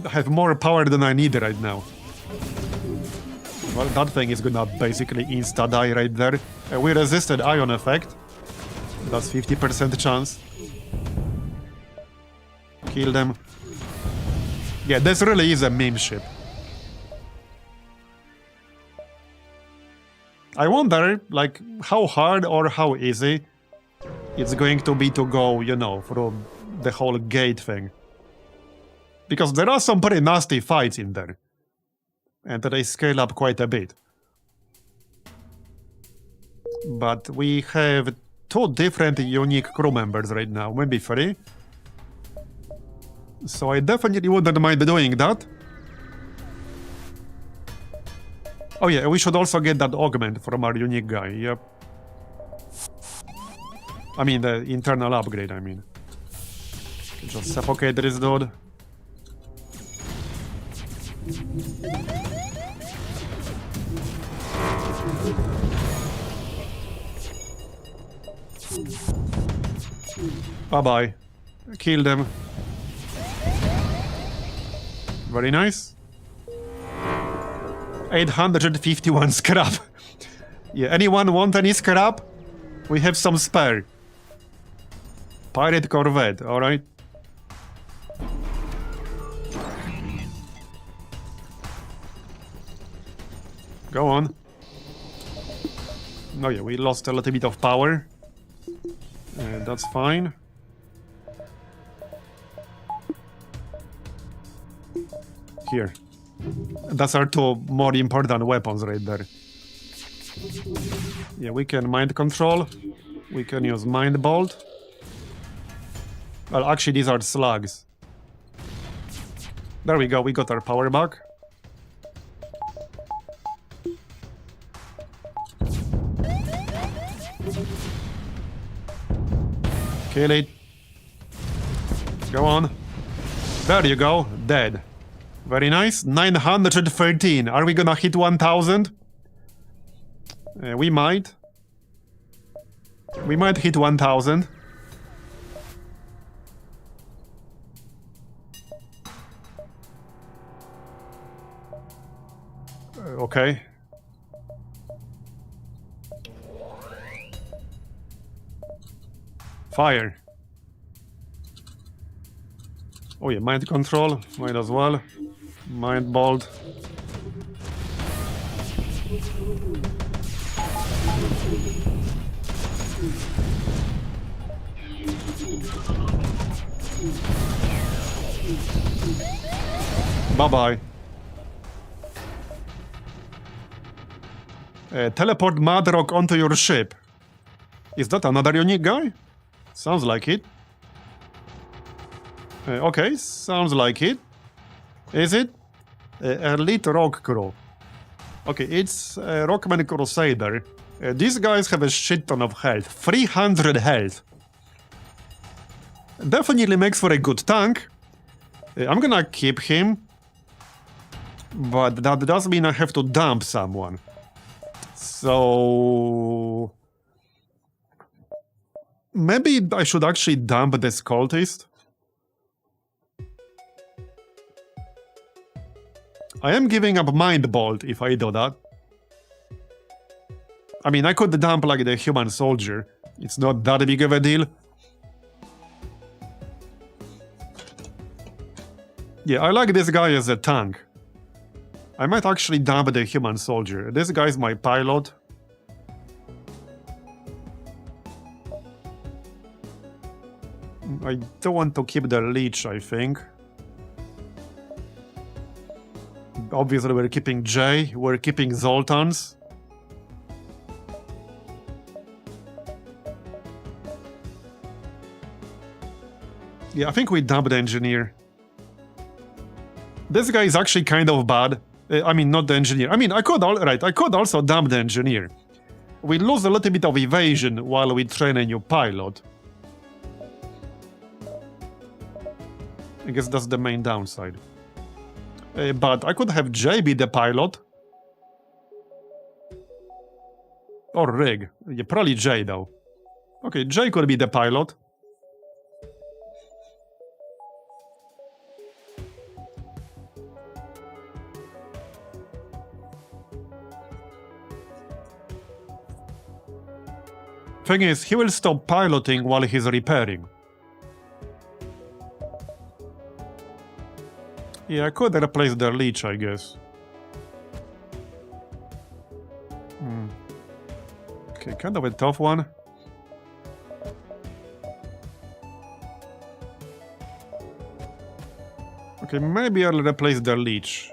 I have more power than I need right now. Well, that thing is gonna basically insta-die right there. We resisted ion effect. That's 50% chance. Kill them. Yeah, this really is a meme ship. I wonder, like, how hard or how easy it's going to be to go, you know, through the whole gate thing. Because there are some pretty nasty fights in there. And they scale up quite a bit. But we have 2 different unique crew members right now, maybe 3. So I definitely wouldn't mind doing that. Oh yeah, we should also get that augment from our unique guy, yep. I mean, the internal upgrade, I mean. Just suffocate this dude. Bye-bye. Kill them. Very nice. 851 scrap. Yeah, anyone want any scrap? We have some spare. Pirate Corvette, alright. Go on. Oh yeah, we lost a little bit of power. That's fine. Here. That's our 2 more important weapons right there. Yeah, we can mind control. We can use mind bolt. Well, actually, these are slugs. There we go, we got our power back. Kill it. Go on. There you go, dead. Very nice. 913. Are we gonna hit 1000? We might. We might hit 1000. Okay. Fire. Oh yeah, mind control. Might as well. Mind bolt. Bye-bye. Teleport Madrock onto your ship. Is that another unique guy? Sounds like it. Okay, sounds like it. Is it? Elite Rock Crew. Okay, it's Rockman Crusader. These guys have a shit ton of health. 300 health. Definitely makes for a good tank. I'm gonna keep him. But that does mean I have to dump someone. So... maybe I should actually dump this cultist. I am giving up Mind Bolt if I do that. I mean, I could dump like the human soldier. It's not that big of a deal. Yeah, I like this guy as a tank. I might actually dump the human soldier. This guy's my pilot. I don't want to keep the leech, I think. Obviously we're keeping Jay, we're keeping Zoltans. Yeah, I think we dump the engineer. This guy is actually kind of bad. I mean, not the engineer. I mean, I could also dump the engineer. We lose a little bit of evasion while we train a new pilot. I guess that's the main downside. But I could have Jay be the pilot. Or Rig. Yeah, probably Jay though. Okay, Jay could be the pilot. Thing is, he will stop piloting while he's repairing. Yeah, I could replace the leech, I guess. Okay, kind of a tough one. Okay, maybe I'll replace the leech.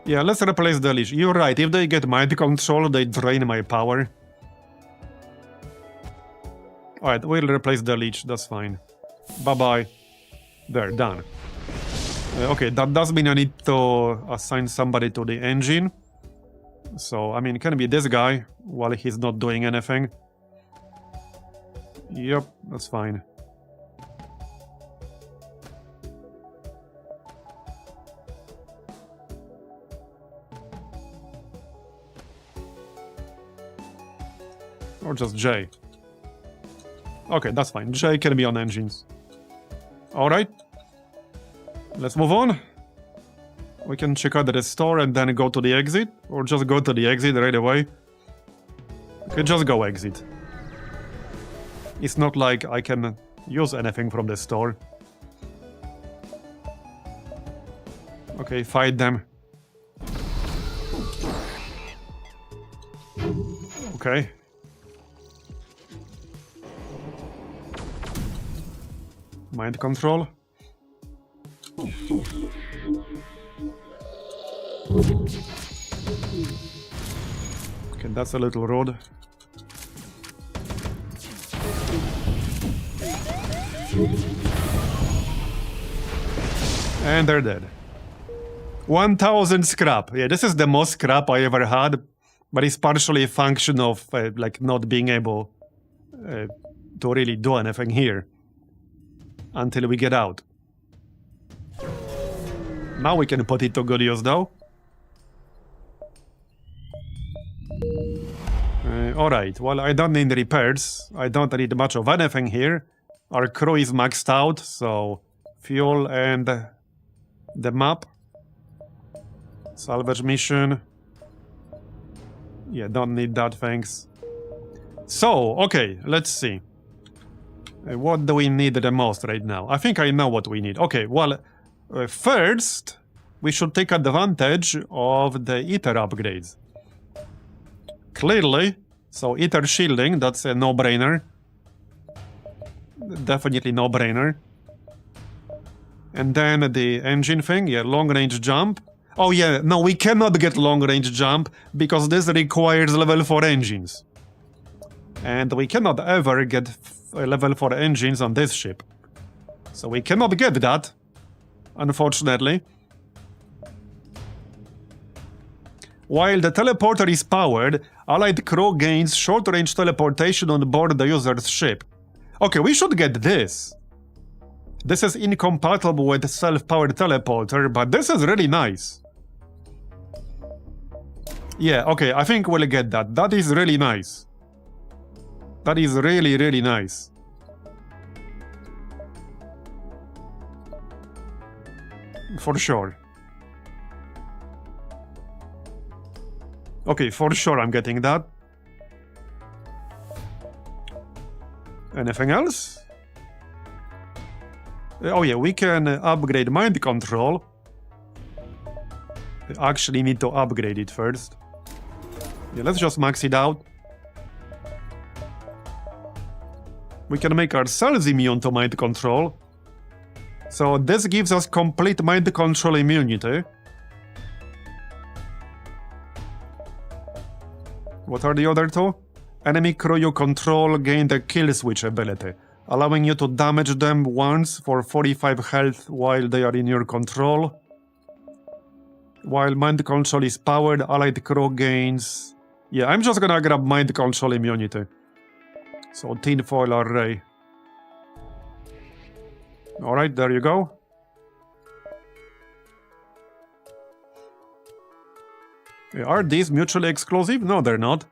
Yeah, let's replace the leech. You're right, if they get mind control, they drain my power. Alright, we'll replace the leech, that's fine. Bye-bye. There, done. Okay, that does mean I need to assign somebody to the engine. So, I mean, it can be this guy, while he's not doing anything. Yep, that's fine. Or just J. Okay, that's fine. J can be on engines. Alright. Let's move on. We can check out the store and then go to the exit. Or just go to the exit right away. Okay, just go exit. It's not like I can use anything from the store. Okay, fight them. Okay. Mind control. Okay, that's a little rude. And they're dead. 1000 scrap. Yeah, this is the most scrap I ever had, but it's partially a function of like not being able to really do anything here until we get out. Now we can put it to good use though. Alright, well, I don't need repairs. I don't need much of anything here. Our crew is maxed out, so fuel and the map. Salvage mission. Yeah, don't need that, thanks. So, okay, let's see. What do we need the most right now? I think I know what we need. Okay, well, first, we should take advantage of the ether upgrades. clearly. So Ether Shielding, that's a no-brainer. Definitely no-brainer. And then the engine thing, yeah, long-range jump. Oh yeah, no, we cannot get long-range jump because this requires level 4 engines. And we cannot ever get level 4 engines on this ship. So we cannot get that, unfortunately. While the teleporter is powered, allied crew gains short-range teleportation on board the user's ship. Okay, we should get this. This is incompatible with self-powered teleporter, but this is really nice. Yeah, okay, I think we'll get that. That is really nice. That is really, really nice. For sure. Okay, for sure I'm getting that. Anything else? Oh yeah, we can upgrade mind control. We actually need to upgrade it first. Yeah, let's just max it out. We can make ourselves immune to mind control. So this gives us complete mind control immunity. What are the other two? Enemy crew you control gain the kill switch ability, allowing you to damage them once for 45 health while they are in your control. While mind control is powered, allied crew gains... Yeah, I'm just gonna grab mind control immunity. So tinfoil array. Alright, there you go. Are these mutually exclusive? No, they're not.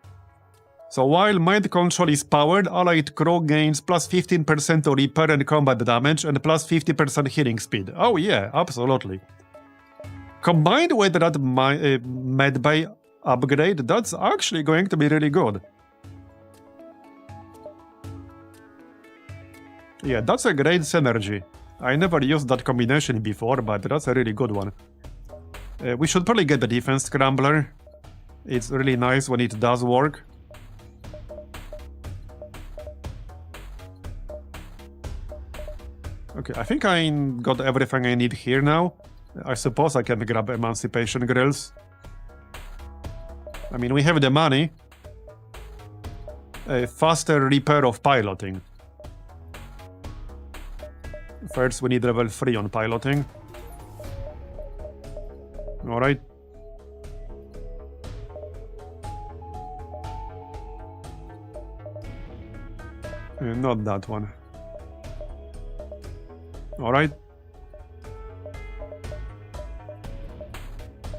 So while mind control is powered, allied crew gains plus 15% to repair and combat damage and plus 50% healing speed. Oh yeah, absolutely. Combined with that medbay upgrade, that's actually going to be really good. Yeah, that's a great synergy. I never used that combination before, but that's a really good one. We should probably get the defense scrambler. It's really nice when it does work. Okay, I think I got everything I need here now. I suppose I can grab emancipation grills. I mean, we have the money. A faster repair of piloting. First, we need level 3 on piloting. Alright. Not that one. Alright.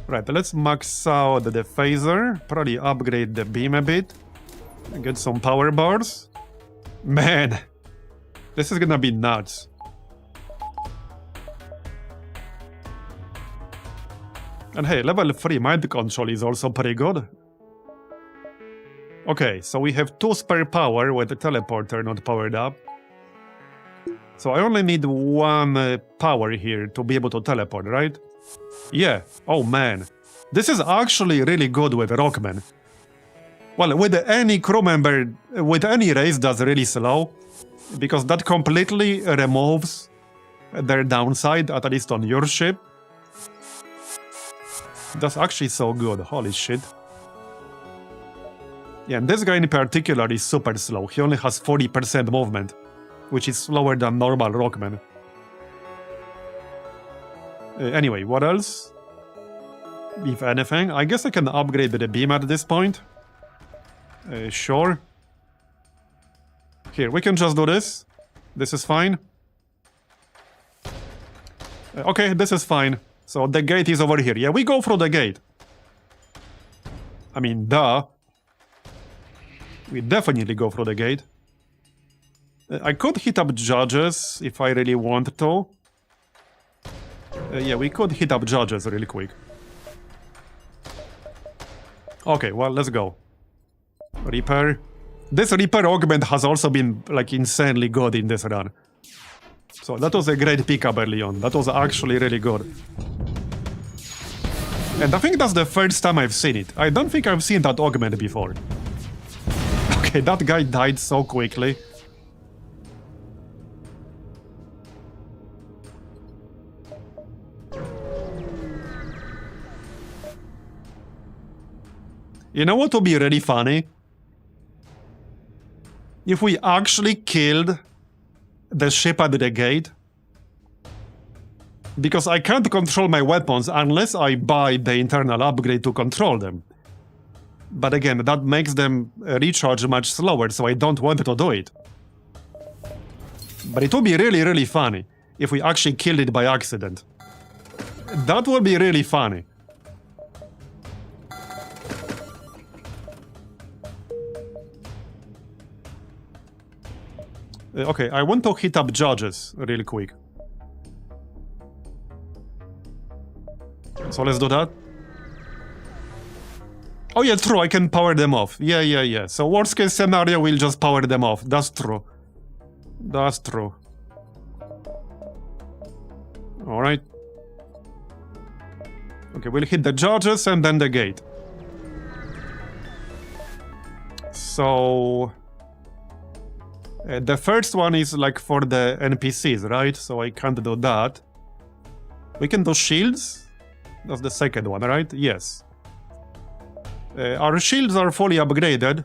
Right, let's max out the phaser. Probably upgrade the beam a bit. Get some power bars. Man, this is gonna be nuts. And hey, level 3 mind control is also pretty good. Okay, so we have 2 spare power with the teleporter not powered up. So I only need 1 power here to be able to teleport, right? Yeah. Oh man. This is actually really good with Rockman. Well, with any crew member, with any race that's really slow, because that completely removes their downside, at least on your ship. That's actually so good, holy shit. Yeah, and this guy in particular is super slow. He only has 40% movement, which is slower than normal Rockman. Anyway, what else? If anything, I guess I can upgrade the beam at this point. Sure. Here, we can just do this. This is fine. Okay, this is fine. So the gate is over here. Yeah, we go through the gate. I mean, duh. We definitely go through the gate. I could hit up judges if I really want to. Yeah, we could hit up judges really quick. Okay, well, let's go. Repair. This repair augment has also been, like, insanely good in this run. So that was a great pickup early on. That was actually really good. And I think that's the first time I've seen it. I don't think I've seen that augment before. Okay, that guy died so quickly. You know what would be really funny? If we actually killed the ship at the gate. Because I can't control my weapons unless I buy the internal upgrade to control them. But again, that makes them recharge much slower, so I don't want to do it. But it would be really, really funny if we actually killed it by accident. That would be really funny. Okay, I want to hit up judges real quick. So let's do that. Oh yeah, true, I can power them off. Yeah. So worst case scenario, we'll just power them off. That's true. That's true. Alright. Okay, we'll hit the judges and then the gate. So... the first one is like for the NPCs, right? So I can't do that. We can do shields. That's the second one, right? Yes. Our shields are fully upgraded.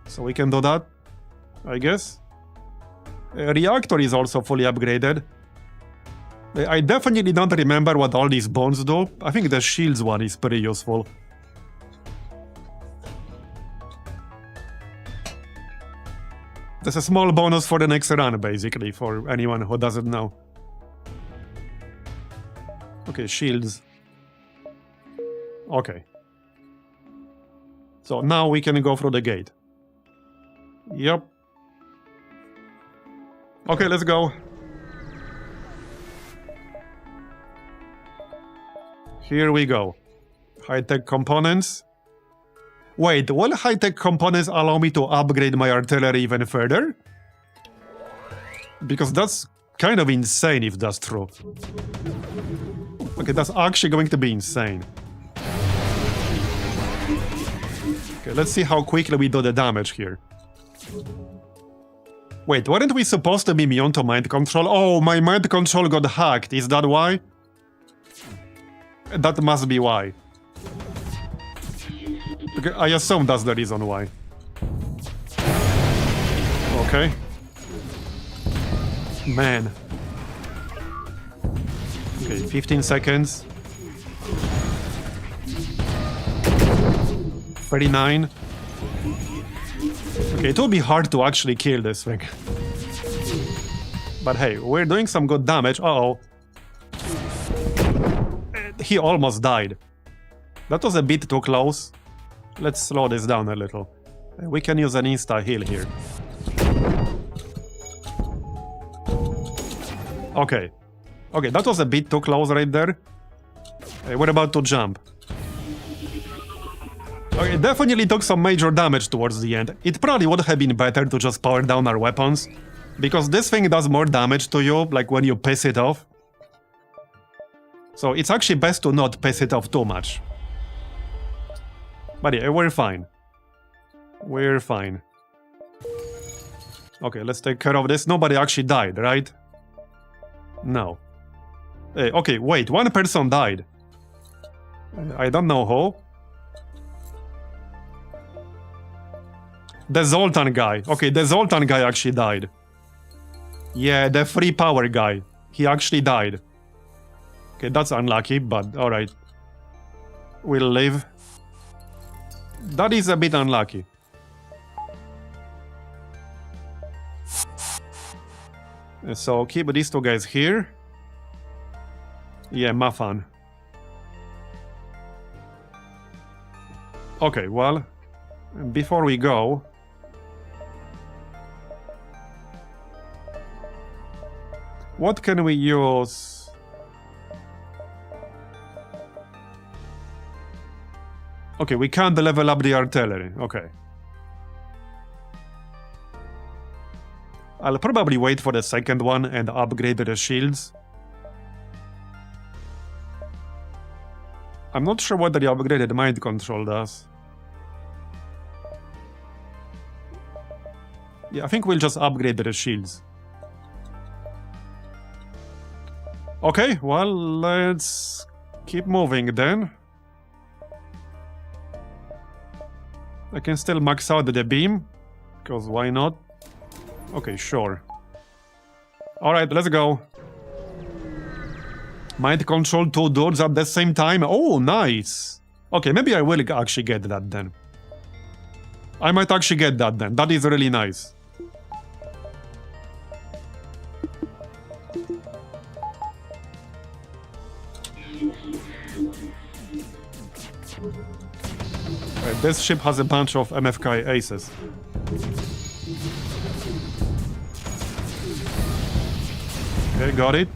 So we can do that, I guess. Reactor is also fully upgraded. I definitely don't remember what all these bones do. I think the shields one is pretty useful. There's a small bonus for the next run, basically, for anyone who doesn't know. Okay, shields. Okay. So now we can go through the gate. Yep. Okay, let's go. Here we go. High-tech components. Wait, will high-tech components allow me to upgrade my artillery even further? Because that's kind of insane if that's true. Okay, that's actually going to be insane. Okay, let's see how quickly we do the damage here. Wait, weren't we supposed to be immune to mind control? Oh, my mind control got hacked. Is that why? That must be why. Okay, I assume that's the reason why. Okay. Man. Okay, 15 seconds. 39. Okay, it will be hard to actually kill this thing. But hey, we're doing some good damage. Uh-oh. He almost died. That was a bit too close. Let's slow this down a little. We can use an insta-heal here. Okay. Okay, that was a bit too close right there. We're about to jump. Okay, definitely took some major damage towards the end. It probably would have been better to just power down our weapons. Because this thing does more damage to you, like when you piss it off. So it's actually best to not piss it off too much. But yeah, we're fine. We're fine. Okay, let's take care of this. Nobody actually died, right? No. Okay, wait, one person died. I don't know who. The Zoltan guy. Okay, the Zoltan guy actually died. Yeah, the free power guy. He actually died. Okay, that's unlucky, but alright. We'll live. That is a bit unlucky. So keep these two guys here. Yeah, Mafan. Okay, well, before we go... What can we use? Okay, we can't level up the artillery. Okay. I'll probably wait for the second one and upgrade the shields. I'm not sure what the upgraded mind control does. Yeah, I think we'll just upgrade the shields. Okay, well, let's keep moving then. I can still max out the beam, because why not? Okay, sure. Alright, let's go. Might control 2 dudes at the same time. Oh, nice. Okay, maybe I will actually get that then. I might actually get that then. That is really nice. This ship has a bunch of MFK aces. Okay, got it.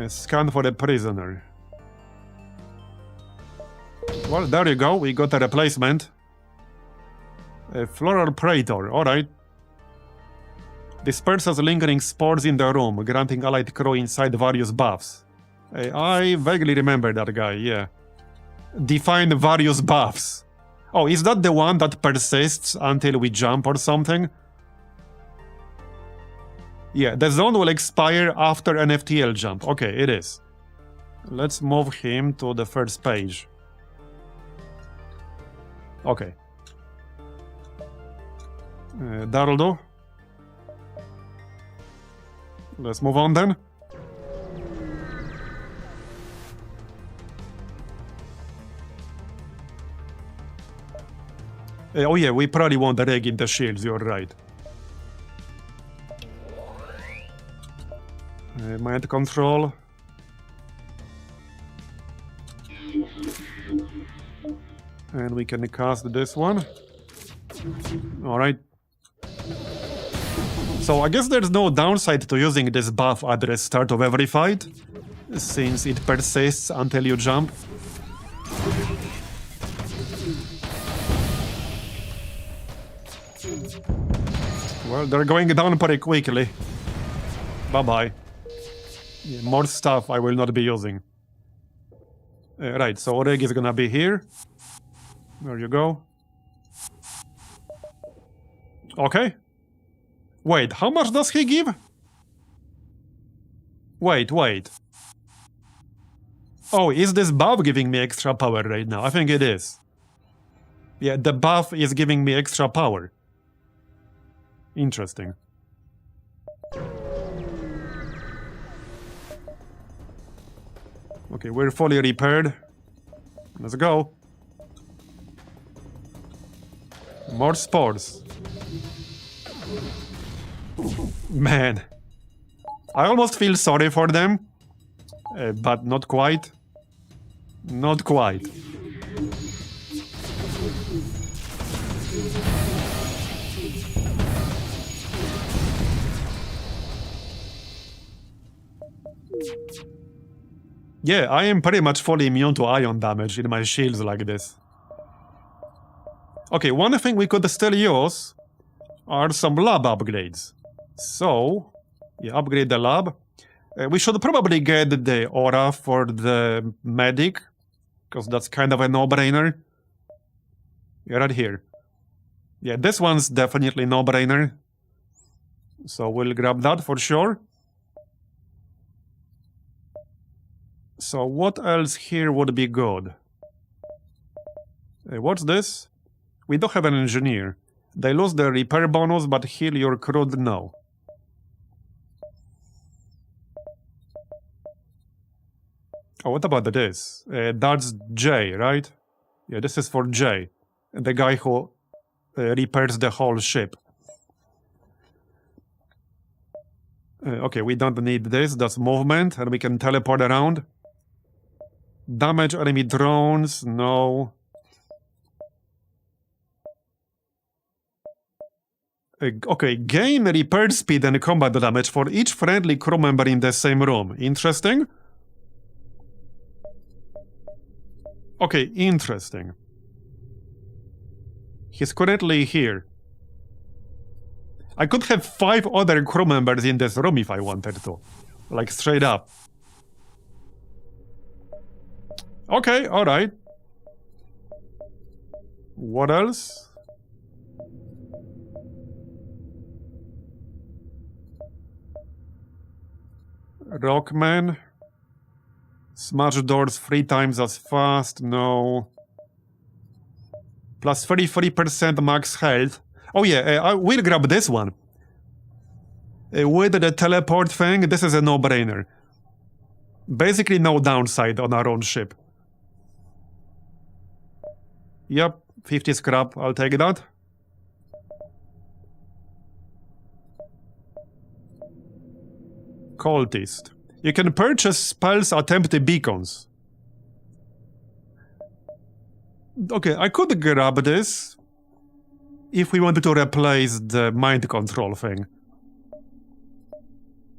Scan for the prisoner. Well, there you go, we got a replacement. A floral praetor, alright. Disperses lingering spores in the room, granting allied crew inside various buffs. I vaguely remember that guy, yeah. Define various buffs. Oh, is that the one that persists until we jump or something? Yeah, the zone will expire after an FTL jump. Okay, it is. Let's move him to the first page. Okay. That'll do. Let's move on then. Oh yeah, we probably want the rig in the shields, you're right. Mind control. And we can cast this one. Alright. So I guess there's no downside to using this buff at the start of every fight, since it persists until you jump. Well, they're going down pretty quickly. Bye-bye. Yeah, more stuff I will not be using. Right, so rig is gonna be here. There you go. Okay. Wait, how much does he give? Wait. Oh, is this buff giving me extra power right now? I think it is. Yeah, the buff is giving me extra power. Interesting. Okay, we're fully repaired. Let's go. More spores. Man. I almost feel sorry for them. But not quite. Not quite. Yeah, I am pretty much fully immune to ion damage in my shields like this. Okay, one thing we could still use are some lab upgrades. So, yeah, upgrade the lab. We should probably get the aura for the medic, because that's kind of a no-brainer. Yeah, right here. Yeah, this one's definitely no-brainer. So we'll grab that for sure. So what else here would be good? What's this? We don't have an engineer. They lose the repair bonus, but heal your crew, no. Oh, what about this? That's Jay, right? Yeah, this is for Jay. The guy who repairs the whole ship. Okay, we don't need this. That's movement, and we can teleport around. Damage enemy drones, no. Okay, gain repair speed and combat damage for each friendly crew member in the same room. Interesting. Okay, interesting. He's currently here. I could have 5 other crew members in this room if I wanted to. Like, straight up. Okay, alright. What else? Rockman. Smash doors 3 times as fast, no. Plus 33% max health. Oh yeah, I will grab this one. With the teleport thing, this is a no-brainer. Basically no downside on our own ship. Yep, 50 scrap, I'll take that. Cultist. You can purchase spells at empty beacons. Okay, I could grab this if we wanted to replace the mind control thing.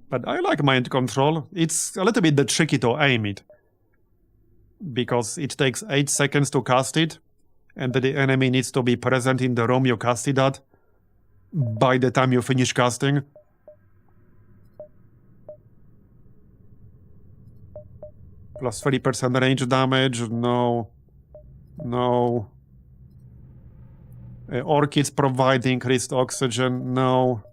But I like mind control. It's a little bit tricky to aim it, because it takes 8 seconds to cast it, and the enemy needs to be present in the room you cast it at by the time you finish casting. Plus 30% range damage, no. No. Orchids provide increased oxygen, no.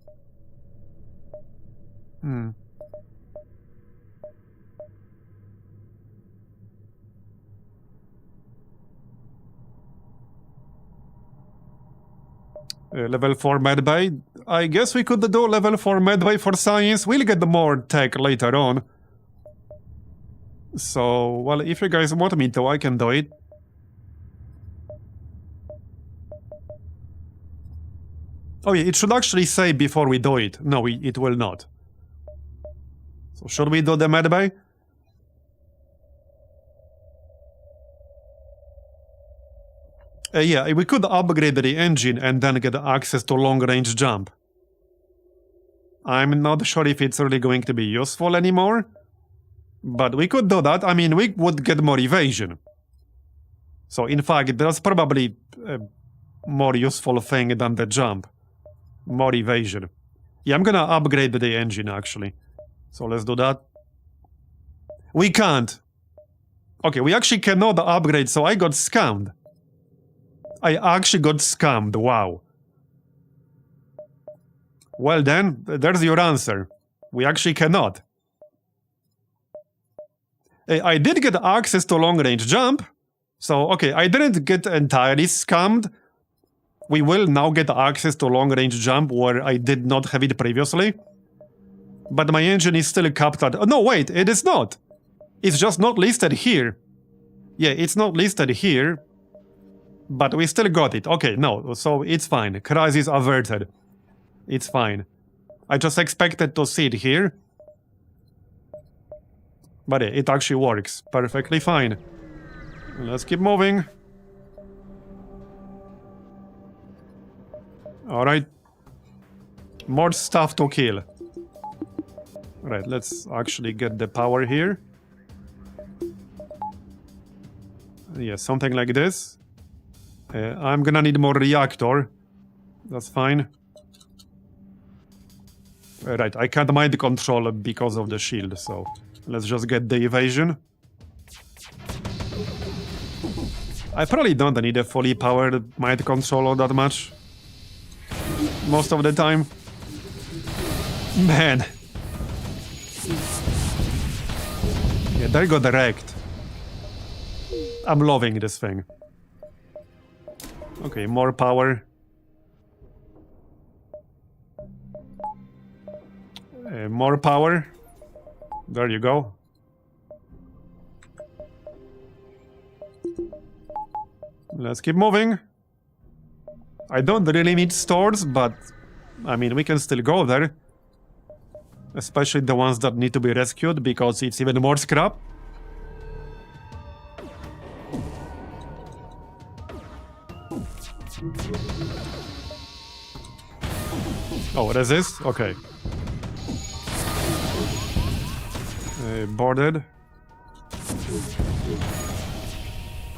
Level 4 medbay. I guess we could do level 4 medbay for science. We'll get more tech later on. So, well, if you guys want me to, I can do it. Oh yeah, it should actually say before we do it. No, it will not. So should we do the medbay? Yeah, we could upgrade the engine and then get access to long-range jump. I'm not sure if it's really going to be useful anymore, but we could do that. I mean, we would get more evasion. So in fact, that's probably a more useful thing than the jump. More evasion. Yeah, I'm gonna upgrade the engine actually. So let's do that. We can't. Okay, we actually cannot upgrade, so I got scammed. I actually got scammed, wow. Well then, there's your answer. We actually cannot. I did get access to long-range jump, so okay, I didn't get entirely scammed. We will now get access to long-range jump where I did not have it previously. But my engine is still capped at... Oh, no, wait, it is not. It's just not listed here. Yeah, it's not listed here. But we still got it. Okay, no, so it's fine. Crisis averted. It's fine. I just expected to see it here. But yeah, it actually works perfectly fine. Let's keep moving. Alright. More stuff to kill. Right, let's actually get the power here. Yeah, something like this. I'm gonna need more reactor. That's fine. Right, I can't mind control because of the shield, so let's just get the evasion. I probably don't need a fully powered mind controller that much. Most of the time. Man. Yeah, they got wrecked. I'm loving this thing. Okay, more power. More power. There you go. Let's keep moving. I don't really need stores, but I mean, we can still go there. Especially the ones that need to be rescued, because it's even more scrap. Oh, resist? Okay. Boarded.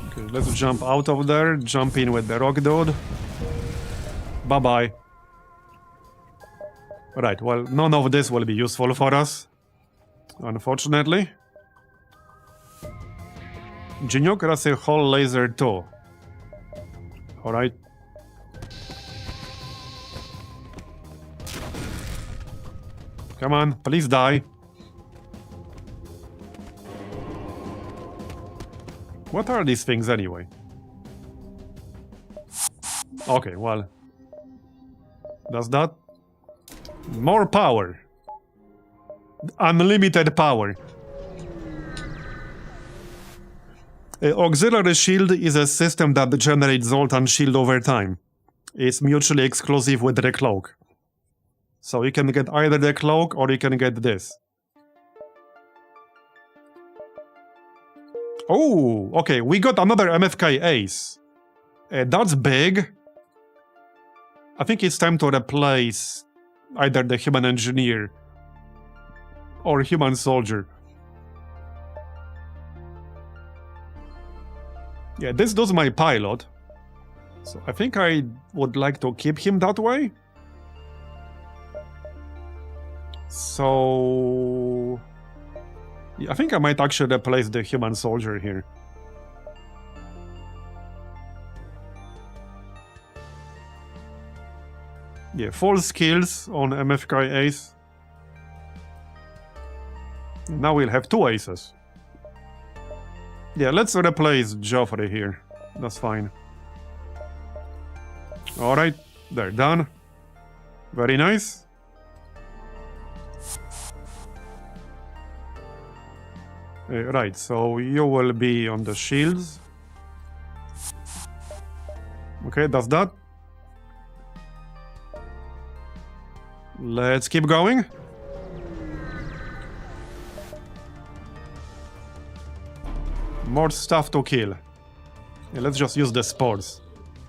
Okay, let's jump out of there, jump in with the rock dude. Bye-bye. Right, well, none of this will be useful for us, unfortunately. Geniocracy Hull Laser 2. Alright. Come on, please die. What are these things anyway? Okay, well... Does that... More power. Unlimited power. Auxiliary shield is a system that generates Zoltan shield over time. It's mutually exclusive with the cloak. So you can get either the cloak or you can get this. Oh, okay, we got another MFK ace. That's big. I think it's time to replace either the human engineer or human soldier. Yeah, this does my pilot. So I think I would like to keep him that way. So... yeah, I think I might actually replace the human soldier here. Yeah, full skills on MFK ace. Now we'll have 2 aces. Yeah, let's replace Joffrey here. That's fine. Alright, they're done. Very nice. Right, so you will be on the shields. Okay, that's that. Let's keep going. More stuff to kill. Yeah, let's just use the spores.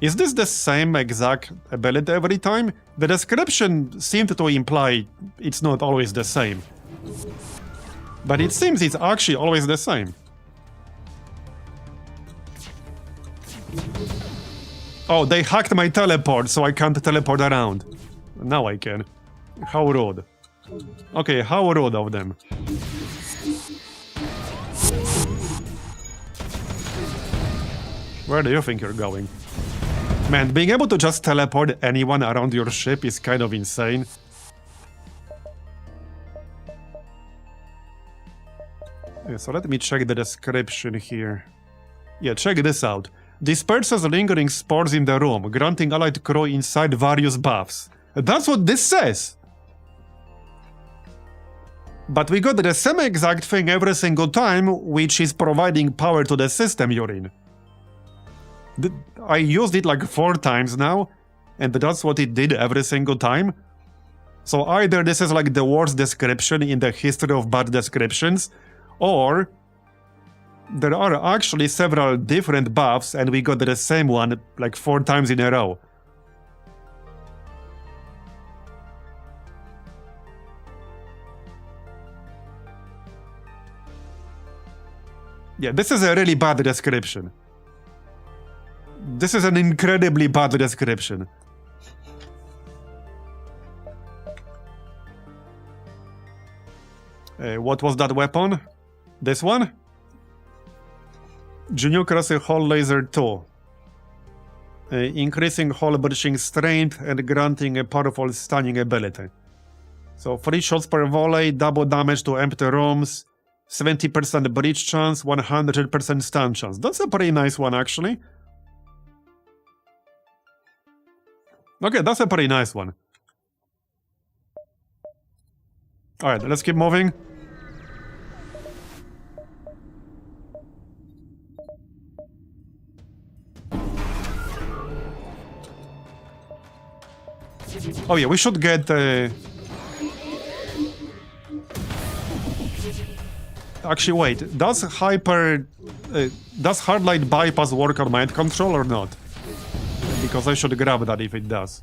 Is this the same exact ability every time? The description seemed to imply it's not always the same. But it seems it's actually always the same. Oh, they hacked my teleport, so I can't teleport around. Now I can. How rude. Okay, how rude of them. Where do you think you're going? Man, being able to just teleport anyone around your ship is kind of insane. Yeah, so let me check the description here. Yeah, check this out. Disperses lingering spores in the room, granting allied crew inside various buffs. That's what this says! But we got the same exact thing every single time, which is providing power to the system you're in. I used it like 4 times now, and that's what it did every single time. So either this is like the worst description in the history of bad descriptions, or there are actually several different buffs and we got the same one like 4 times in a row. Yeah, this is a really bad description. This is an incredibly bad description. What was that weapon? This one? Genucracy Hull Laser 2. Increasing hull breaching strength and granting a powerful stunning ability. So 3 shots per volley, double damage to empty rooms, 70% breach chance, 100% stun chance. That's a pretty nice one, actually. Okay, that's a pretty nice one. Alright, let's keep moving. Oh yeah, we should get... Actually, wait. Does Hardlight Bypass work on mind control or not? Because I should grab that if it does.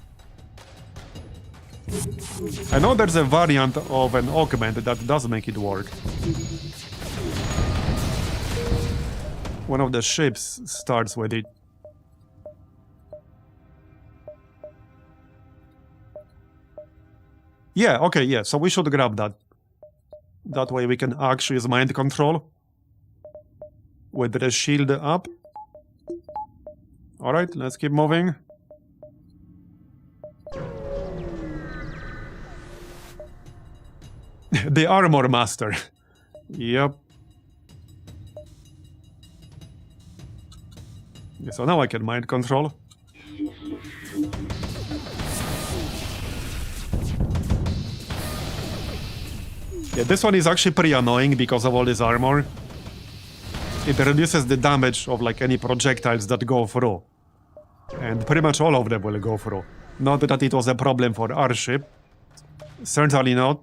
I know there's a variant of an augment that does make it work. One of the ships starts with it. Yeah, okay, yeah, so we should grab that. That way we can actually use mind control. With the shield up. Alright, let's keep moving. The Armor Master. Yep. Yeah, so now I can mind control. Yeah, this one is actually pretty annoying because of all this armor. It reduces the damage of like any projectiles that go through. And pretty much all of them will go through. Not that it was a problem for our ship. Certainly not.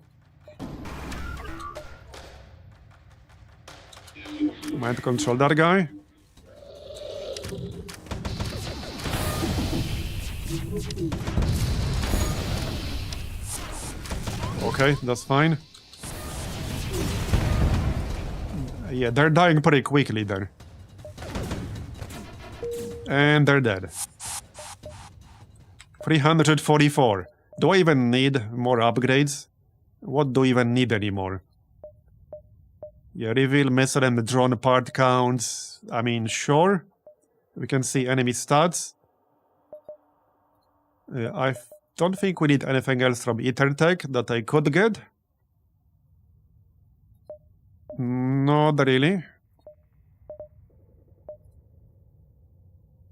Mind control that guy. Okay, that's fine. Yeah, they're dying pretty quickly there. And they're dead. 344. Do I even need more upgrades? What do I even need anymore? Yeah, reveal missile and drone part counts. I mean, sure. We can see enemy stats. I don't think we need anything else from EtherTech that I could get. Not really.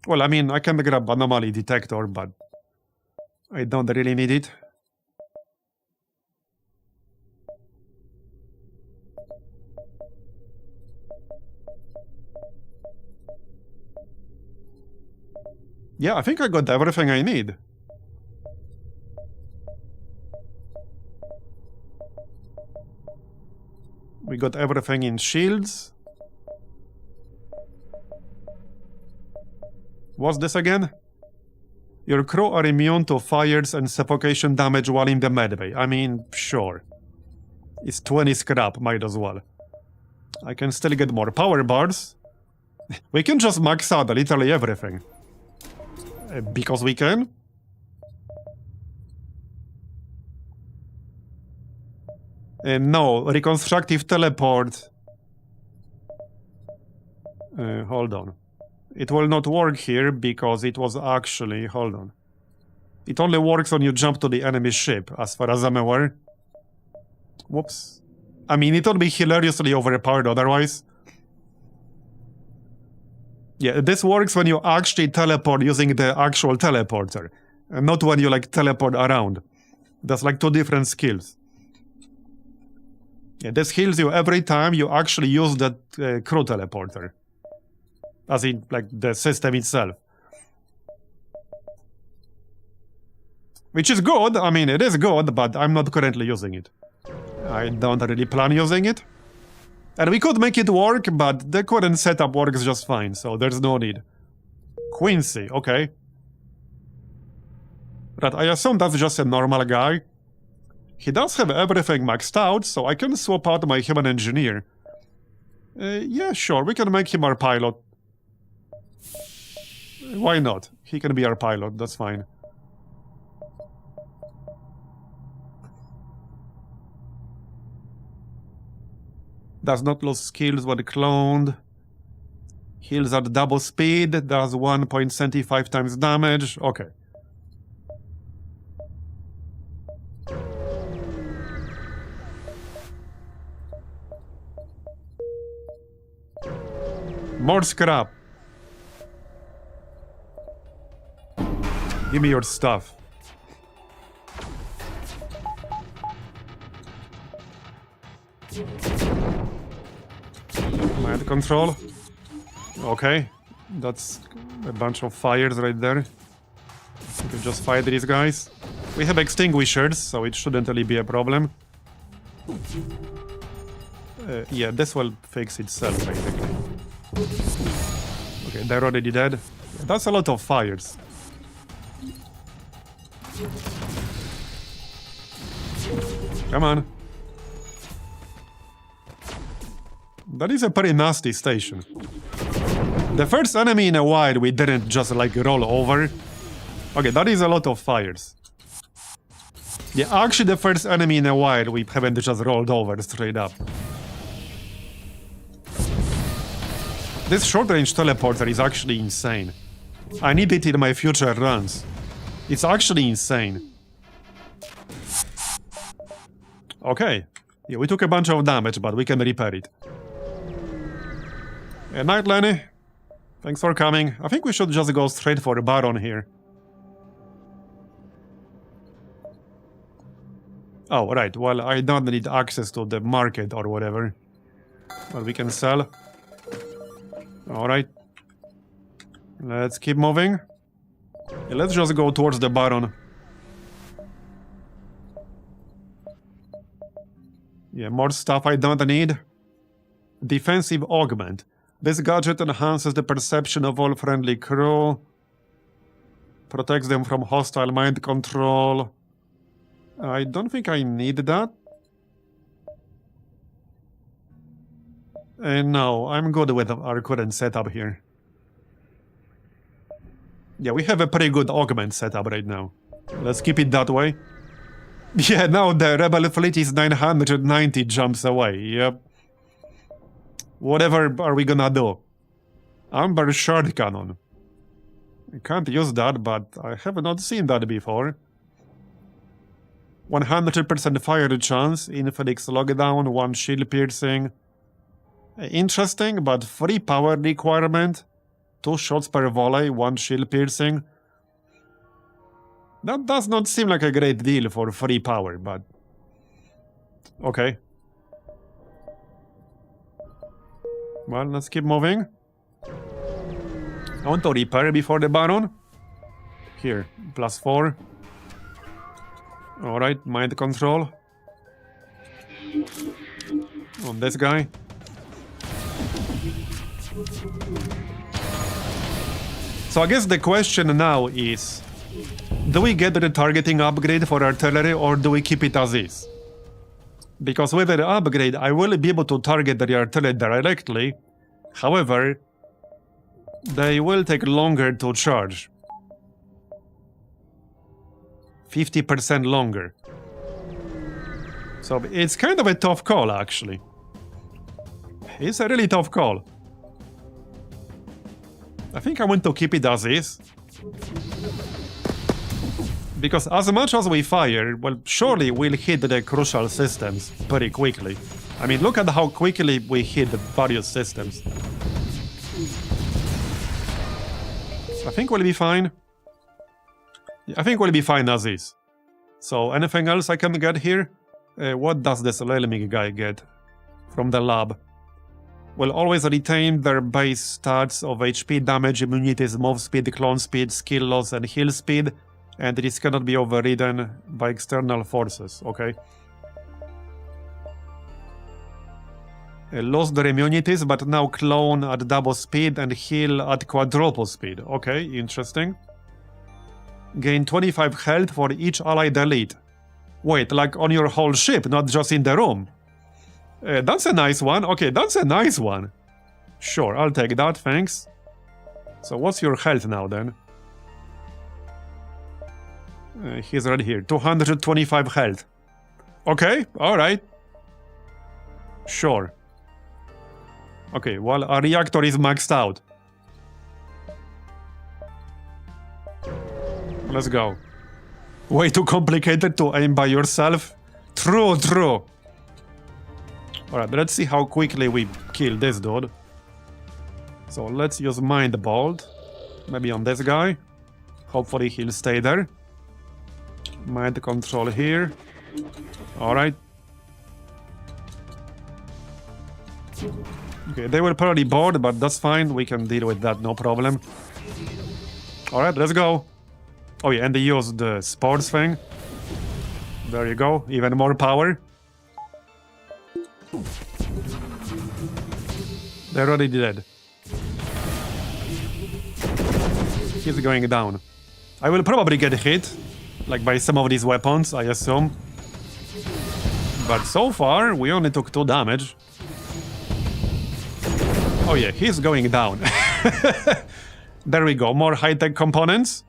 Well, I mean, I can grab anomaly detector, but I don't really need it. Yeah, I think I got everything I need. We got everything in shields. What's this again? Your crew are immune to fires and suffocation damage while in the medbay. I mean, sure. It's 20 scrap, might as well. I can still get more power bars. We can just max out literally everything. Because we can. No, reconstructive teleport. Hold on. It will not work here because it was actually... Hold on. It only works when you jump to the enemy ship, as far as I'm aware. Whoops. I mean, it would be hilariously overpowered otherwise. Yeah, this works when you actually teleport using the actual teleporter. And not when you, like, teleport around. That's like 2 different skills. Yeah, this heals you every time you actually use that crew teleporter. As in, like, the system itself. Which is good, I mean, it is good, but I'm not currently using it. I don't really plan using it. And we could make it work, but the current setup works just fine, so there's no need. Quincy, okay. Right, I assume that's just a normal guy. He does have everything maxed out, so I can swap out my human engineer. Yeah, sure, we can make him our pilot. Why not? He can be our pilot, that's fine. Does not lose skills when cloned. Heals at double speed, does 1.75 times damage. Okay. More scrap. Give me your stuff. Mind control. Okay. That's a bunch of fires right there. We can just fight these guys. We have extinguishers, so it shouldn't really be a problem. Yeah, this will fix itself, basically. Okay, they're already dead. That's a lot of fires. Come on. That is a pretty nasty station. The first enemy in a while we didn't just like roll over. Okay, that is a lot of fires. Yeah, actually the first enemy in a while we haven't just rolled over straight up. This short-range teleporter is actually insane. I need it in my future runs. It's actually insane. Okay. Yeah, we took a bunch of damage, but we can repair it. Night, Lenny. Thanks for coming. I think we should just go straight for the Baron here. Oh, right. Well, I don't need access to the market or whatever. Well, we can sell. Alright. Let's keep moving. Yeah, let's just go towards the Baron. Yeah, more stuff I don't need. Defensive augment. This gadget enhances the perception of all friendly crew. Protects them from hostile mind control. I don't think I need that. No, I'm good with our current setup here. Yeah, we have a pretty good augment setup right now. Let's keep it that way. Yeah, now the Rebel fleet is 990 jumps away, yep. Whatever are we gonna do? Amber Shard Cannon. I can't use that, but I have not seen that before. 100% fire chance, Infinix lockdown, 1 shield piercing. Interesting, but 3 power requirement. 2 shots per volley, 1 shield piercing. That does not seem like a great deal for 3 power, but... okay. Well, let's keep moving. I want to repair before the Baron. Here, +4. Alright, mind control. On this guy. So I guess the question now is, do we get the targeting upgrade for artillery or do we keep it as is? Because with the upgrade, I will be able to target the artillery directly. However, they will take longer to charge. 50% longer. So it's kind of a tough call, actually. It's a really tough call. I think I want to keep it as is. Because as much as we fire, well, surely we'll hit the crucial systems pretty quickly. I mean, look at how quickly we hit the various systems. I think we'll be fine. I think we'll be fine as is. So, anything else I can get here? What does this Lelmig guy get from the lab? Will always retain their base stats of HP, damage, immunities, move speed, clone speed, skill loss, and heal speed. And this cannot be overridden by external forces, okay? Lost their immunities, but now clone at double speed and heal at quadruple speed. Okay, interesting. Gain 25 health for each allied elite. Wait, like on your whole ship, not just in the room. That's a nice one. Okay, that's a nice one. Sure, I'll take that, thanks. So what's your health now, then? He's right here. 225 health. Okay, alright. Sure. Okay, well, our reactor is maxed out. Let's go. Way too complicated to aim by yourself. True, true. Alright, let's see how quickly we kill this dude. So let's use Mind Bolt. Maybe on this guy. Hopefully he'll stay there. Mind control here. Alright. Okay, they were probably bored, but that's fine. We can deal with that, no problem. Alright, let's go. Oh yeah, and they used the sports thing. There you go, even more power. They're already dead. He's going down. I will probably get hit, like by some of these weapons, I assume. But so far, we only took 2 damage. Oh yeah, he's going down. There we go, more high-tech components.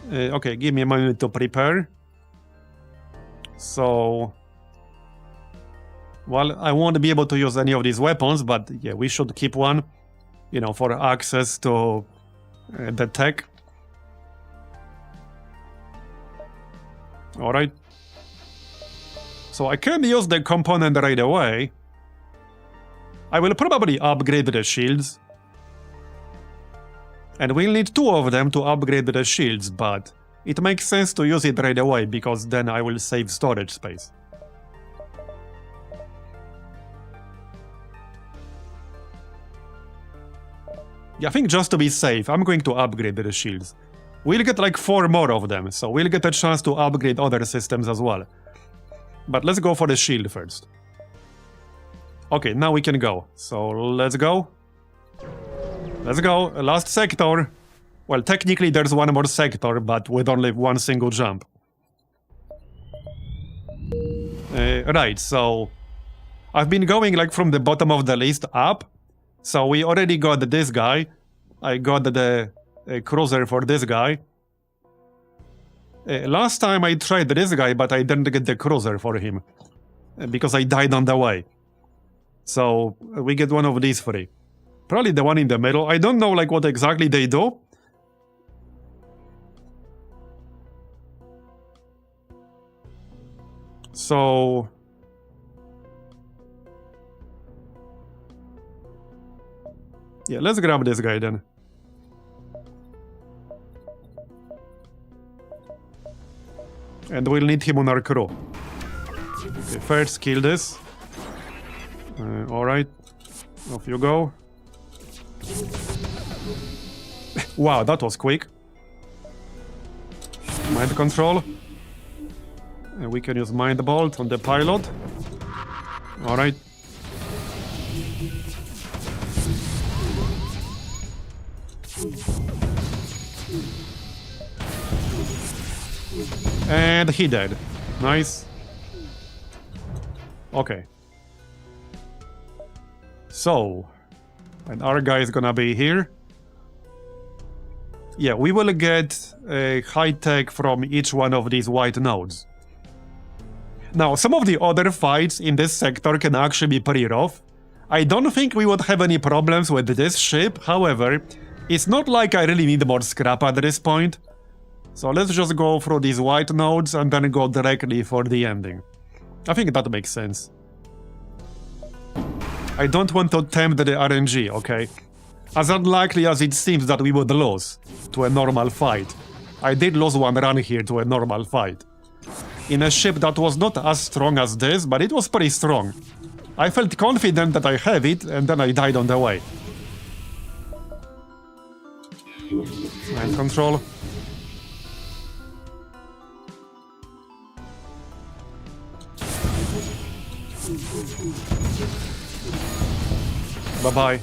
Okay, give me a minute to prepare. So... well, I won't be able to use any of these weapons, but yeah, we should keep one, you know, for access to the tech. Alright. So I can use the component right away. I will probably upgrade the shields. And we'll need 2 of them to upgrade the shields, but it makes sense to use it right away, because then I will save storage space. Yeah, I think just to be safe, I'm going to upgrade the shields. We'll get like 4 more of them, so we'll get a chance to upgrade other systems as well. But let's go for the shield first. Okay, now we can go. So let's go. Let's go. Last sector. Well, technically there's one more sector, but with only one single jump. Right, so I've been going like from the bottom of the list up. So we already got this guy. I got the cruiser for this guy. Last time I tried this guy, but I didn't get the cruiser for him. Because I died on the way. So we get one of these 3. Probably the one in the middle. I don't know like what exactly they do. So... yeah, let's grab this guy then. And we'll need him on our crew. Okay, first kill this. Alright. Off you go. Wow, that was quick. Mind control. And we can use Mind Bolt on the pilot. Alright. And he dead. Nice. Okay. So, and our guy is gonna be here. Yeah, we will get high tech from each one of these white nodes. Now, some of the other fights in this sector can actually be pretty rough. I don't think we would have any problems with this ship, however, it's not like I really need more scrap at this point. So let's just go through these white nodes and then go directly for the ending. I think that makes sense. I don't want to tempt the RNG, okay? As unlikely as it seems that we would lose to a normal fight, I did lose one run here to a normal fight. In a ship that was not as strong as this, but it was pretty strong. I felt confident that I have it, and then I died on the way. Mind control. Bye-bye.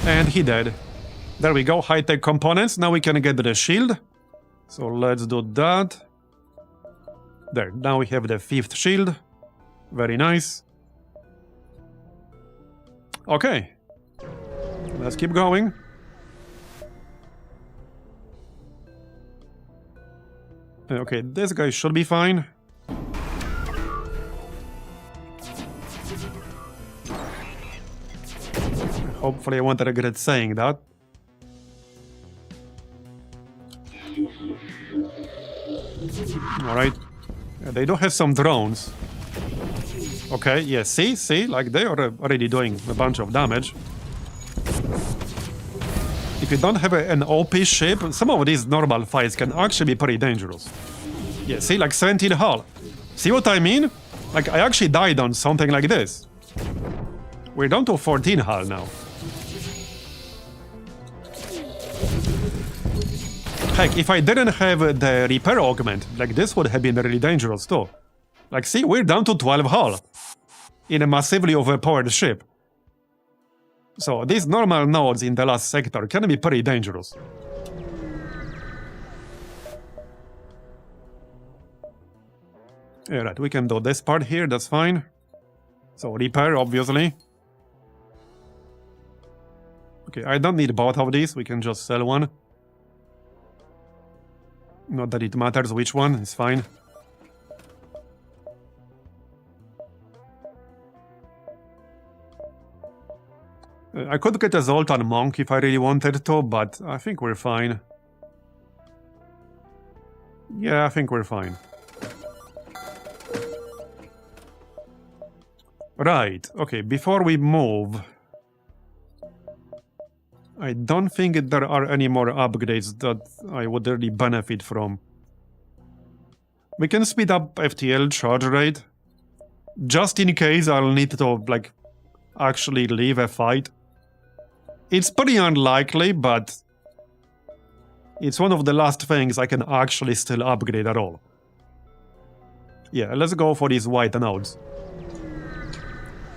And he dead. There we go, high-tech components. Now we can get the shield. So let's do that. There, now we have the 5th shield. Very nice. Okay. Let's keep going. Okay, this guy should be fine. Hopefully I won't regret saying that. Alright. They do have some drones. Okay, yeah, see? Like they are already doing a bunch of damage. If you don't have an OP ship, some of these normal fights can actually be pretty dangerous. Yeah, see, like 17 hull. See what I mean? Like, I actually died on something like this. We're down to 14 hull now. Heck, if I didn't have the repair augment, like this would have been really dangerous too. Like, see, we're down to 12 hull in a massively overpowered ship. So these normal nodes in the last sector can be pretty dangerous. Alright, we can do this part here, that's fine. So repair, obviously. Okay, I don't need both of these, we can just sell one. Not that it matters which one, it's fine. I could get a Zoltan Monk if I really wanted to, but I think we're fine. Yeah, I think we're fine. Right, okay, before we move... I don't think there are any more upgrades that I would really benefit from. We can speed up FTL charge rate, just in case I'll need to, like, actually leave a fight. It's pretty unlikely, but it's one of the last things I can actually still upgrade at all. Yeah, let's go for these white nodes.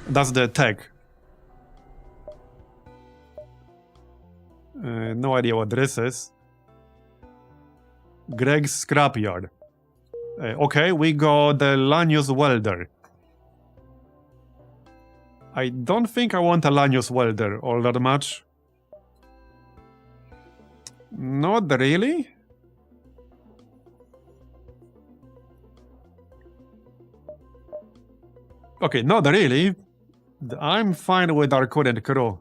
That's the tech. No idea what this is. Greg's Scrapyard. Okay, we got the Lanius Welder. I don't think I want a Lanius Welder all that much. Not really. Okay, not really. I'm fine with our current crew.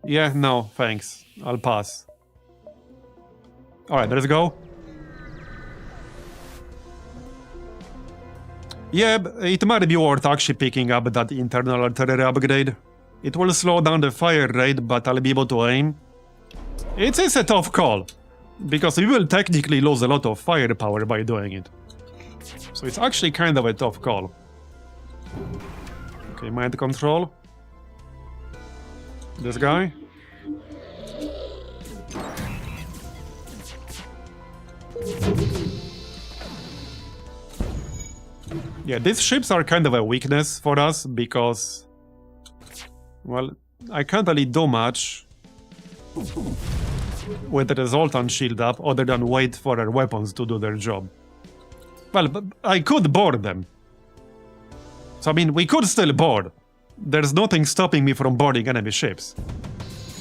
Yeah, no, thanks. I'll pass. Alright, let's go. Yeah, it might be worth actually picking up that internal artillery upgrade. It will slow down the fire rate, but I'll be able to aim. It is a tough call, because we will technically lose a lot of firepower by doing it. So it's actually kind of a tough call. Okay, mind control. This guy. Yeah, these ships are kind of a weakness for us because, well, I can't really do much with the Resultant shield up other than wait for our weapons to do their job. Well, but I could board them. So, I mean, we could still board. There's nothing stopping me from boarding enemy ships.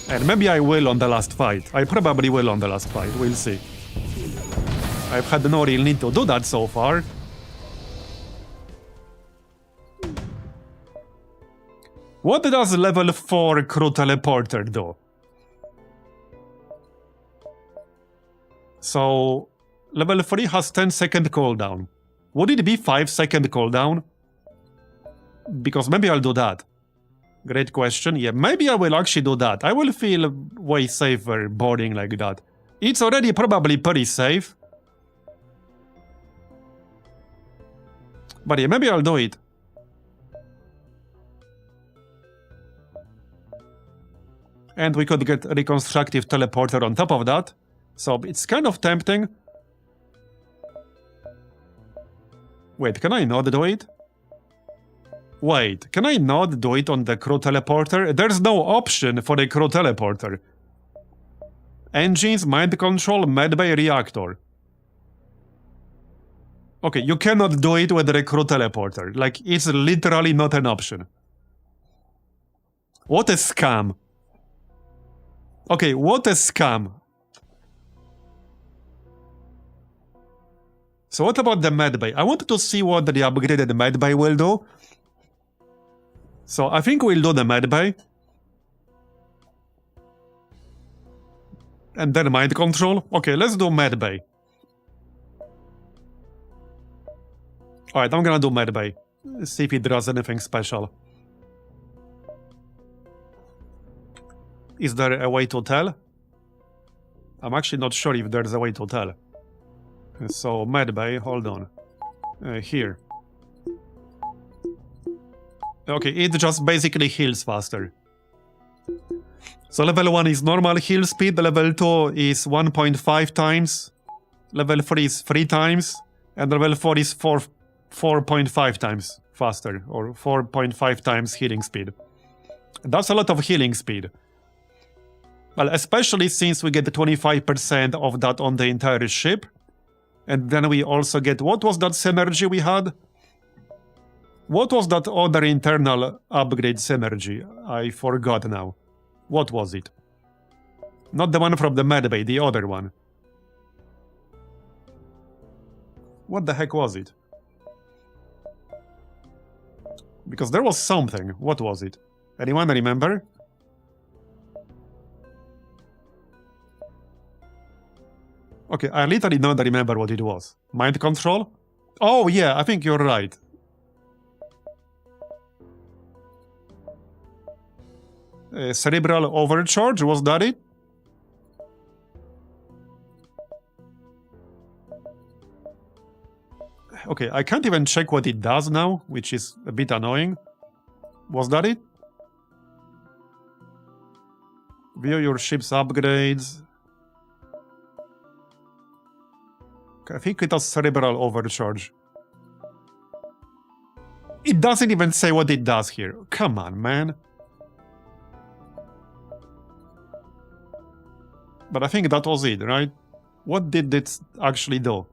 And maybe I will on the last fight. I probably will on the last fight, we'll see. I've had no real need to do that so far. What does level 4 crew teleporter do? So, level 3 has 10-second cooldown. Would it be 5-second cooldown? Because maybe I'll do that. Great question. Yeah, maybe I will actually do that. I will feel way safer boarding like that. It's already probably pretty safe. But yeah, maybe I'll do it. And we could get a reconstructive teleporter on top of that. So it's kind of tempting. Wait, can I not do it? Wait, can I not do it on the crew teleporter? There's no option for the crew teleporter. Engines, mind control, medbay, reactor. Okay, you cannot do it with the crew teleporter. Like, it's literally not an option. What a scam. Okay, what a scam. So what about the medbay? I wanted to see what the upgraded medbay will do. So I think we'll do the medbay. And then mind control. Okay, let's do medbay. Alright, I'm gonna do medbay. See if it does anything special. Is there a way to tell? I'm actually not sure if there's a way to tell. So, medbay, hold on. Here. Okay, it just basically heals faster. So level 1 is normal heal speed, level 2 is 1.5 times, level 3 is 3 times, and level 4 is 4.5 times faster, or 4.5 times healing speed. That's a lot of healing speed. Well, especially since we get 25% of that on the entire ship. And then we also get... What was that synergy we had? What was that other internal upgrade synergy? I forgot now. What was it? Not the one from the medbay, the other one. What the heck was it? Because there was something. What was it? Anyone remember? Okay, I literally don't remember what it was. Mind control? Oh yeah, I think you're right. Cerebral overcharge, was that it? Okay, I can't even check what it does now, which is a bit annoying. Was that it? View your ship's upgrades. Okay, I think it has cerebral overcharge. It doesn't even say what it does here. Come on, man. But I think that was it, right? What did it actually do?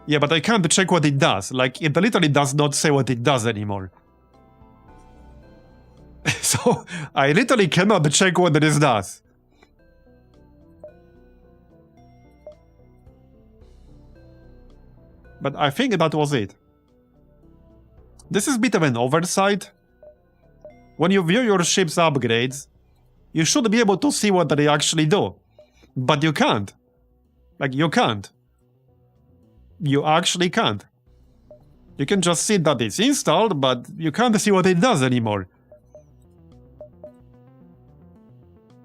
Yeah, but I can't check what it does. Like, it literally does not say what it does anymore. So, I literally cannot check what this does. But I think that was it. This is a bit of an oversight. When you view your ship's upgrades, you should be able to see what they actually do. But you can't. Like, you can't. You actually can't. You can just see that it's installed, but you can't see what it does anymore.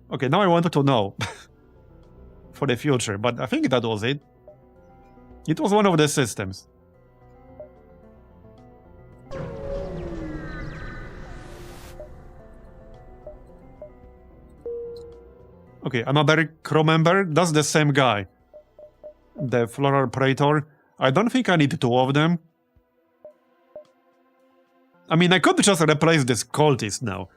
Okay, now I wanted to know. For the future, but I think that was it. It was one of the systems. Okay, another crew member. That's the same guy. The Floral Praetor. I don't think I need two of them. I mean, I could just replace this cultist now.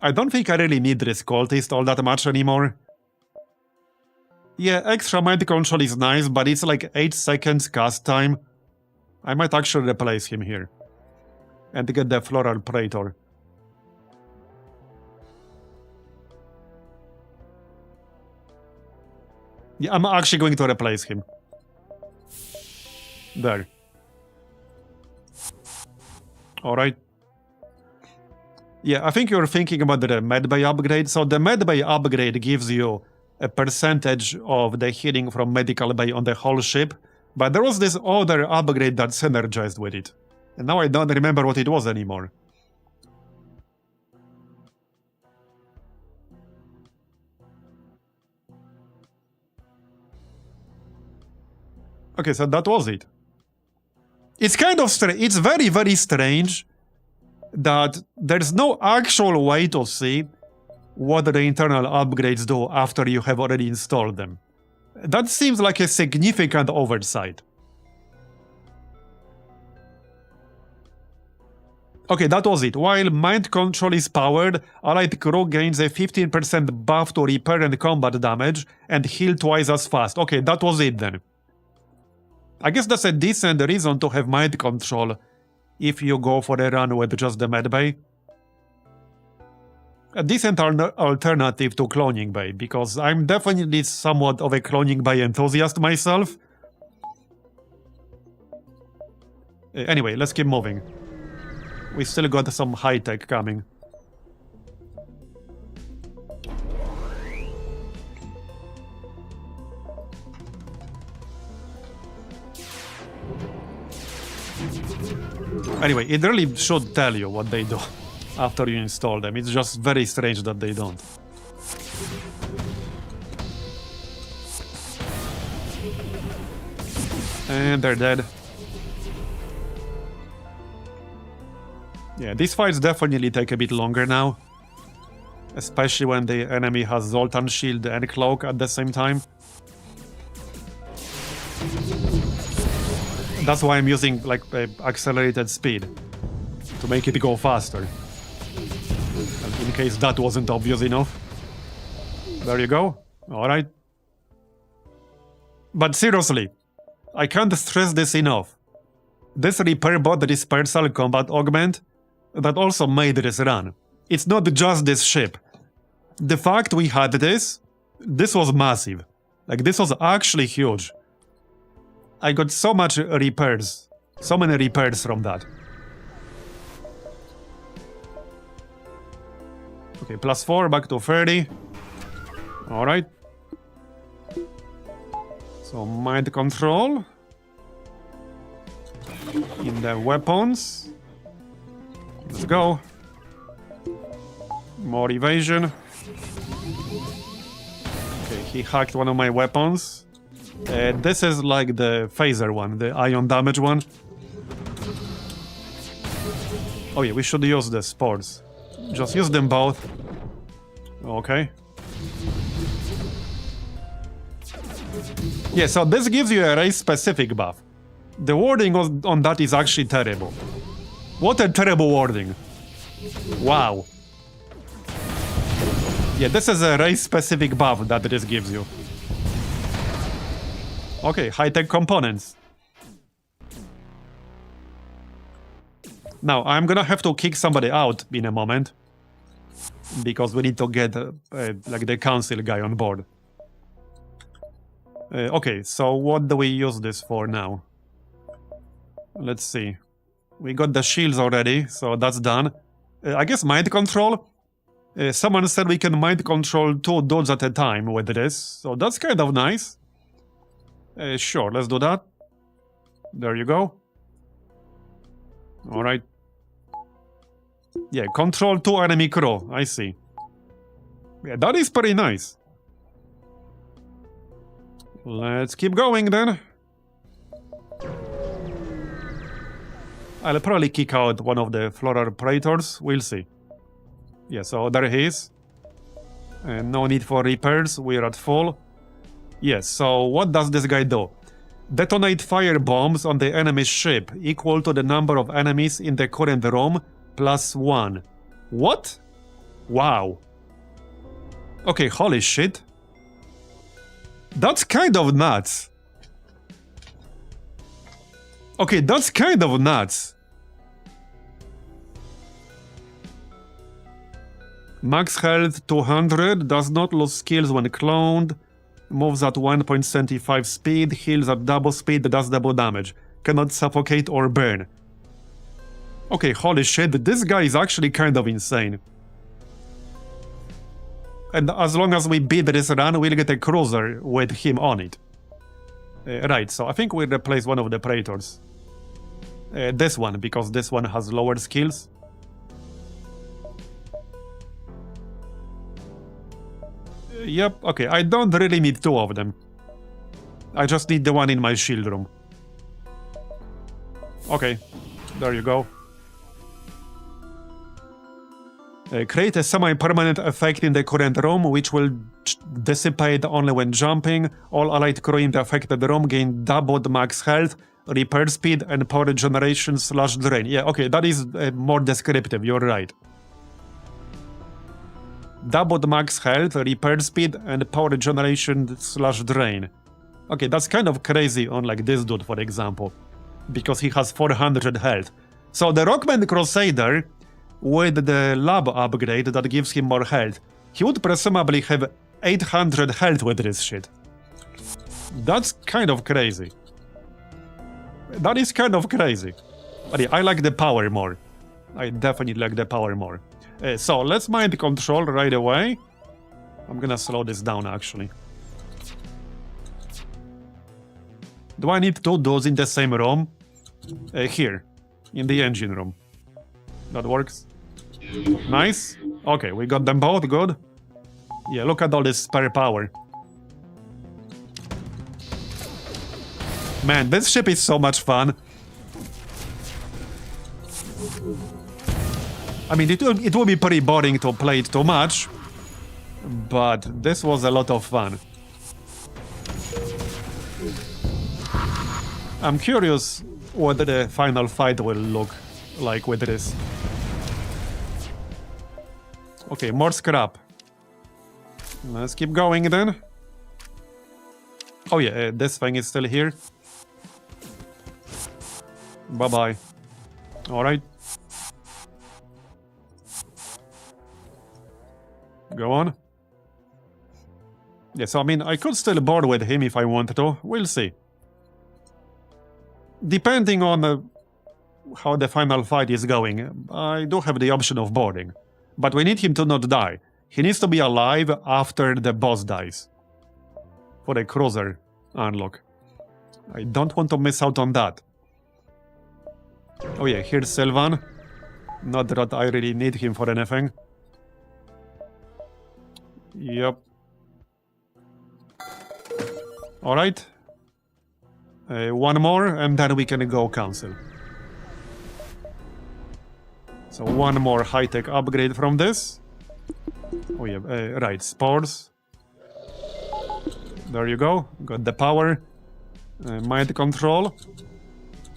I don't think I really need this cultist all that much anymore. Yeah, extra mind control is nice, but it's like 8 seconds cast time. I might actually replace him here. And get the Floral Praetor. Yeah, I'm actually going to replace him. There. Alright. Yeah, I think you're thinking about the medbay upgrade. So the medbay upgrade gives you a percentage of the healing from medical bay on the whole ship. But there was this other upgrade that synergized with it. And now I don't remember what it was anymore. Okay, so that was it. It's kind of strange. It's very, very strange that there's no actual way to see what the internal upgrades do after you have already installed them. That seems like a significant oversight. Okay, that was it. While mind control is powered, allied crew gains a 15% buff to repair and combat damage and heal twice as fast. Okay, that was it then. I guess that's a decent reason to have mind control if you go for a run with just the medbay. A decent alternative to cloning bay, because I'm definitely somewhat of a cloning bay enthusiast myself. Anyway, let's keep moving. We still got some high-tech coming. Anyway, it really should tell you what they do after you install them. It's just very strange that they don't. And they're dead. Yeah, these fights definitely take a bit longer now. Especially when the enemy has Zoltan Shield and Cloak at the same time. That's why I'm using like accelerated speed to make it go faster. And in case that wasn't obvious enough. There you go. Alright. But seriously, I can't stress this enough. This repair bot dispersal combat augment that also made this run. It's not just this ship. The fact we had this was massive. Like, this was actually huge. I got so much repairs. So many repairs from that. Okay, +4, back to 30. Alright. So, mind control. In the weapons. Let's go. More evasion. Okay, he hacked one of my weapons. This is like the phaser one, the ion damage one. Oh yeah, we should use the spores. Just use them both. Okay. Yeah, so this gives you a race-specific buff. The wording on that is actually terrible. What a terrible wording. Wow. Yeah, this is a race-specific buff that this gives you. Okay, high-tech components. Now, I'm gonna have to kick somebody out in a moment. Because we need to get, like, the council guy on board. Okay, so what do we use this for now? Let's see. We got the shields already, so that's done. I guess mind control? Someone said we can mind control 2 dudes at a time with this, so that's kind of nice. Sure, let's do that. There you go. Alright. Yeah, control 2 enemy crew, I see. Yeah, that is pretty nice. Let's keep going then. I'll probably kick out one of the floral praetors, we'll see. Yeah, so there he is. And no need for repairs, we're at full. Yes, so what does this guy do? Detonate fire bombs on the enemy's ship, equal to the number of enemies in the current room, plus 1. What? Wow. Okay, holy shit. That's kind of nuts. Okay, that's kind of nuts. Max health 200, does not lose skills when cloned, moves at 1.75 speed, heals at double speed, does double damage, cannot suffocate or burn. Okay, holy shit, this guy is actually kind of insane. And as long as we beat this run, we'll get a cruiser with him on it. Right, so I think we'll replace one of the praetors. This one, because this one has lower skills. Yep, okay, I don't really need 2 of them. I just need the one in my shield room. Okay, there you go. Create a semi-permanent effect in the current room, which will dissipate only when jumping. All allied crew in the affected room gain doubled max health, repair speed, and power generation / drain. Yeah, okay, that is more descriptive, you're right. Doubled max health, repair speed, and power generation / drain. Okay, that's kind of crazy on like this dude, for example, because he has 400 health. So the Rockman Crusader, with the lab upgrade that gives him more health, he would presumably have 800 health with this shit. That's kind of crazy. That is kind of crazy. But yeah, I like the power more. I definitely like the power more. So let's mind control right away. I'm gonna slow this down actually. Do I need 2 dudes in the same room? Here, in the engine room. That works. Nice. Okay, we got them both, good. Yeah, look at all this spare power. Man, this ship is so much fun. I mean, it will be pretty boring to play it too much, but this was a lot of fun. I'm curious what the final fight will look like with this. Okay, more scrap. Let's keep going then. Oh yeah, this thing is still here. Bye-bye. Alright. Go on. Yes, I mean, I could still board with him if I wanted to. We'll see. Depending on how the final fight is going, I do have the option of boarding. But we need him to not die. He needs to be alive after the boss dies. For a cruiser unlock. I don't want to miss out on that. Oh yeah, here's Sylvan. Not that I really need him for anything. Yep. Alright. One more, and then we can go cancel. So one more high-tech upgrade from this. Oh yeah, right, spores. There you go, got the power. Mind control.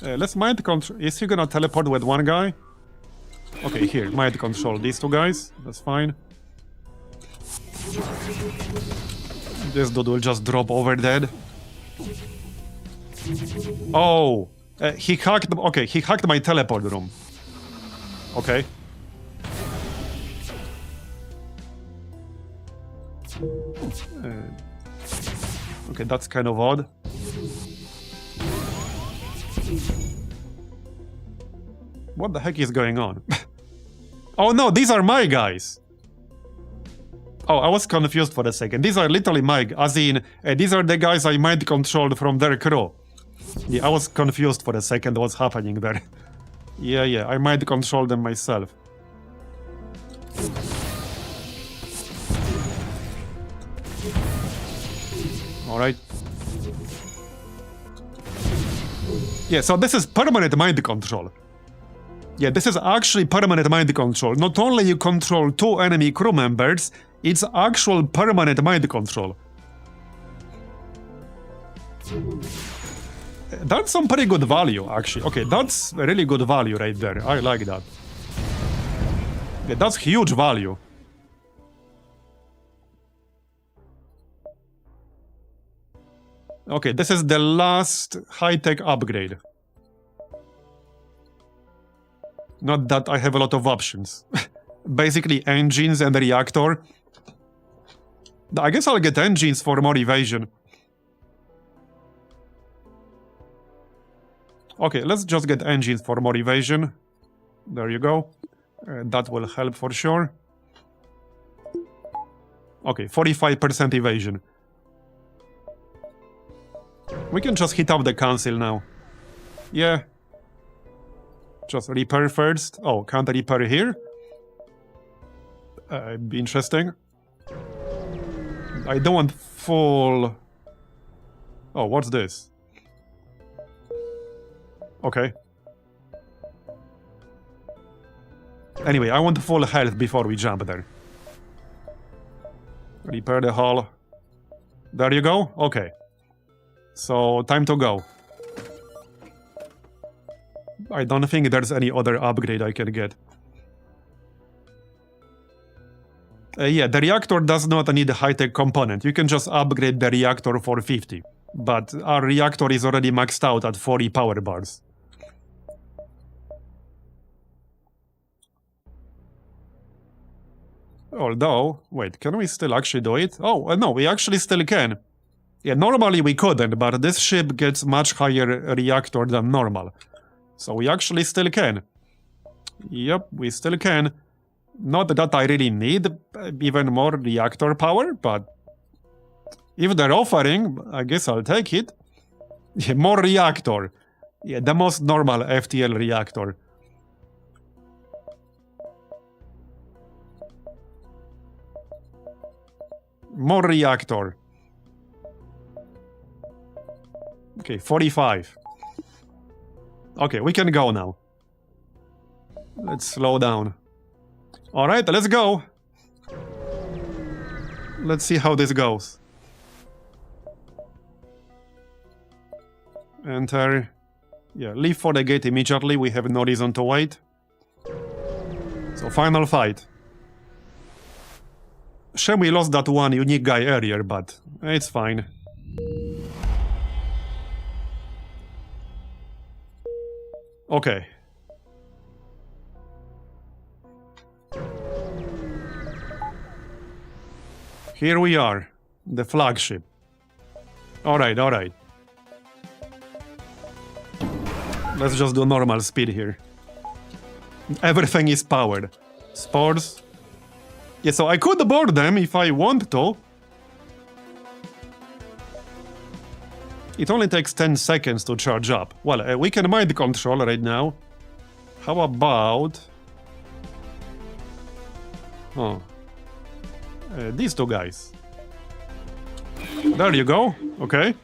Let's mind control. Is he gonna teleport with one guy? Okay, here, mind control these two guys. That's fine. This dude will just drop over dead. Oh, he hacked. Okay, he hacked my teleport room. Okay. Okay, that's kind of odd. What the heck is going on? Oh no, these are my guys! Oh, I was confused for a second. These are literally my... As in, these are the guys I mind controlled from their crew. Yeah, I was confused for a second what's happening there. Yeah, I mind control them myself. Alright. Yeah, so this is permanent mind control. Yeah, this is actually permanent mind control. Not only you control 2 enemy crew members, it's actual permanent mind control. That's some pretty good value, actually. Okay, that's a really good value right there. I like that. Yeah, that's huge value. Okay, this is the last high-tech upgrade. Not that I have a lot of options. Basically, engines and a reactor. I guess I'll get engines for more evasion. Okay, let's just get engines for more evasion. There you go. That will help for sure. Okay, 45% evasion. We can just hit up the cancel now. Yeah. Just repair first. Oh, can't I repair here? Be interesting. I don't want full... Oh, what's this? Okay. Anyway, I want full health before we jump there. Repair the hull. There you go? Okay. So, time to go. I don't think there's any other upgrade I can get. Yeah, the reactor does not need a high-tech component. You can just upgrade the reactor for 50. But our reactor is already maxed out at 40 power bars. Although, wait, can we still actually do it? Oh, no, we actually still can. Yeah, normally we couldn't, but this ship gets much higher reactor than normal. So we actually still can. Yep, we still can. Not that I really need even more reactor power, but if they're offering, I guess I'll take it. Yeah, more reactor. Yeah, the most normal FTL reactor. More reactor. Okay, 45. Okay, we can go now. Let's slow down. Alright, let's go. Let's see how this goes. Enter. Yeah, leave for the gate immediately. We have no reason to wait. So, final fight. Shame we lost that one unique guy earlier, but it's fine. Okay. Here we are, the flagship. Alright, alright. Let's just do normal speed here. Everything is powered. Spores. Yeah, so I could board them if I want to. It only takes 10 seconds to charge up. Well, we can mind control right now. How about... Oh. These two guys. There you go. Okay.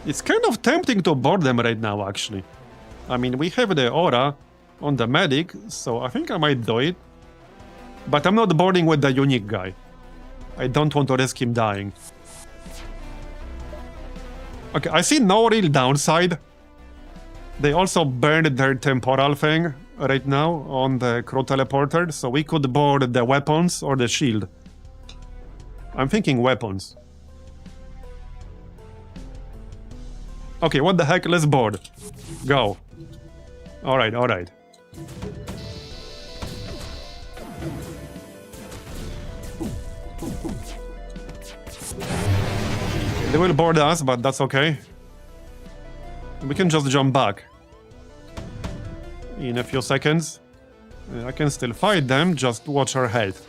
It's kind of tempting to board them right now, actually. I mean, we have the aura on the medic, so I think I might do it. But I'm not boarding with the unique guy. I don't want to risk him dying. Okay, I see no real downside. They also burned their temporal thing right now on the crew teleporter, so we could board the weapons or the shield. I'm thinking weapons. Okay, what the heck? Let's board. Go. Alright, alright. They will board us, but that's okay. We can just jump back. In a few seconds. I can still fight them, just watch our health.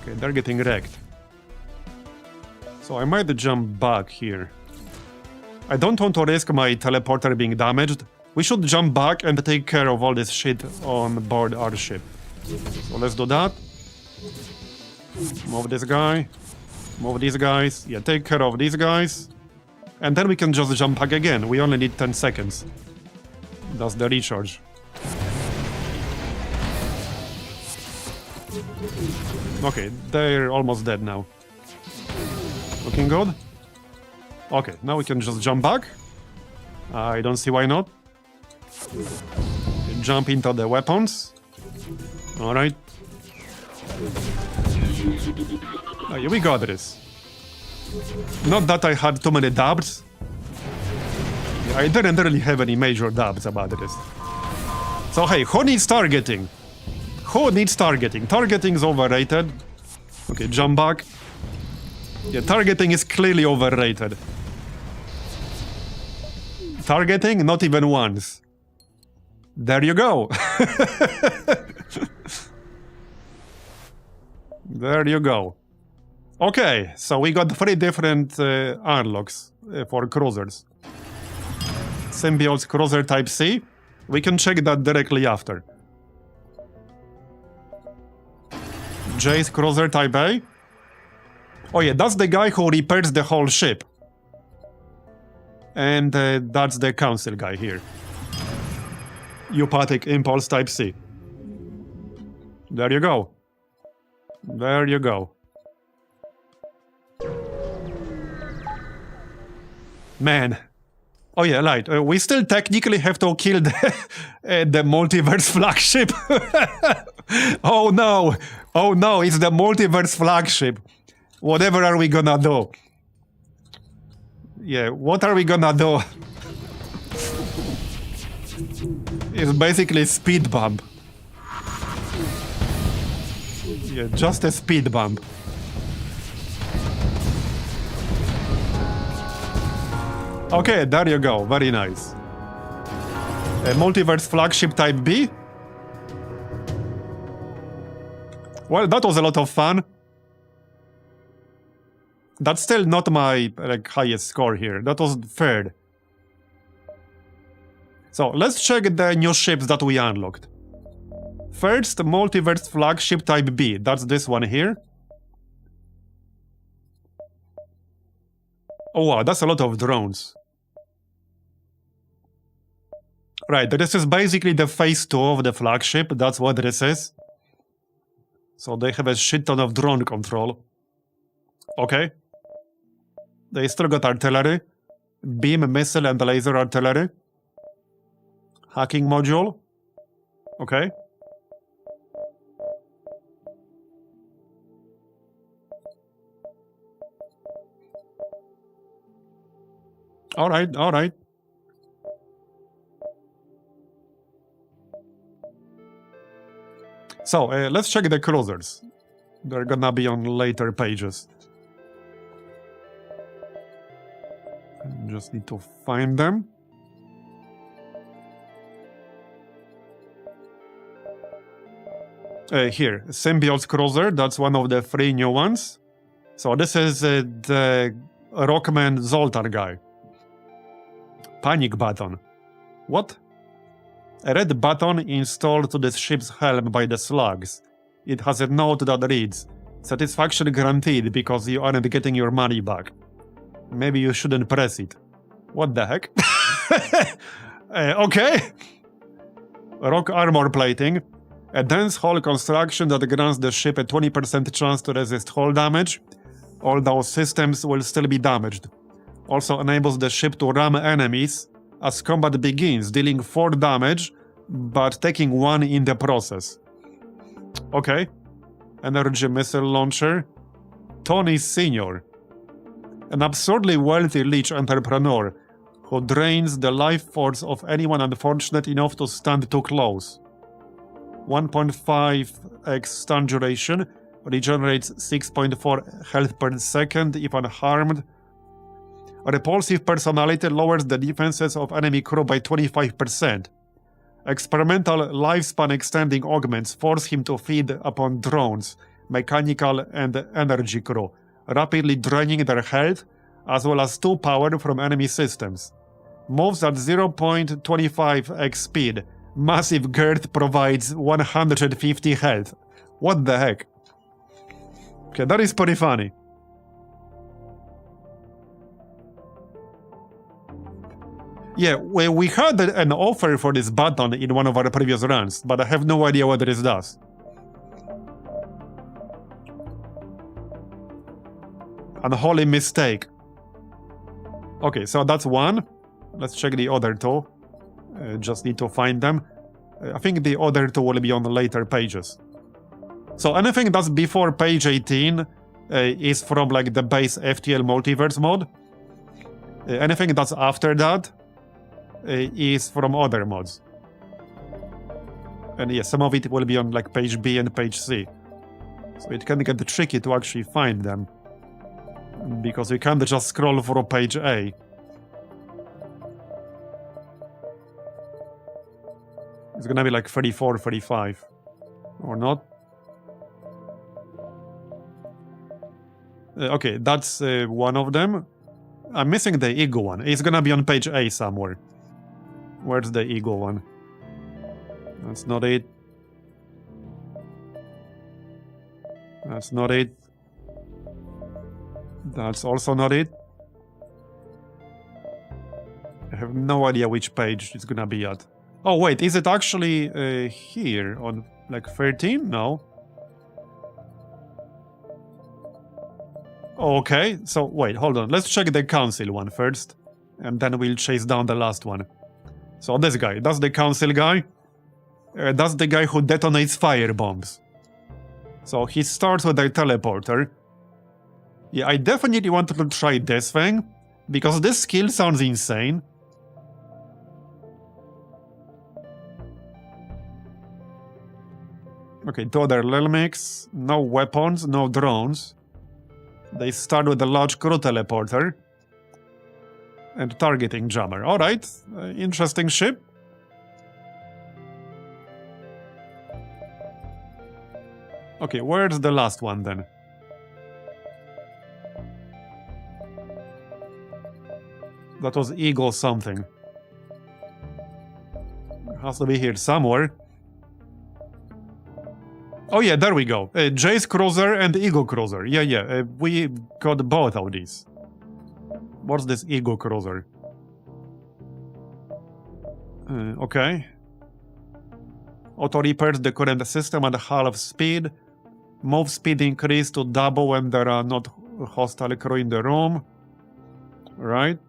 Okay, they're getting wrecked. So I might jump back here. I don't want to risk my teleporter being damaged. We should jump back and take care of all this shit on board our ship. So let's do that. Move this guy. Move these guys. Yeah, take care of these guys. And then we can just jump back again. We only need 10 seconds. That's the recharge. Okay, they're almost dead now. Looking good. Okay, now we can just jump back. I don't see why not. Jump into the weapons. Alright. Oh, yeah, we got this. Not that I had too many doubts. Yeah, I didn't really have any major doubts about this. So hey, who needs targeting? Who needs targeting? Targeting is overrated. Okay, jump back. Yeah, targeting is clearly overrated. Targeting, not even once. There you go. There you go. Okay, so we got 3 different unlocks for cruisers. Symbiote's cruiser type C. We can check that directly after. Jay's cruiser type A. Oh yeah, that's the guy who repairs the whole ship. And that's the council guy here. Eupathic Impulse type C. There you go. There you go. Man. Oh yeah, right. We still technically have to kill the multiverse flagship. Oh no. Oh no, it's the multiverse flagship. Whatever are we gonna do? Yeah, what are we gonna do? It's basically speed bump. Yeah, just a speed bump. Okay, there you go. Very nice. A multiverse flagship type B. Well, that was a lot of fun. That's still not my highest score here. That was third. So let's check the new ships that we unlocked. First, multiverse flagship type B. That's this one here. Oh wow, that's a lot of drones. Right, this is basically the phase 2 of the flagship. That's what this is. So they have a shit ton of drone control. Okay. They still got artillery. Beam, missile, and laser artillery. Hacking module. Okay. Alright, alright. So, let's check the cruisers. They're gonna be on later pages. Just need to find them. Here, Symbiote's cruiser. That's one of the 3 new ones. So this is the Rockman Zoltar guy. Panic button. What? A red button installed to the ship's helm by the slugs. It has a note that reads, "Satisfaction guaranteed because you aren't getting your money back." Maybe you shouldn't press it. What the heck? Okay. Rock armor plating. A dense hull construction that grants the ship a 20% chance to resist hull damage. Although systems will still be damaged. Also enables the ship to ram enemies as combat begins, dealing 4 damage, but taking 1 in the process. Okay. Energy missile launcher. Tony Sr. An absurdly wealthy rich entrepreneur who drains the life force of anyone unfortunate enough to stand too close. 1.5x stun duration, regenerates 6.4 health per second if unharmed. A repulsive personality lowers the defenses of enemy crew by 25%. Experimental lifespan extending augments force him to feed upon drones, mechanical and energy crew, rapidly draining their health, as well as 2 power from enemy systems. Moves at 0.25x speed. Massive girth provides 150 health. What the heck? Okay, that is pretty funny. Yeah, we had an offer for this button in one of our previous runs, but I have no idea what this does. Unholy mistake. Okay, so that's one. Let's check the other 2. Just need to find them. I think the other 2 will be on the later pages. So anything that's before page 18 is from like the base FTL Multiverse mod. Anything that's after that is from other mods. And yeah, some of it will be on like page B and page C. So it can get tricky to actually find them. Because you can't just scroll through page A. It's gonna be like 34, 35. Or not? Okay, that's one of them. I'm missing the eagle one. It's gonna be on page A somewhere. Where's the eagle one? That's not it. That's not it. That's also not it. I have no idea which page it's gonna be at. Oh wait, is it actually here on like 13? No. Okay, so wait, hold on. Let's check the council one first, and then we'll chase down the last one. So this guy, that's the council guy. That's the guy who detonates fire bombs. So he starts with a teleporter. Yeah, I definitely wanted to try this thing, because this skill sounds insane. Okay, 2 other Lelmix, no weapons, no drones. They start with a large crew teleporter. And targeting jammer. Alright, interesting ship. Okay, where's the last one then? That was Eagle something. It has to be here somewhere. Oh yeah, there we go. Jace Cruiser and Eagle Cruiser. Yeah, we got both of these. What's this Eagle Cruiser? Okay. Auto repairs the current system at half speed. Move speed increase to double when there are not hostile crew in the room. Right.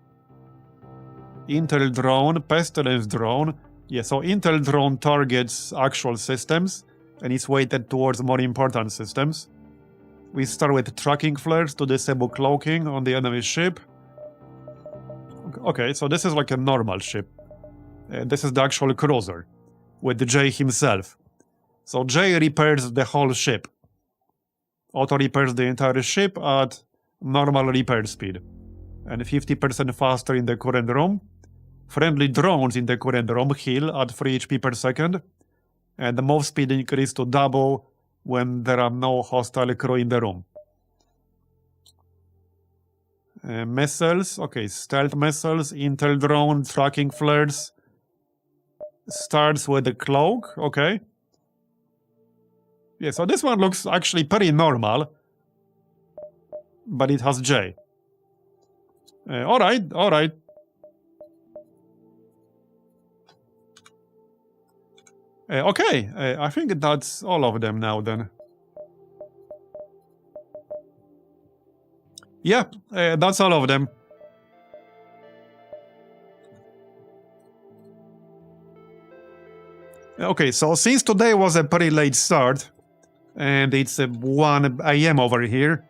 Intel drone, pestilence drone. Yeah, so Intel drone targets actual systems and is weighted towards more important systems. We start with tracking flares to disable cloaking on the enemy ship. Okay, so this is like a normal ship. This is the actual cruiser, with Jay himself. So Jay repairs the whole ship. Auto repairs the entire ship at normal repair speed. And 50% faster in the current room. Friendly drones in the current room heal at 3 HP per second. And the move speed increase to double when there are no hostile crew in the room. Missiles, okay, stealth missiles, intel drone, tracking flares. starts with the cloak, okay. Yeah, so this one looks actually pretty normal, but it has J. Alright. Okay, I think that's all of them now then. Yeah, that's all of them. Okay, so since today was a pretty late start, and it's 1 AM over here,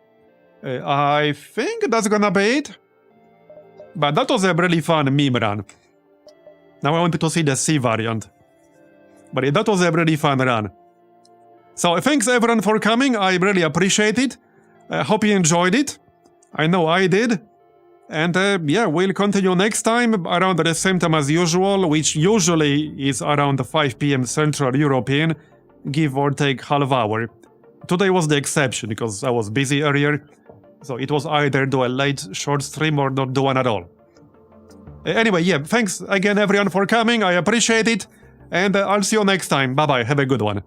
I think that's gonna be it. But that was a really fun meme run. Now I wanted to see the C variant. But yeah, that was a really fun run. So thanks everyone for coming, I really appreciate it. Hope you enjoyed it. I know I did. And yeah, we'll continue next time around the same time as usual, which usually is around 5 PM Central European, give or take half hour. Today was the exception because I was busy earlier, so it was either do a late short stream or not do one at all. Anyway, yeah, thanks again everyone for coming, I appreciate it, and I'll see you next time. Bye bye, have a good one.